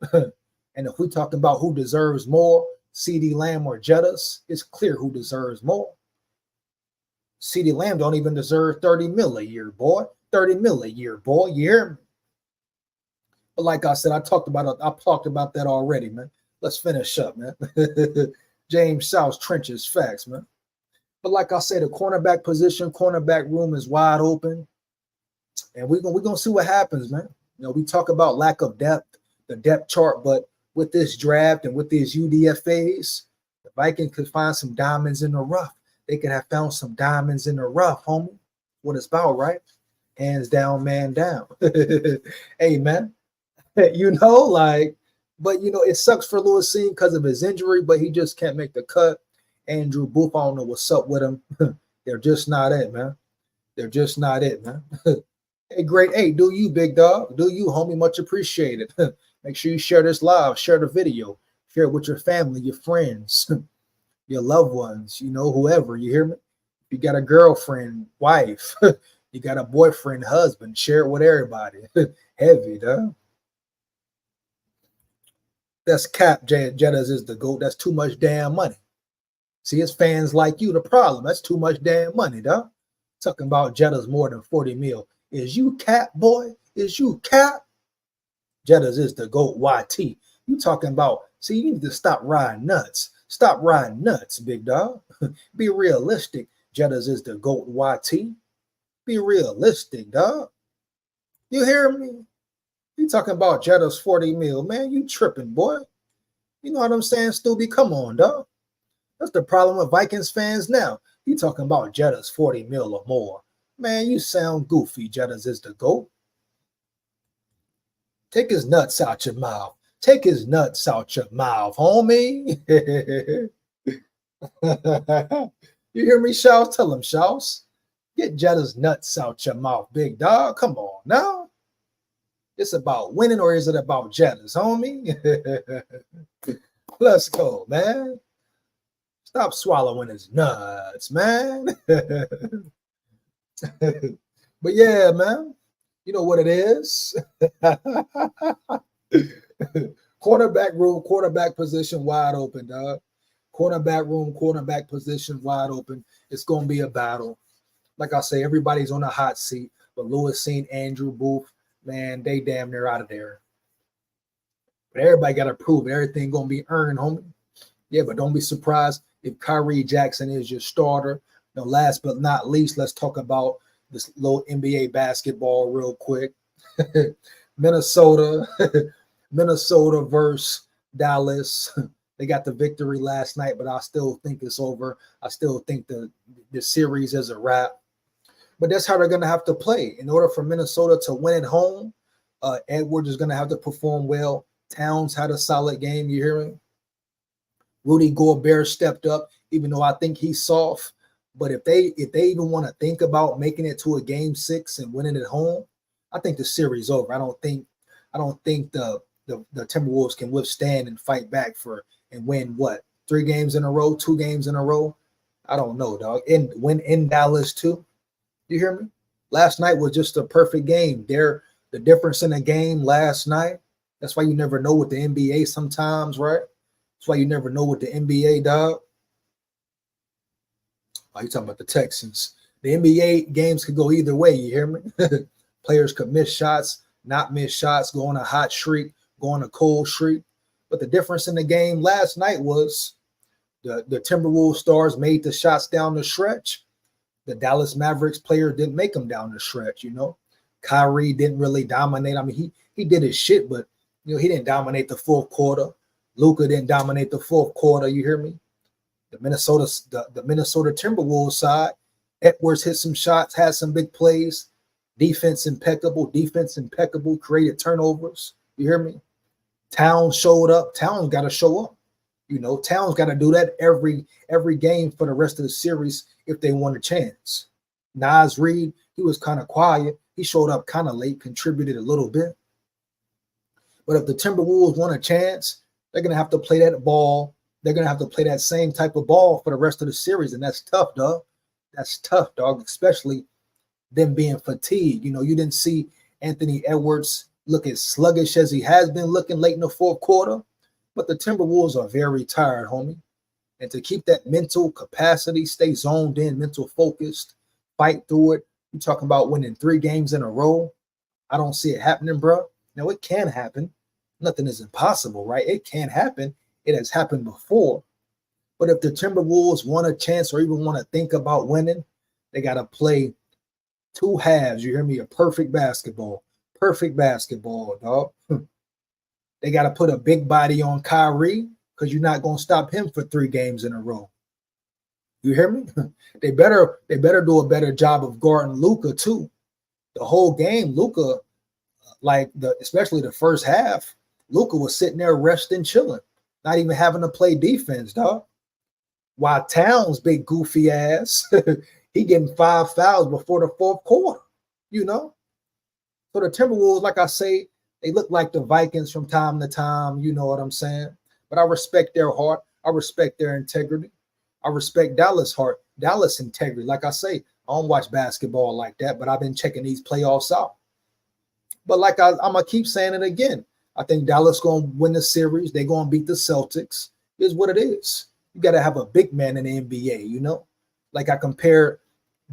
And if we talking about who deserves more, Cee Dee Lamb or Jetta's, it's clear who deserves more. Cee Dee Lamb don't even deserve 30 mil a year, boy. 30 mil a year, boy. You hear me? But like I said, I talked about that already, man. Let's finish up, man. James South's trenches, facts, man. But like I said, the cornerback position, cornerback room is wide open. And we're gonna see what happens, man. You know, we talk about lack of depth, the depth chart, but with this draft and with these UDFAs, the Vikings could find some diamonds in the rough. They could have found some diamonds in the rough, homie. What it's about, right? Hands down, man down. Hey, man. You know, like, but, you know, it sucks for Louis C because of his injury, but he just can't make the cut. Andrew Booth, I don't know what's up with him. They're just not it, man. They're just not it, man. Hey, grade 8, do you, big dog? Do you, homie? Much appreciated. Make sure you share this live, share the video, share it with your family, your friends, your loved ones, you know, whoever. You hear me? If you got a girlfriend, wife, you got a boyfriend, husband, share it with everybody. Heavy, dog. That's cap. Jetta's is the GOAT. That's too much damn money. See, it's fans like you the problem. That's too much damn money, dog. Talking about Jetta's more than 40 mil. Is you cap, boy? Is you cap? Jetta's is the GOAT YT. You talking about, see, you need to stop riding nuts. Stop riding nuts, big dog. Be realistic. Jetta's is the GOAT YT. Be realistic, dog. You hear me? You talking about Jetta's 40 mil. Man, you tripping, boy. You know what I'm saying, Stubby? Come on, dog. That's the problem with Vikings fans now. You talking about Jetta's 40 mil or more. Man, you sound goofy. Jettas is the GOAT. Take his nuts out your mouth. Take his nuts out your mouth, homie. You hear me, Shouse? Tell him, Shouse. Get Jetta's nuts out your mouth, big dog. Come on now. It's about winning, or is it about Jetta's, homie? Let's go, man. Stop swallowing his nuts, man. But yeah, man. You know what it is. Quarterback room, quarterback position wide open, dog. Quarterback room, quarterback position wide open. It's going to be a battle. Like I say, everybody's on a hot seat. But Lewis seen Andrew Booth, man, they damn near out of there. But everybody got to prove everything going to be earned, homie. Yeah, but don't be surprised if Khyree Jackson is your starter. Now, last but not least, let's talk about this little NBA basketball real quick. Minnesota versus Dallas. They got the victory last night, but I still think it's over. I still think the series is a wrap. But that's how they're going to have to play. In order for Minnesota to win at home, Edwards is going to have to perform well. Towns had a solid game, you hear me? Rudy Gobert stepped up, even though I think he's soft. But if they even want to think about making it to a game 6 and winning at home, I think the series over. I don't think the Timberwolves can withstand and fight back and win what, 3 games in a row, 2 games in a row. I don't know, dog. And win in Dallas too. You hear me? Last night was just a perfect game. The difference in the game last night. That's why you never know with the NBA sometimes, right? That's why you never know with the NBA, dog. Oh, you talking about the Texans. The NBA games could go either way, you hear me? Players could miss shots, not miss shots, go on a hot streak, go on a cold streak. But the difference in the game last night was the Timberwolves stars made the shots down the stretch. The Dallas Mavericks player didn't make them down the stretch, you know. Khyree didn't really dominate. I mean, he did his shit, but, you know, he didn't dominate the fourth quarter. Luka didn't dominate the fourth quarter, you hear me? The Minnesota Timberwolves side, Edwards hit some shots, had some big plays. Defense impeccable, created turnovers. You hear me? Towns showed up. Towns got to show up. You know, Towns got to do that every game for the rest of the series if they want a chance. Naz Reid, he was kind of quiet. He showed up kind of late, contributed a little bit. But if the Timberwolves want a chance, they're going to have to play that ball. They're going to have to play that same type of ball for the rest of the series, and that's tough, dog. That's tough, dog, especially them being fatigued. You know, you didn't see Anthony Edwards look as sluggish as he has been looking late in the fourth quarter, but the Timberwolves are very tired, homie. And to keep that mental capacity, stay zoned in, mental focused, fight through it. You're talking about winning 3 games in a row. I don't see it happening, bro. Now, it can happen. Nothing is impossible, right? It can happen. It has happened before. But if the Timberwolves want a chance or even want to think about winning, they got to play 2 halves. You hear me? A perfect basketball, dog. They got to put a big body on Khyree because you're not going to stop him for 3 games in a row. You hear me? They better do a better job of guarding Luka too. The whole game, Luka, especially the first half, Luka was sitting there resting, chilling, not even having to play defense, dog. While Towns, big goofy ass, he getting 5 fouls before the fourth quarter, you know? So the Timberwolves, like I say, they look like the Vikings from time to time, you know what I'm saying? But I respect their heart. I respect their integrity. I respect Dallas' heart, Dallas' integrity. Like I say, I don't watch basketball like that, but I've been checking these playoffs out. But like I'm going to keep saying it again. I think Dallas going to win the series. They're going to beat the Celtics. It's what it is. You got to have a big man in the NBA, you know? Like I compare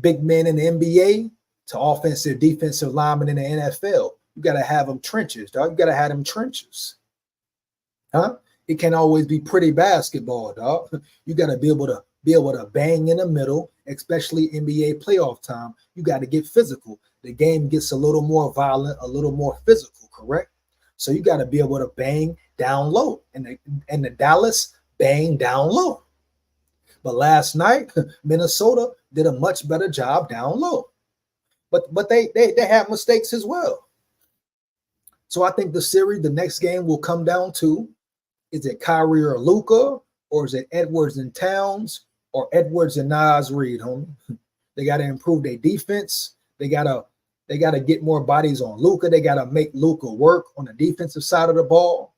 big men in the NBA to offensive, defensive linemen in the NFL. You got to have them trenches, dog. You got to have them trenches. Huh? It can't always be pretty basketball, dog. You got to be able to bang in the middle, especially NBA playoff time. You got to get physical. The game gets a little more violent, a little more physical, correct? So you got to be able to bang down low. And the Dallas bang down low. But last night, Minnesota did a much better job down low. but they have mistakes as well. So I think the series, the next game will come down to, is it Khyree or Luka, or is it Edwards and Towns, or Edwards and Naz Reid, homie? They got to improve their defense. They gotta get more bodies on Luka. They gotta make Luka work on the defensive side of the ball.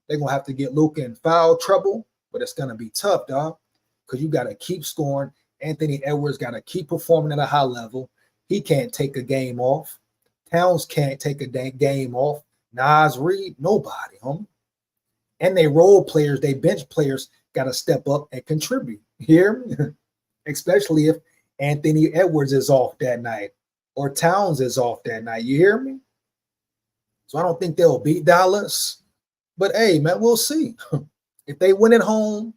They're gonna have to get Luka in foul trouble, but it's gonna be tough, dog, because you gotta keep scoring. Anthony Edwards gotta keep performing at a high level. He can't take a game off. Towns can't take a game off. Naz Reid, nobody, homie. And they role players, they bench players gotta step up and contribute. Hear me? Especially if Anthony Edwards is off that night or Towns is off that night. You hear me? So I don't think they'll beat Dallas. But hey, man, we'll see. If they win at home,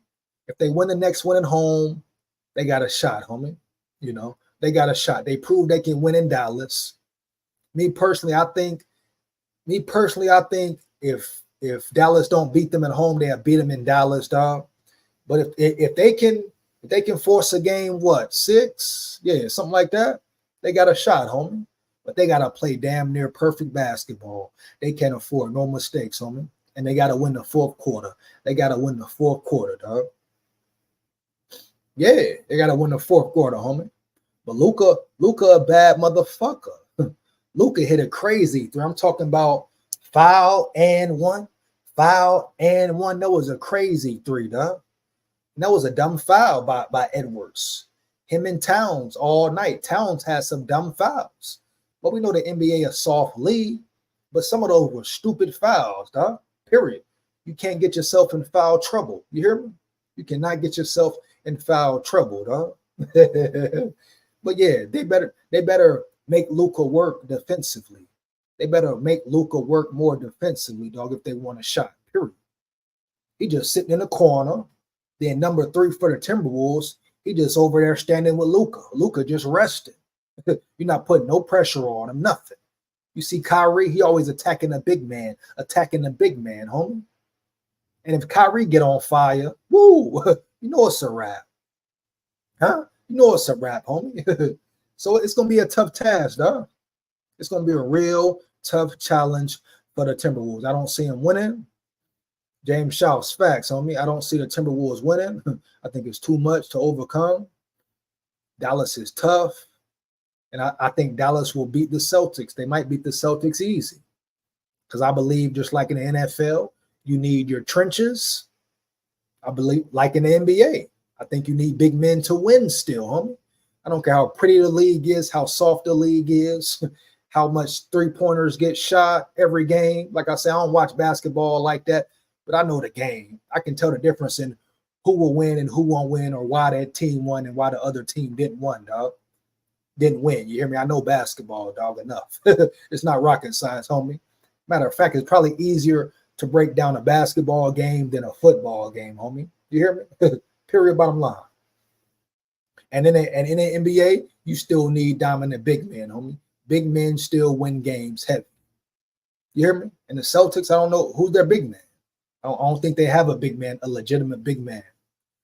if they win the next one at home, they got a shot, homie. You know, they got a shot. They proved they can win in Dallas. Me personally, I think if Dallas don't beat them at home, they'll beat them in Dallas, dog. But if they can force a game, what, 6? Yeah, something like that, they got a shot, homie. But they got to play damn near perfect basketball. They can't afford no mistakes, homie. And they got to win the fourth quarter. They got to win the fourth quarter, dog. Yeah, they got to win the fourth quarter, homie. But Luka a bad motherfucker. Luka hit a crazy 3. I'm talking about foul and one. Foul and one. That was a crazy 3, dog. And that was a dumb foul by Edwards. Him and Towns all night. Towns had some dumb fouls. But we know the NBA a soft league, but some of those were stupid fouls, dog. Period. You can't get yourself in foul trouble. You hear me? You cannot get yourself in foul trouble, dog. But yeah, they better make Luka work defensively. They better make Luka work more defensively, dog, if they want a shot. Period. He just sitting in the corner. Then number 3 for the Timberwolves, he just over there standing with Luka. Luka just resting. You're not putting no pressure on him, nothing. You see Khyree, he always attacking the big man, homie. And if Khyree get on fire, woo, you know it's a wrap. Huh? You know it's a wrap, homie. So it's going to be a tough task, dog. It's going to be a real tough challenge for the Timberwolves. I don't see him winning. James Shouts, facts, homie. I don't see the Timberwolves winning. I think it's too much to overcome. Dallas is tough. And I think Dallas will beat the Celtics. They might beat the Celtics easy. Because I believe, just like in the NFL, you need your trenches. I believe, like in the NBA, I think you need big men to win still, homie. I don't care how pretty the league is, how soft the league is, how much three-pointers get shot every game. Like I said, I don't watch basketball like that, but I know the game. I can tell the difference in who will win and who won't win, or why that team won and why the other team didn't win. You hear me? I know basketball, dog, enough. It's not rocket science, homie. Matter of fact, it's probably easier to break down a basketball game than a football game, homie. You hear me? Period, bottom line. And in the NBA, you still need dominant big men, homie. Big men still win games heavy. You hear me? And the Celtics, I don't know who's their big man. I don't think they have a big man, a legitimate big man.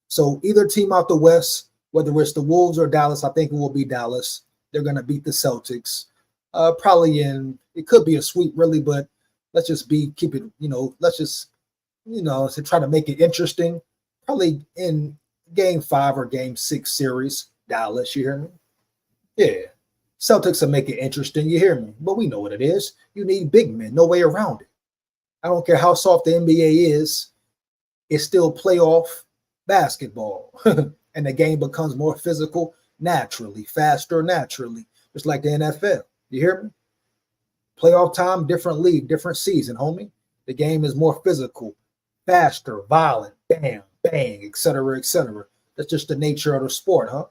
So either team out the West, whether it's the Wolves or Dallas, I think it will be Dallas. They're going to beat the Celtics. Probably it could be a sweep, really, but let's just keep it, to try to make it interesting. Probably in Game 5 or Game 6 series, Dallas, you hear me? Yeah. Celtics will make it interesting, you hear me? But we know what it is. You need big men, no way around it. I don't care how soft the NBA is, it's still playoff basketball. And the game becomes more physical naturally, faster naturally, just like the NFL. You hear me? Playoff time, different league, different season, homie. The game is more physical, faster, violent, bam, bang, et cetera, et cetera. That's just the nature of the sport, huh?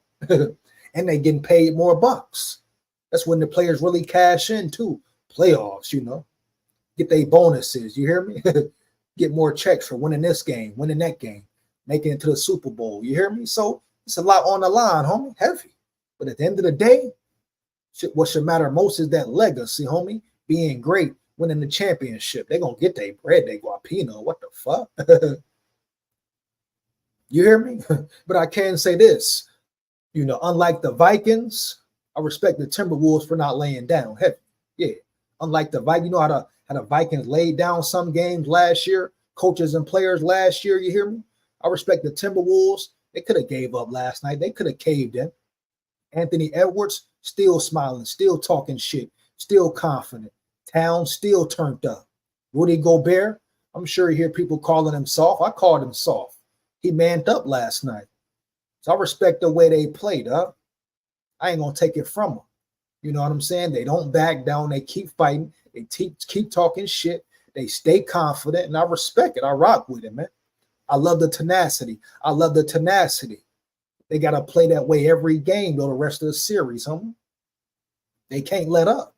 And they getting paid more bucks. That's when the players really cash in too. Playoffs, get their bonuses. You hear me? Get more checks for winning this game, winning that game, making it to the Super Bowl. You hear me? So it's a lot on the line, homie. Heavy. But at the end of the day, what should matter most is that legacy, homie. Being great, winning the championship. They're going to get their bread, they guapino. What the fuck? You hear me? But I can say this. Unlike the Vikings, I respect the Timberwolves for not laying down heavy. Yeah. Unlike the Vikings, you know how the Vikings laid down some games last year, coaches and players last year, you hear me? I respect the Timberwolves. They could have gave up last night. They could have caved in. Anthony Edwards still smiling, still talking shit, still confident. Towns still turned up. Rudy Gobert, I'm sure you hear people calling him soft. I called him soft. He manned up last night. So I respect the way they played, huh? I ain't going to take it from them. You know what I'm saying? They don't back down. They keep fighting. They keep talking shit. They stay confident, and I respect it. I rock with it, man. I love the tenacity. I love the tenacity. They got to play that way every game, though, the rest of the series, homie. They can't let up.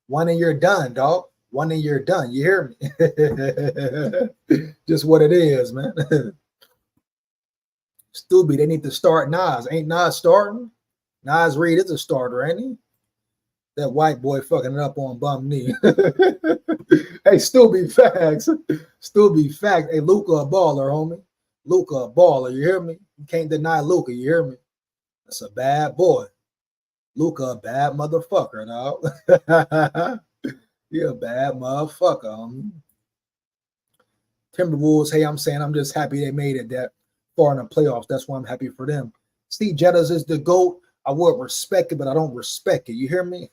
One and you're done, dog. One and you're done. You hear me? Just what it is, man. Stupid. They need to start Nas. Ain't Nas starting? Nas Reed is a starter, ain't he? That white boy fucking it up on bum knee. Hey, still be facts. Still be facts. Hey, Luka a baller, homie. Luka a baller. You hear me? You can't deny Luka. You hear me? That's a bad boy. Luka a bad motherfucker, dog. You're a bad motherfucker, homie. Timberwolves, hey, I'm just happy they made it that far in the playoffs. That's why I'm happy for them. Steve Jettas is the GOAT. I would respect it, but I don't respect it. You hear me?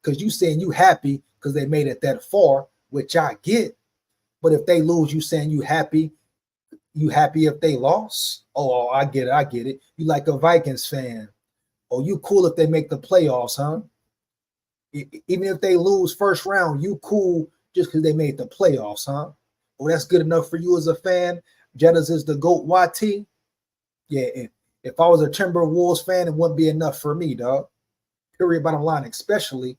Because you saying you happy because they made it that far, which I get. But if they lose, you saying you happy? You happy if they lost? Oh, I get it. You like a Vikings fan. Oh, you cool if they make the playoffs, huh? Even if they lose first round, you cool just because they made the playoffs, huh? Oh, that's good enough for you as a fan. Jettas is the GOAT YT. Yeah, if I was a Timberwolves fan, it wouldn't be enough for me, dog. Period, bottom line, especially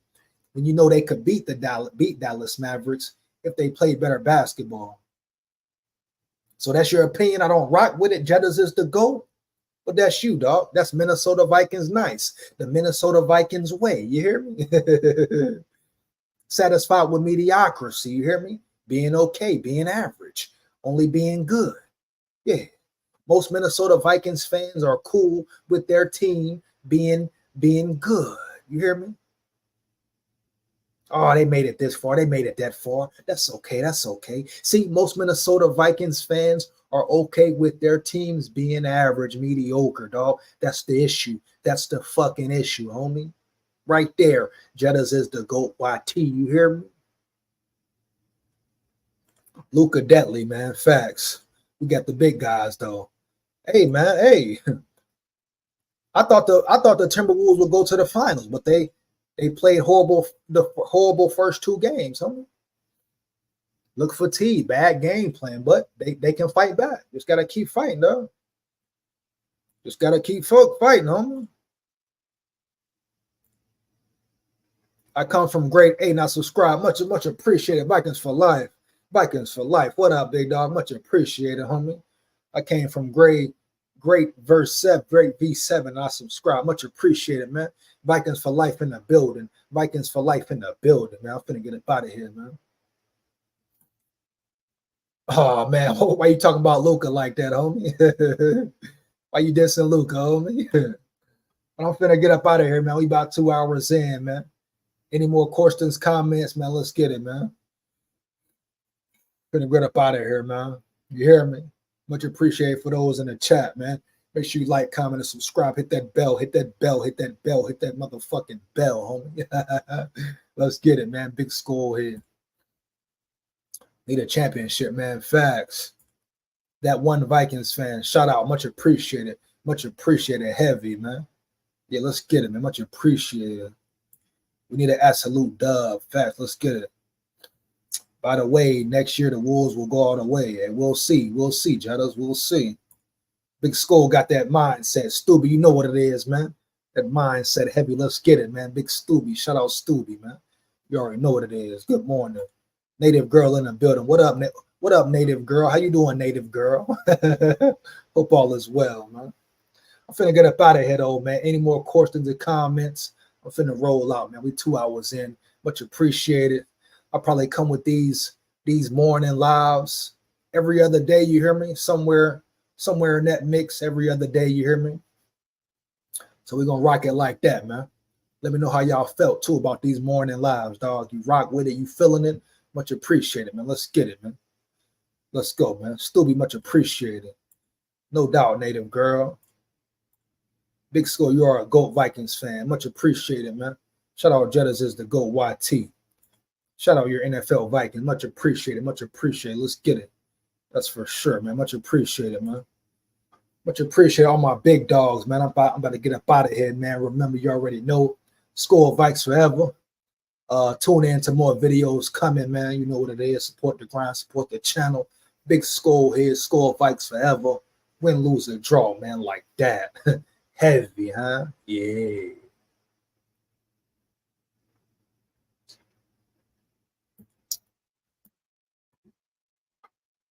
when you know they could beat Dallas Mavericks if they played better basketball. So that's your opinion. I don't rock with it. Jettas is the GOAT. But that's you, dog. That's Minnesota Vikings nice. The Minnesota Vikings way. You hear me? Satisfied with mediocrity. You hear me? Being okay, being average, only being good. Yeah. Most Minnesota Vikings fans are cool with their team being good. You hear me? Oh, they made it this far. They made it that far. That's okay. That's okay. See, most Minnesota Vikings fans are okay with their teams being average, mediocre, dog. That's the issue. That's the fucking issue, homie. Right there. Jettas is the GOAT YT. You hear me? Luka Detley, man. Facts. We got the big guys, though. Hey, man. Hey. I thought the Timberwolves would go to the finals, but they played the horrible first two games, homie. Look fatigued, bad game plan, but they can fight back. Just gotta keep fighting, though. Just gotta keep fighting, homie. I come from grade A, now subscribe. Much appreciated. Vikings for life. Vikings for life. What up, big dog? Much appreciated, homie. I came from great verse 7, great V7. I subscribe. Much appreciated, man. Vikings for life in the building. Vikings for life in the building, man. I'm finna get up out of here, man. Oh, man. Why you talking about Luka like that, homie? Why you dissing Luka, homie? I'm finna get up out of here, man. We about 2 hours in, man. Any more questions, comments, man? Let's get it, man. Finna get up out of here, man. You hear me? Much appreciated for those in the chat, man. Make sure you like, comment, and subscribe. Hit that bell, hit that bell, hit that bell, hit that motherfucking bell, homie. Let's get it, man. Big SKOL here. Need a championship, man. Facts. That one Vikings fan. Shout out. Much appreciated. Much appreciated. Heavy, man. Yeah, let's get it, man. Much appreciated. We need an absolute dub. Facts. Let's get it. By the way, next year the Wolves will go all the way. And we'll see. We'll see, Jettas. We'll see. Big SKOL got that mindset. Stubby, you know what it is, man. That mindset heavy. Let's get it, man. Big Stubby. Shout out Stubby, man. You already know what it is. Good morning. Native girl in the building. What up, native girl? How you doing, native girl? Hope all is well, man. I'm finna get up out of here, though, man. Any more questions or comments? I'm finna roll out, man. We 2 hours in. Much appreciated. I'll probably come with these morning lives every other day. You hear me? Somewhere in that mix every other day. You hear me? So we're gonna rock it like that, man. Let me know how y'all felt too about these morning lives, dog. You rock with it, you feeling it. Much appreciated, man. Let's get it, man. Let's go, man. Still be much appreciated. No doubt, native girl. Big SKOL, you are a GOAT Vikings fan. Much appreciated, man. Shout out Jettas is the GOAT YT. Shout out your NFL Vikings. Much appreciated. Much appreciated. Let's get it. That's for sure, man. Much appreciated, man. Much appreciate all my big dogs, man. I'm about to get up out of here, man. Remember, you already know, SKOL Vikes forever. Tune in to more videos coming, man. You know what it is. Support the grind, support the channel. Big SKOL here, SKOL Vikes forever. Win, lose, or draw, man, like that. Heavy, huh? Yeah.